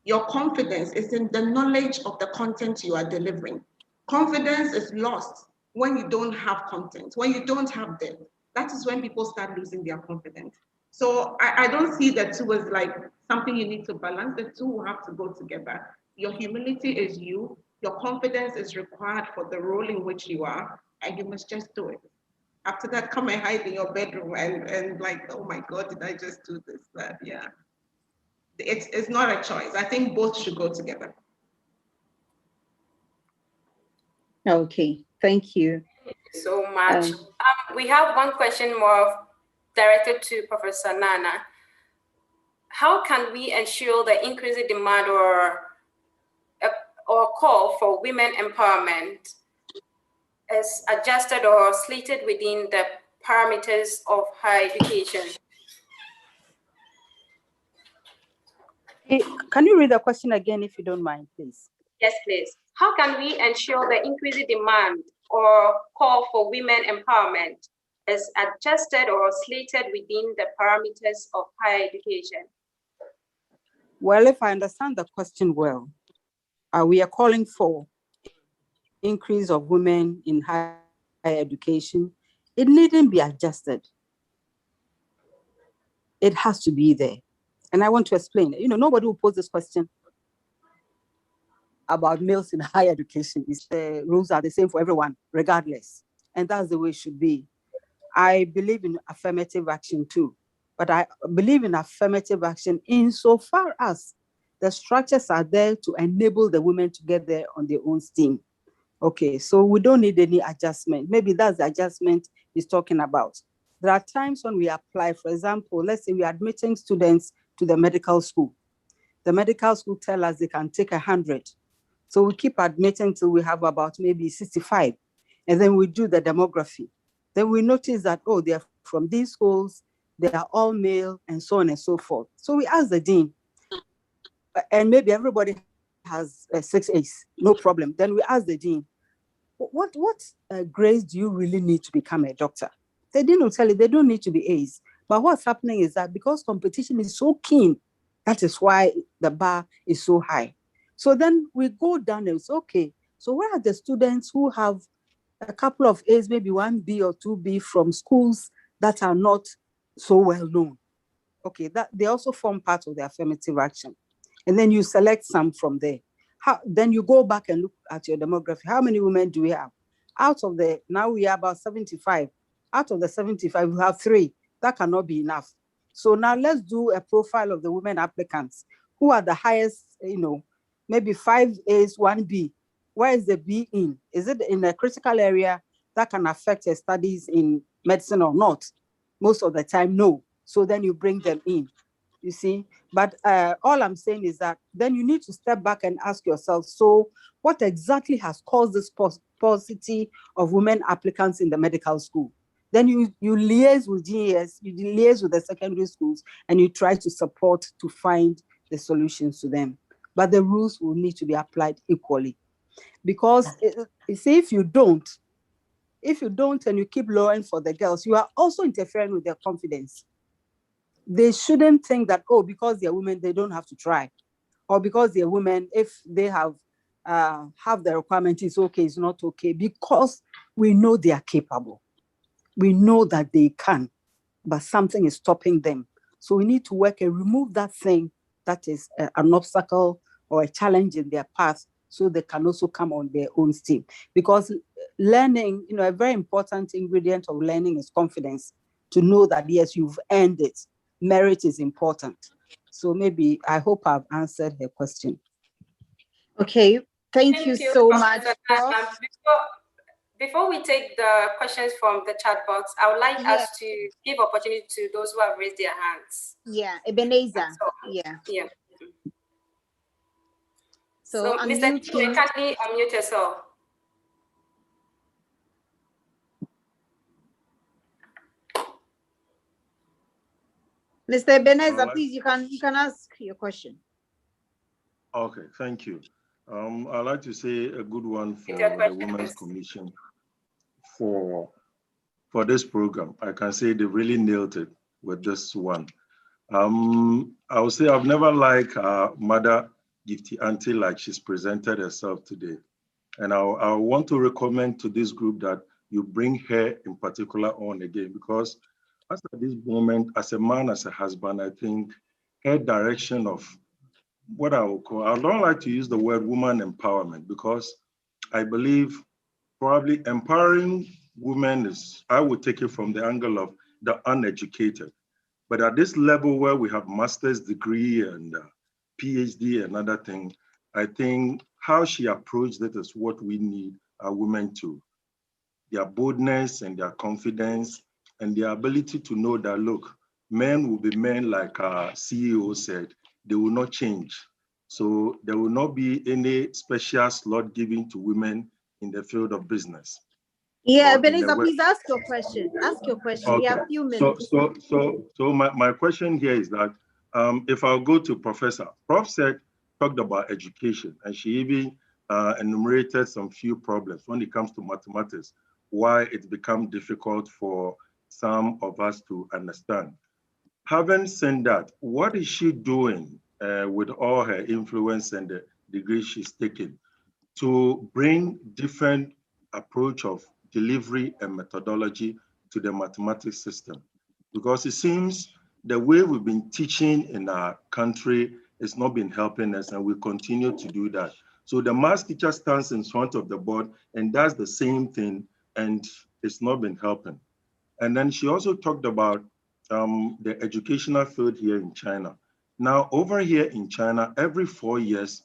is in the knowledge of the content you are delivering. Confidence is lost when you don't have content, when you don't have depth. That is when people start losing their confidence. So I don't see the two as like something you need to balance. The two will have to go together. Your humility is you. Your confidence is required for the role in which you are, and you must just do it. After that, come and hide in your bedroom and like, oh my God, did I just do this? But yeah, it's not a choice. I think both should go together. Okay, thank you. Thank you so much. We have one question more directed to Professor Nana. How can we ensure the increasing demand or call for women empowerment, is adjusted or slated within the parameters of higher education? Can you read the question again, if you don't mind, please? Yes, please. How can we ensure the increasing demand or call for women empowerment is adjusted or slated within the parameters of higher education? Well, if I understand the question well, we are calling for increase of women in higher education. It needn't be adjusted. It has to be there. And I want to explain. You know, nobody will pose this question about males in higher education. The rules are the same for everyone, regardless. And that's the way it should be. I believe in affirmative action too, but I believe in affirmative action insofar as the structures are there to enable the women to get there on their own steam. Okay, so we don't need any adjustment. Maybe that's the adjustment he's talking about. There are times when we apply, for example, let's say we are admitting students to the medical school. The medical school tell us they can take 100. So we keep admitting till we have about maybe 65. And then we do the demography. Then we notice that, oh, they're from these schools, they are all male, and so on and so forth. So we ask the dean, and maybe everybody has 6 A's, no problem. Then we ask the dean, what grades do you really need to become a doctor? The dean will tell you they don't need to be A's. But what's happening is that because competition is so keen, that is why the bar is so high. So then we go down and say, okay, so where are the students who have a couple of A's, maybe 1B or 2B from schools that are not so well known? Okay, that they also form part of the affirmative action. And then you select some from there. Then you go back and look at your demography. How many women do we have? Now we are about 75. Out of the 75, we have 3. That cannot be enough. So now let's do a profile of the women applicants. Who are the highest, maybe 5 A's, 1B. Where is the B in? Is it in a critical area that can affect her studies in medicine or not? Most of the time, no. So then you bring them in, you see. But all I'm saying is that then you need to step back and ask yourself, so what exactly has caused this paucity of women applicants in the medical school? Then you liaise with GES, you liaise with the secondary schools, and you try to support to find the solutions to them. But the rules will need to be applied equally. Because you see, if you don't and you keep lowering for the girls, you are also interfering with their confidence. They shouldn't think that, oh, because they're women, they don't have to try. Or because they're women, if they have the requirement, it's okay, it's not okay. Because we know they are capable. We know that they can, but something is stopping them. So we need to work and remove that thing that is an obstacle or a challenge in their path, so they can also come on their own steam. Because learning, a very important ingredient of learning is confidence, to know that, yes, you've earned it. Merit is important. So maybe, I hope I've answered her question. Okay, thank you so much. Before we take the questions from the chat box, I would like us to give opportunity to those who have raised their hands. Yeah, Ebenezer. Yeah. So Mr. Chiwe, kindly unmute yourself. Mr. Ebenezer, please, you can ask your question. Okay, thank you. I'd like to say a good one for the Women's Commission for this program. I can say they really nailed it with this one. I would say I've never liked Mother Gifty Auntie like she's presented herself today. And I want to recommend to this group that you bring her in particular on again, because as at this moment, as a man, as a husband, I think her direction of what I don't like to use the word woman empowerment, because I believe probably empowering women I would take it from the angle of the uneducated. But at this level where we have master's degree and PhD and other things, I think how she approached it is what we need our women to. Their boldness and their confidence and their ability to know that, look, men will be men, like our CEO said, they will not change. So there will not be any special slot given to women in the field of business. Yeah, or in the Ebenezer, West? please ask your question. Ask your question. We Okay. have a few minutes. So my question here is that if I'll go to Professor, Prof talked about education, and she even enumerated some few problems when it comes to mathematics, why it's become difficult for some of us to understand. Having said that, what is she doing with all her influence and the degree she's taken to bring different approach of delivery and methodology to the mathematics system? Because it seems the way we've been teaching in our country has not been helping us, and we continue to do that. So the math teacher stands in front of the board and does the same thing, and it's not been helping. And then she also talked about the educational field here in China. Now, over here in China, every 4 years,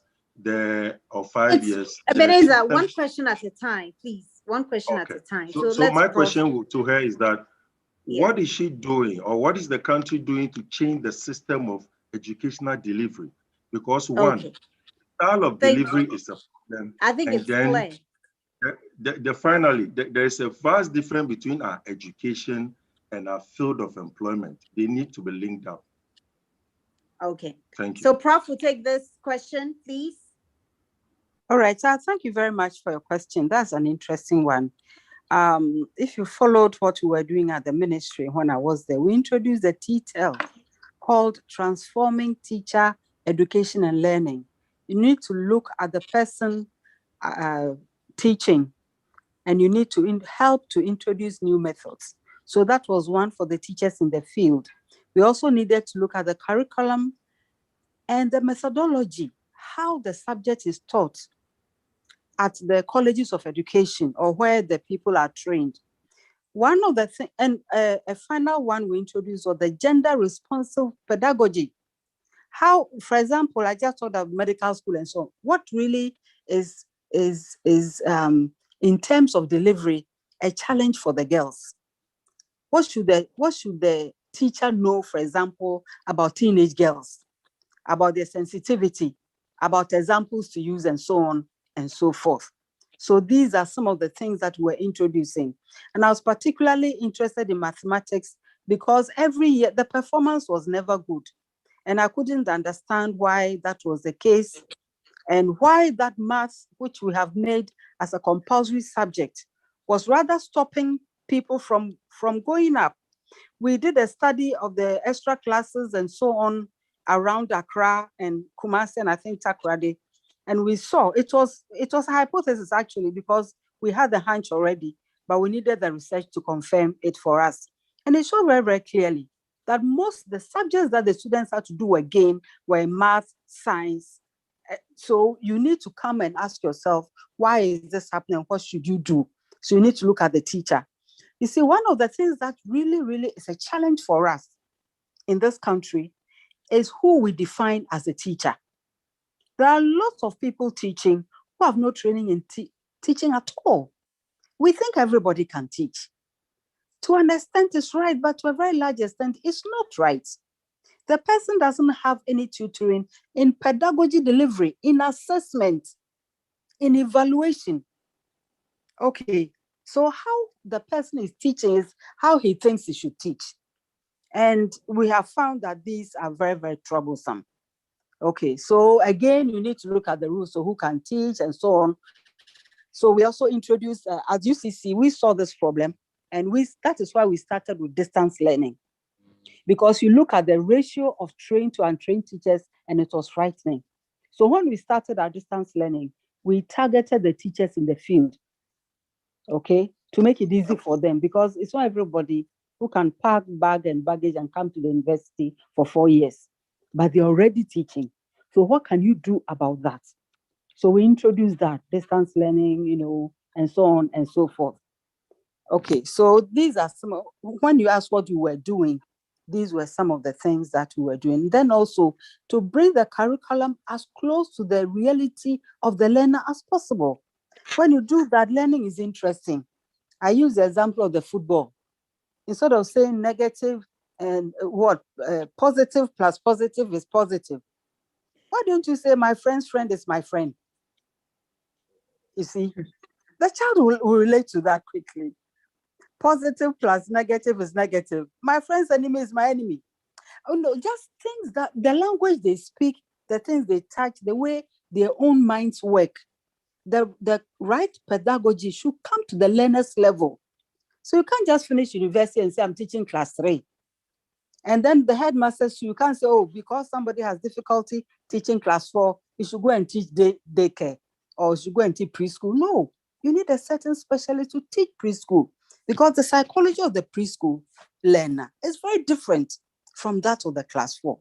or 5 years. Ebenezer, one question at a time, please. One question Okay. at a time. So my question to her is that, what is she doing, or what is the country doing to change the system of educational delivery? Because one, style of delivery is a problem. I think and it's then clear. Finally, there is a vast difference between our education and our field of employment. They need to be linked up. Okay. Thank you. So Prof will take this question, please. All right, thank you very much for your question. That's an interesting one. If you followed what we were doing at the ministry when I was there, we introduced a TTL called Transforming Teacher Education and Learning. You need to look at the person teaching, and you need to help to introduce new methods. So that was one for the teachers in the field. We also needed to look at the curriculum and the methodology, how the subject is taught at the colleges of education or where the people are trained. One of the things, and a final one we introduced was the gender responsive pedagogy. How, for example, I just talked about medical school and so on. What really is in terms of delivery, a challenge for the girls? What should the teacher know, for example, about teenage girls, about their sensitivity, about examples to use and so on and so forth? So these are some of the things that we're introducing. And I was particularly interested in mathematics because every year the performance was never good. And I couldn't understand why that was the case and why that math, which we have made as a compulsory subject, was rather stopping people from going up. We did a study of the extra classes and so on around Accra and Kumasi and I think Takoradi. And we saw it was a hypothesis actually, because we had the hunch already, but we needed the research to confirm it for us. And it showed very, very clearly that most the subjects that the students had to do again were math, science. So you need to come and ask yourself, why is this happening? What should you do? So you need to look at the teacher. You see, one of the things that really, really is a challenge for us in this country is who we define as a teacher. There are lots of people teaching who have no training in teaching at all. We think everybody can teach. To an extent, it's right, but to a very large extent, it's not right. The person doesn't have any tutoring in pedagogy delivery, in assessment, in evaluation. Okay, so how the person is teaching is how he thinks he should teach. And we have found that these are very, very troublesome. Okay, so again, you need to look at the rules, so who can teach and so on. So we also introduced, at UCC, we saw this problem, and that is why we started with distance learning. Because you look at the ratio of trained to untrained teachers, and it was frightening. So when we started our distance learning, we targeted the teachers in the field, okay, to make it easy for them, because it's not everybody who can pack bag and baggage and come to the university for 4 years, but they're already teaching. So what can you do about that? So we introduced that, distance learning, and so on and so forth. Okay, so these are some, when you ask what you were doing, these were some of the things that we were doing. Then also to bring the curriculum as close to the reality of the learner as possible. When you do that, learning is interesting. I use the example of the football. Instead of saying negative and positive plus positive is positive, why don't you say my friend's friend is my friend? You see, the child will relate to that quickly. Positive plus negative is negative. My friend's enemy is my enemy. Oh no, just things that the language they speak, the things they touch, the way their own minds work, the right pedagogy should come to the learner's level. So you can't just finish university and say, I'm teaching class 3. And then the headmaster, you can't say, oh, because somebody has difficulty teaching class 4, you should go and teach daycare, or you should go and teach preschool. No, you need a certain specialist to teach preschool, because the psychology of the preschool learner is very different from that of the class 4,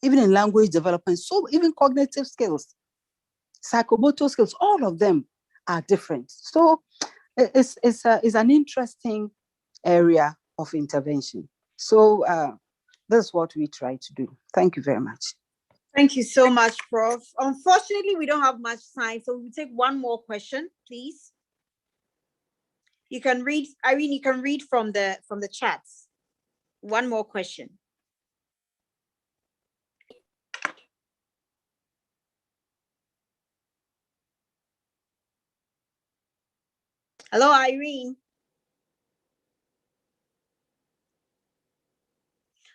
even in language development. So even cognitive skills, psychomotor skills, all of them are different. So it's an interesting area of intervention. So that's what we try to do. Thank you very much. Thank you so much, Prof. Unfortunately, we don't have much time, so we'll take one more question, please. You can read, Irene, you can read from the chats. One more question. Hello, Irene.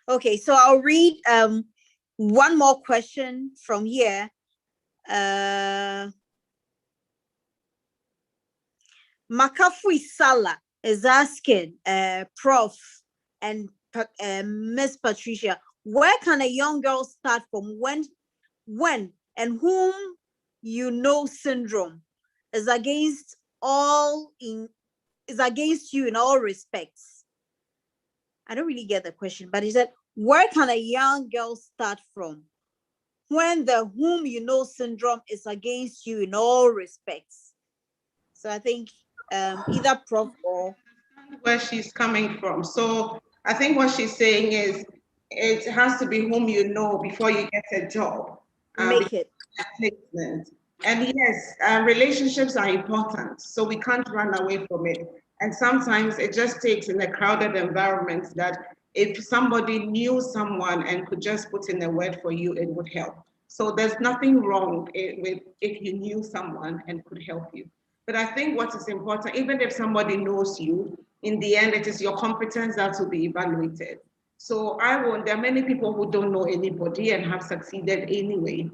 Okay, so I'll read one more question from here. Makafui Sala is asking Prof and Miss Patricia, where can a young girl start from when and whom you know syndrome is against you in all respects? I don't really get the question, but he said, where can a young girl start from when the whom you know syndrome is against you in all respects? So I think either Prof or where she's coming from. So I think what she's saying is it has to be whom you know before you get a job. Make it. Placement. And yes, relationships are important, so we can't run away from it. And sometimes it just takes in a crowded environment that if somebody knew someone and could just put in a word for you, it would help. So there's nothing wrong with if you knew someone and could help you. But I think what is important, even if somebody knows you, in the end, it is your competence that will be evaluated. So there are many people who don't know anybody and have succeeded anyway.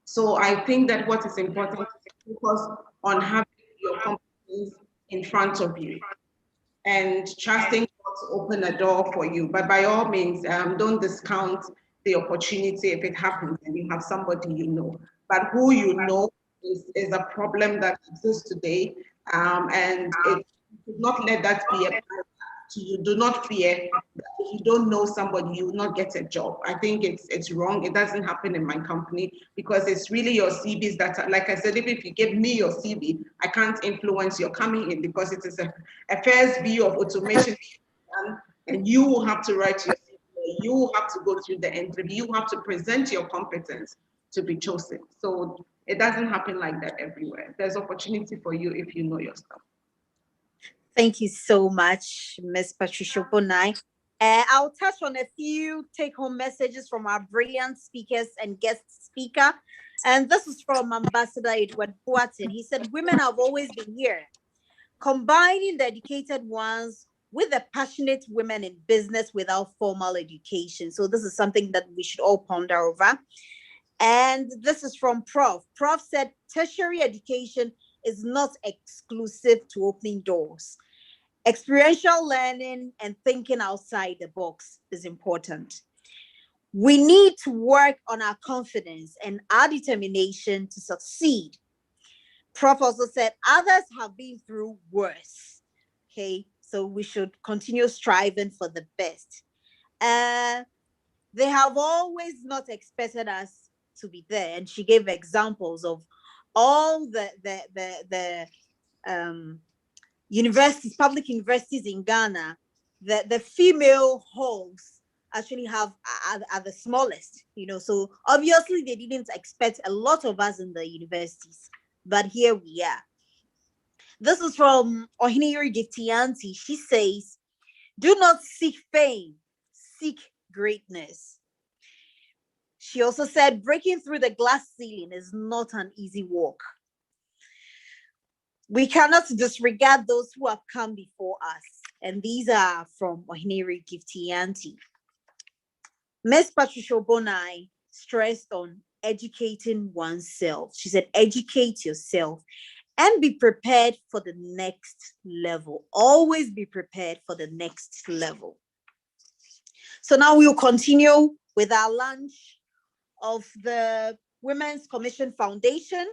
So I think that what is important is to focus on having your competence in front of you and trusting God to open a door for you. But by all means, don't discount the opportunity if it happens and you have somebody you know. But who you know is a problem that exists today, and it should not let that be a barrier to you. Do not fear that if you don't know somebody, you will not get a job. I think it's wrong. It doesn't happen in my company because it's really your CVs that are, like I said, if you give me your CV, I can't influence your coming in because it is a first view of automation, and you will have to write your CV. You will have to go through the interview. You have to present your competence to be chosen. So it doesn't happen like that everywhere. There's opportunity for you if you know your stuff. Thank you so much, Ms. Patricia Bonai. I'll touch on a few take-home messages from our brilliant speakers and guest speaker. And this is from Ambassador Edward Boateng. He said, women have always been here, combining the educated ones with the passionate women in business without formal education. So this is something that we should all ponder over. And this is from Prof. Prof said tertiary education is not exclusive to opening doors. Experiential learning and thinking outside the box is important. We need to work on our confidence and our determination to succeed. Prof also said others have been through worse. Okay, so we should continue striving for the best. They have always not expected us to be there. And she gave examples of all the universities, public universities in Ghana. The female halls actually are the smallest, so obviously they didn't expect a lot of us in the universities, but here we are. This is from Ohiniri Giftianti. She says, do not seek fame, seek greatness. She also said, breaking through the glass ceiling is not an easy walk. We cannot disregard those who have come before us. And these are from Ohiniri Giftianti. Miss Patricia Bonai stressed on educating oneself. She said, educate yourself and be prepared for the next level. Always be prepared for the next level. So now we'll continue with our lunch of the Women's Commission Foundation.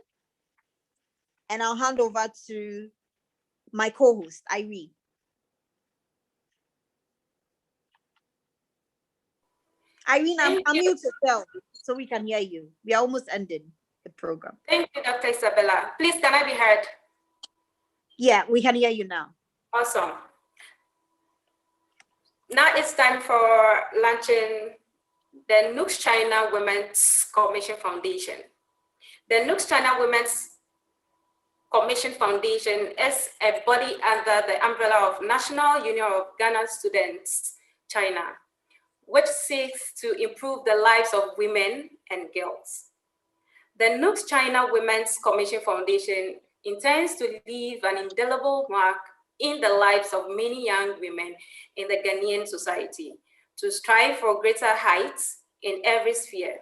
And I'll hand over to my co-host, Irene. Irene, unmute yourself so we can hear you. We are almost ending the program. Thank you, Dr. Isabella. Please, can I be heard? Yeah, we can hear you now. Awesome. Now it's time for launching the NUGS-CHINA Women's Commission Foundation. The NUGS-CHINA Women's Commission Foundation is a body under the umbrella of National Union of Ghana Students, China, which seeks to improve the lives of women and girls. The NUGS-CHINA Women's Commission Foundation intends to leave an indelible mark in the lives of many young women in the Ghanaian society to strive for greater heights in every sphere.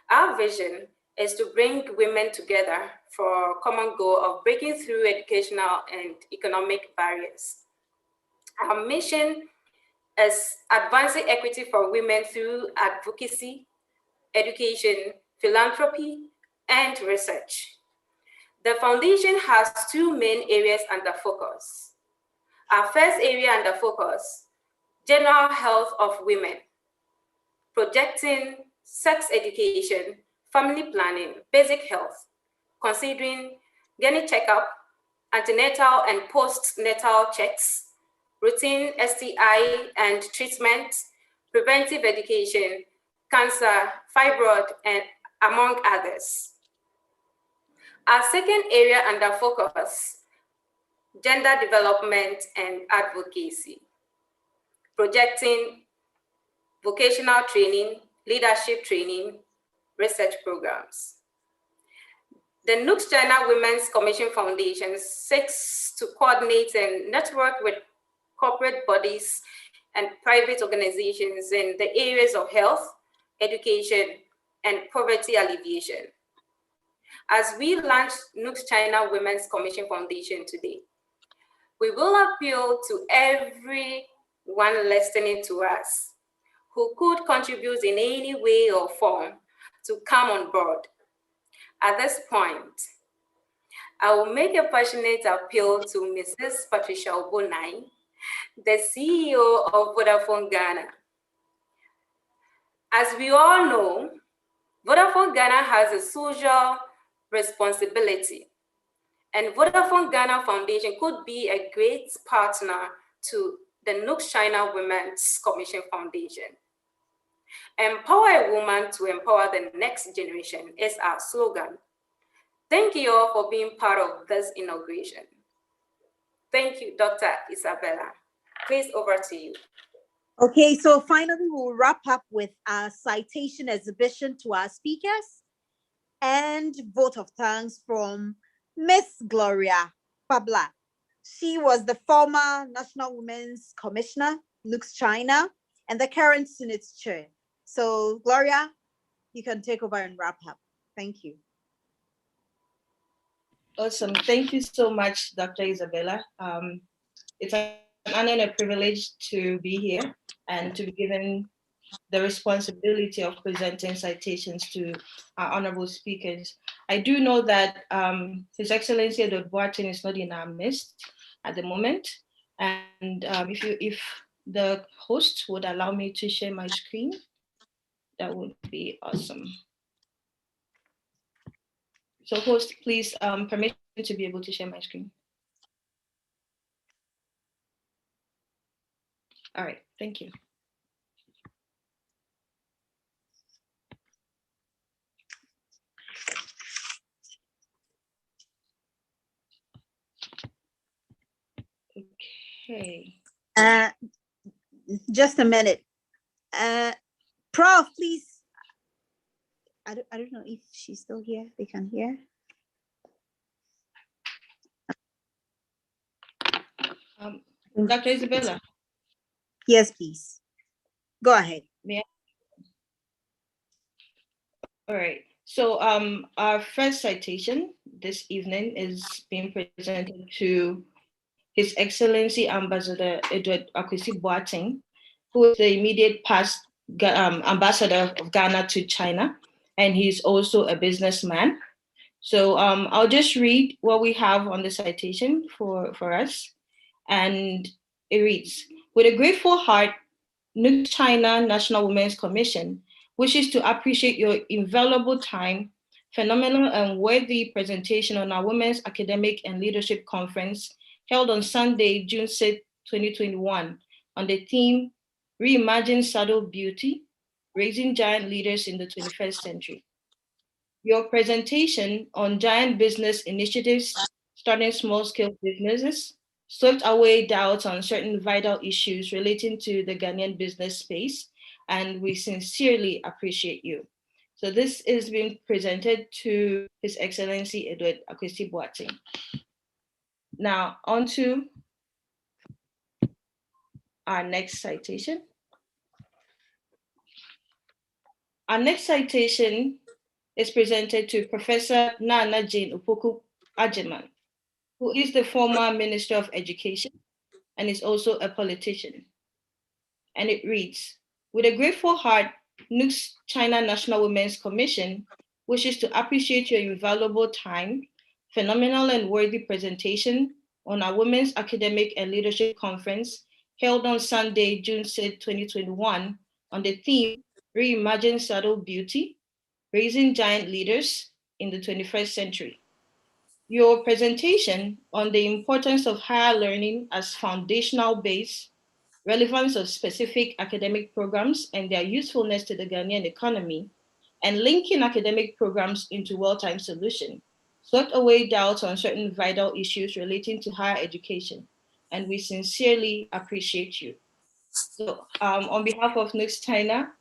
Our vision is to bring women together for a common goal of breaking through educational and economic barriers. Our mission is advancing equity for women through advocacy, education, philanthropy, and research. The foundation has two main areas under focus. Our first area under focus, general health of women, projecting sex education, family planning, basic health, considering gynae checkup, antenatal and postnatal checks, routine STI and treatment, preventive education, cancer, fibroid, and among others. Our second area under focus, gender development and advocacy, projecting vocational training, leadership training, research programs. The NUGS-CHINA Women's Commission Foundation seeks to coordinate and network with corporate bodies and private organizations in the areas of health, education, and poverty alleviation. As we launch NUGS-CHINA Women's Commission Foundation today, we will appeal to everyone listening to us who could contribute in any way or form to come on board. At this point, I will make a passionate appeal to Mrs. Patricia Obonai, the CEO of Vodafone Ghana. As we all know, Vodafone Ghana has a social responsibility, and Vodafone Ghana Foundation could be a great partner to the NUGS-CHINA Women's Commission Foundation. Empower a woman to empower the next generation is our slogan. Thank you all for being part of this inauguration. Thank you, Dr. Isabella. Please, over to you. Okay, so finally we'll wrap up with our citation exhibition to our speakers and vote of thanks from Miss Gloria Pabla. She was the former National Women's Commissioner, NUGS-CHINA, and the current Senate Chair. So Gloria, you can take over and wrap up. Thank you. Awesome. Thank you so much, Dr. Isabella. It's an honor and a privilege to be here and to be given the responsibility of presenting citations to our honorable speakers. I do know that His Excellency Edward Boateng is not in our midst at the moment. And if the host would allow me to share my screen, that would be awesome. So host, please permit me to be able to share my screen. All right, thank you. Okay. Just a minute. Prof, please. I don't know if she's still here. They can hear. Dr. Isabella. Yes, please. Go ahead. Yeah. All right. So our first citation this evening is being presented to His Excellency Ambassador Edward Akwesi Boateng, who is the immediate past ambassador of Ghana to China, and he's also a businessman. So I'll just read what we have on the citation for us. And it reads, with a grateful heart, NUGS-CHINA National Women's Commission wishes to appreciate your invaluable time, phenomenal and worthy presentation on our Women's Academic and Leadership Conference held on Sunday, June 6, 2021, on the theme, Reimagine Subtle Beauty, Raising Giant Leaders in the 21st Century. Your presentation on giant business initiatives, starting small-scale businesses, swept away doubts on certain vital issues relating to the Ghanaian business space, and we sincerely appreciate you. So this is being presented to His Excellency Edward Akwesi Boateng. Now, on to our next citation. Our next citation is presented to Professor Nana Jane Opoku Agyemang, who is the former Minister of Education and is also a politician. And it reads, with a grateful heart, NUGS-CHINA National Women's Commission wishes to appreciate your invaluable time, phenomenal and worthy presentation on our Women's Academic and Leadership Conference held on Sunday, June 6, 2021, on the theme, Reimagine Subtle Beauty, Raising Giant Leaders in the 21st Century. Your presentation on the importance of higher learning as foundational base, relevance of specific academic programs and their usefulness to the Ghanaian economy, and linking academic programs into well-timed solution, swept away doubts on certain vital issues relating to higher education, and we sincerely appreciate you. So on behalf of NUGS-CHINA,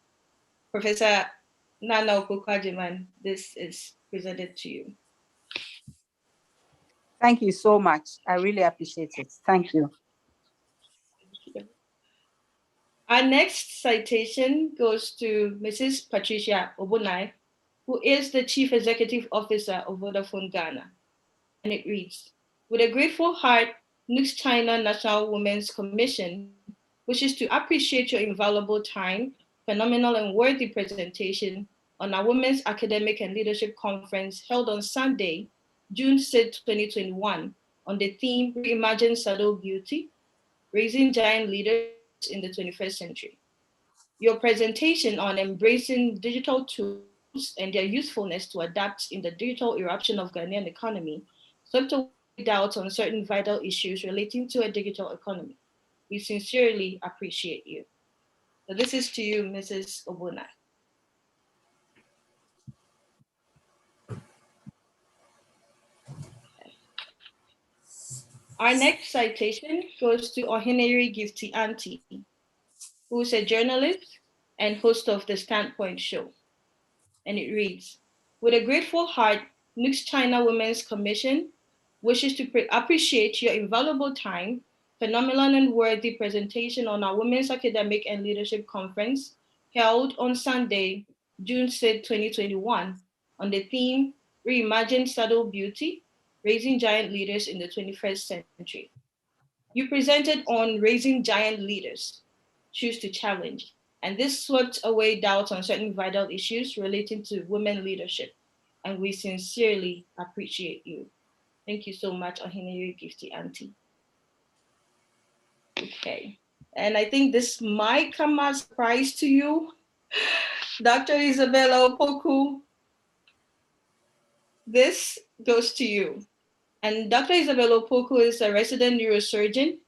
Professor Nana Opoku Agyemang, this is presented to you. Thank you so much. I really appreciate it. Thank you. Our next citation goes to Mrs. Patricia Obonai, who is the Chief Executive Officer of Vodafone Ghana. And it reads, with a grateful heart, NUGS-CHINA National Women's Commission wishes to appreciate your invaluable time, phenomenal and worthy presentation on our Women's Academic and Leadership Conference held on Sunday, June 6, 2021, on the theme, Reimagine Subtle Beauty, Raising Giant Leaders in the 21st Century. Your presentation on embracing digital tools and their usefulness to adapt in the digital eruption of Ghanaian economy swept away doubts on certain vital issues relating to a digital economy. We sincerely appreciate you. So this is to you, Mrs. Obonai. Our next citation goes to Ohineri Gifty Auntie, who is a journalist and host of the Standpoint Show. And it reads, with a grateful heart, NUGS-CHINA Women's Commission wishes to appreciate your invaluable time, phenomenal and worthy presentation on our Women's Academic and Leadership Conference held on Sunday, June 6, 2021, on the theme, Reimagine Subtle Beauty, Raising Giant Leaders in the 21st Century. You presented on Raising Giant Leaders, Choose to Challenge, and this swept away doubts on certain vital issues relating to women leadership, and we sincerely appreciate you. Thank you so much, Ohineri Gifty Auntie. Okay, and I think this might come as a surprise to you. Dr. Isabella Opoku, this goes to you. And Dr. Isabella Opoku is a resident neurosurgeon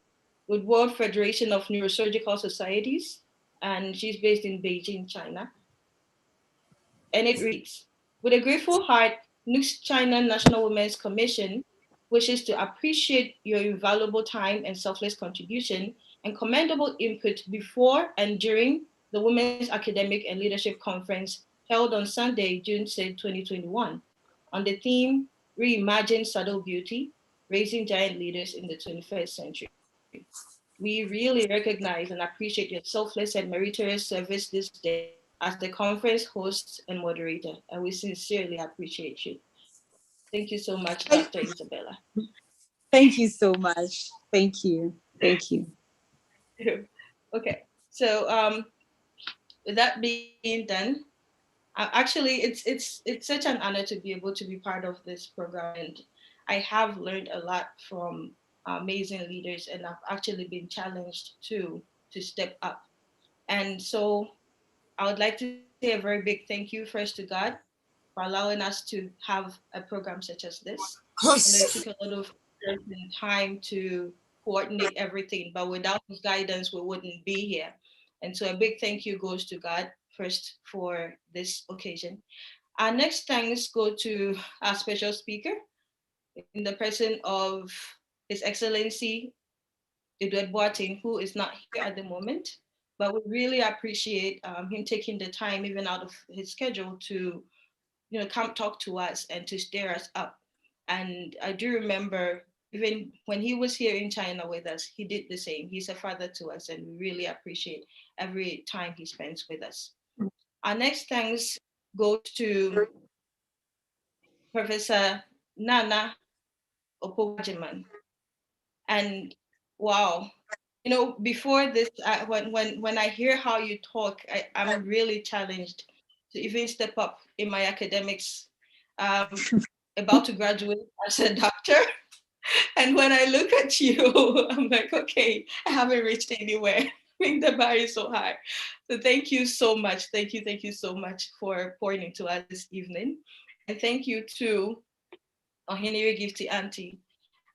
with World Federation of Neurosurgical Societies, and she's based in Beijing, China. And it reads, with a grateful heart, NUGS-CHINA National Women's Commission wishes to appreciate your invaluable time and selfless contribution and commendable input before and during the Women's Academic and Leadership Conference held on Sunday, June 6, 2021, on the theme, Reimagine Subtle Beauty, Raising Giant Leaders in the 21st Century. We really recognize and appreciate your selfless and meritorious service this day as the conference host and moderator, and we sincerely appreciate you. Thank you so much, Dr. Isabella. Thank you so much. Thank you. Thank you. Okay, so with that being done, actually, it's such an honor to be able to be part of this program, and I have learned a lot from amazing leaders, and I've actually been challenged to step up. And so I would like to say a very big thank you first to God for allowing us to have a program such as this. And it took a lot of time to coordinate everything, but without his guidance, we wouldn't be here. And so a big thank you goes to God first for this occasion. Our next thanks go to our special speaker in the person of His Excellency Edward Boateng, who is not here at the moment, but we really appreciate him taking the time, even out of his schedule, to come talk to us and to stir us up. And I do remember even when he was here in China with us, he did the same. He's a father to us, and we really appreciate every time he spends with us. Our next thanks goes to Professor Nana Opowajiman. And wow, before this, when I hear how you talk, I'm really challenged to even step up in my academics. About to graduate as a doctor. And when I look at you, I'm like, okay, I haven't reached anywhere. I mean, the bar is so high. So thank you so much. Thank you so much for pouring into us this evening. And thank you to Ohiniri Gifty Auntie.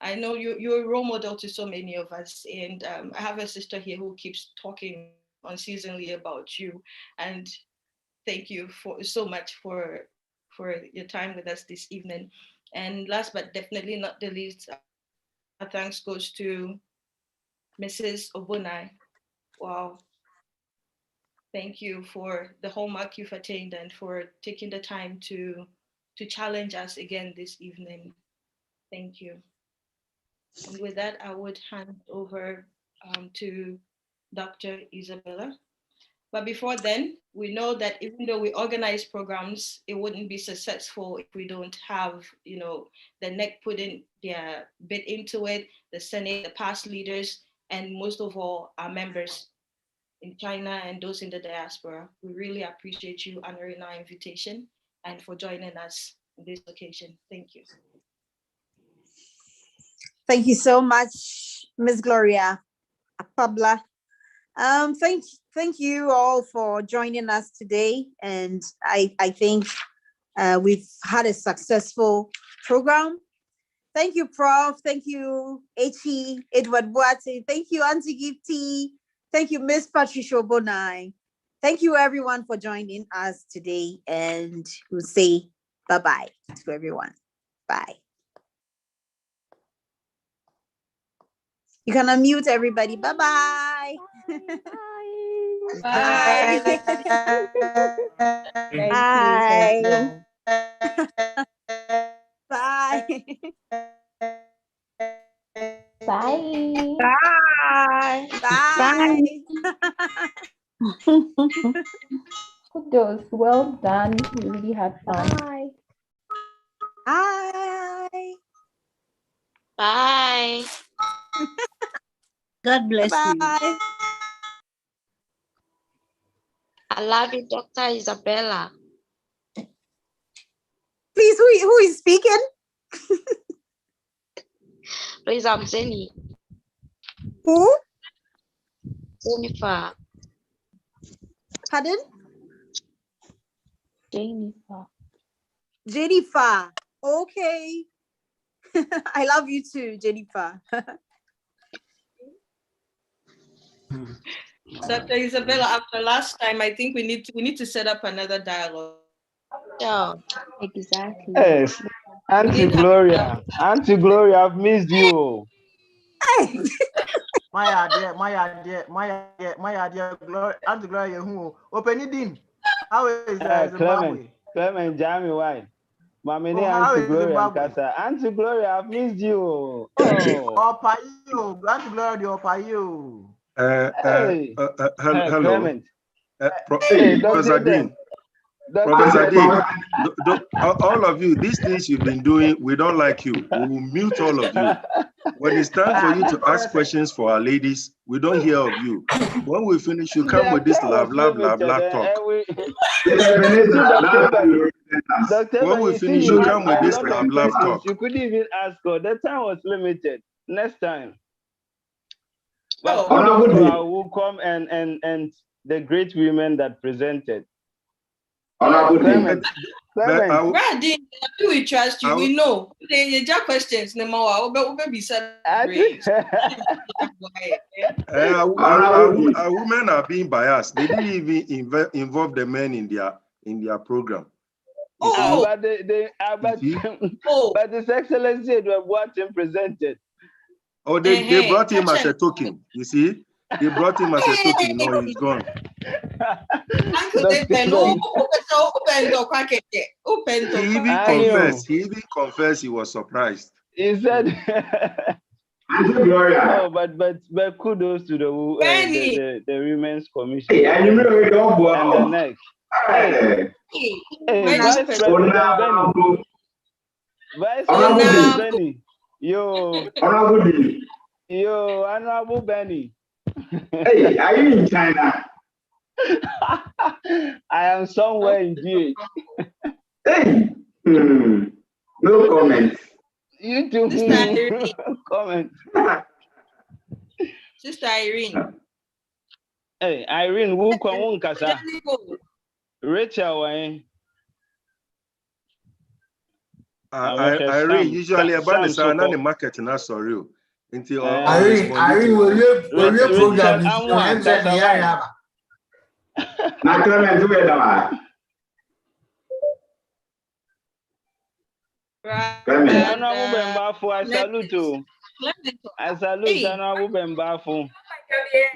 I know you're a role model to so many of us. And I have a sister here who keeps talking unceasingly about you. And thank you so much for your time with us this evening. And last but definitely not the least, our thanks goes to Mrs. Obunai. Wow. Thank you for the hallmark you've attained and for taking the time to challenge us again this evening. Thank you. And with that, I would hand over to Dr. Isabella. But before then, we know that even though we organize programs, it wouldn't be successful if we don't have, the neck putting their bit into it, the Senate, the past leaders, and most of all, our members in China and those in the diaspora. We really appreciate you honoring our invitation and for joining us on this occasion. Thank you. Thank you so much, Ms. Gloria Apabla. Thank you all for joining us today. And I think we've had a successful program. Thank you, Prof. Thank you, H.E. Edward Boateng. Thank you, Auntie Gifty. Thank you, Miss Patricia Bonai. Thank you, everyone, for joining us today. And we'll say bye-bye to everyone. Bye. You can unmute everybody. Bye-bye. Bye. Bye. Bye. Bye. Bye. Bye. Kudos. Well done. We really had fun. Bye. Bye. Bye. God bless you. I love you, Dr. Isabella. Please, who is speaking? Please, I'm Jenny. Who? Jennifer. Pardon? Jennifer. Jennifer. Okay. I love you too, Jennifer. Dr. Isabella, after last time, I think we need to set up another dialogue. Yeah. Exactly. Yes. Auntie Gloria. Auntie Gloria, I've missed you. My idea, Gloria, Auntie Gloria, who open it in. How is Clement, Jamie, why? Mamini how Auntie is Gloria Zimbabwe? Nkasa. Auntie Gloria, I've missed you. Oh. Opayo, Auntie Gloria, the Opayo. Hey. Hello. Clement. Professor Dean. Professor Dean, all of you, these things you've been doing, we don't like you. We will mute all of you. When it's time for you to ask questions for our ladies, we don't hear of you. When we finish, you come with this laugh talk. When we finish, you come with this laugh talk. You couldn't even ask her. The time was limited. Next time. But who will come and the great women that presented. Clement. We trust you. We know. They just questions. No more. We'll be our women are being biased. They didn't even involve the men in their program. But His Excellency what him presented. Oh, they brought him as a token. You see, they brought him as a token. No, he's gone. He even confessed he was surprised. He said, "Oh, but kudos to the Women's Commission and the next. Vice President Benny, Honorable Benny. Hey, are you in China? I am somewhere in GH. Hey, no comments. You too. Comment. Sister Irene. Hey, Irene, who can kasa? Rachel, Irene, usually about the Sana market in Asorio. Irene, will you program this? Na Clement, who are I salute Honorable Bembafu.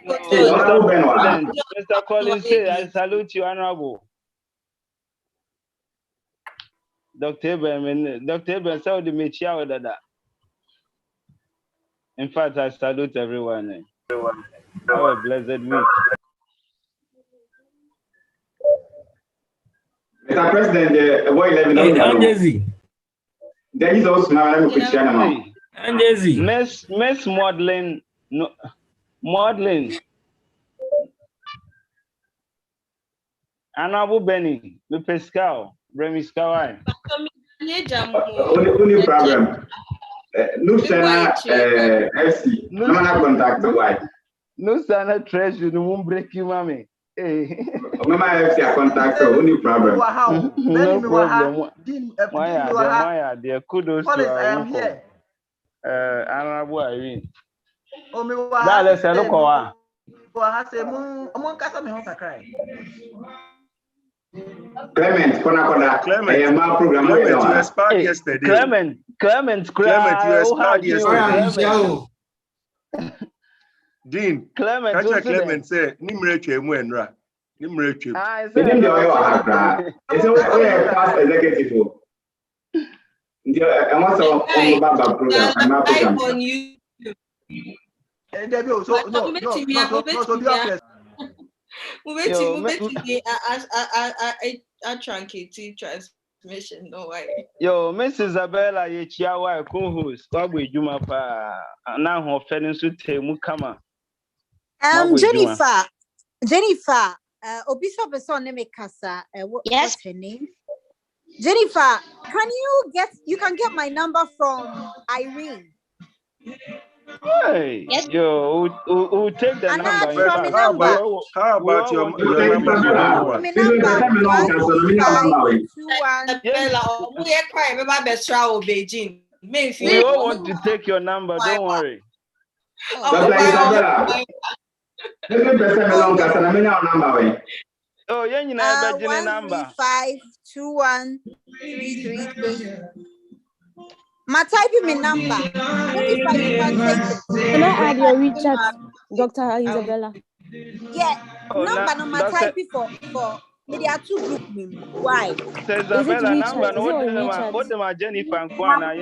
Mr. Collins, I salute you, Honorable. Dr. Eben, so the Michia with that. In fact, I salute everyone. Have a blessed week. Mr. President, there is also now Miss Maudlin, no, Maudlin. Honorable Benny, the Pescal, Remy Skawai. Only problem. NUGS-CHINA FC. No contact. Why? NUGS-CHINA treasure, no one break you, mommy. Hey. Mama FC contact. Only problem. No problem. Maya, dear, kudos to our uncle. Honorable Irene. Let's look over. Clement, you expired yesterday. Clement, you expired yesterday. Dean, Clement said, Nimre it's a past executive. Transmission, no way. Yo, Miss Isabella, Chiawa, co-host, Babu Juma pa, now her feelings to tell Kama. Jennifer, Obisa person name Kasa. What's her name? Jennifer, you can get my number from Irene. Hey, yes. Yo, who take the number? How about your number? My number 13521. We all want to take your number. Don't worry. Oh, yeah, you know, 1352133. My typing my number. Jennifer, you can take it. Can I add your WeChat, Dr. Isabella? Yeah, number no my typing for There are two groups. Why? Isabella, number no Jennifer and Kwana,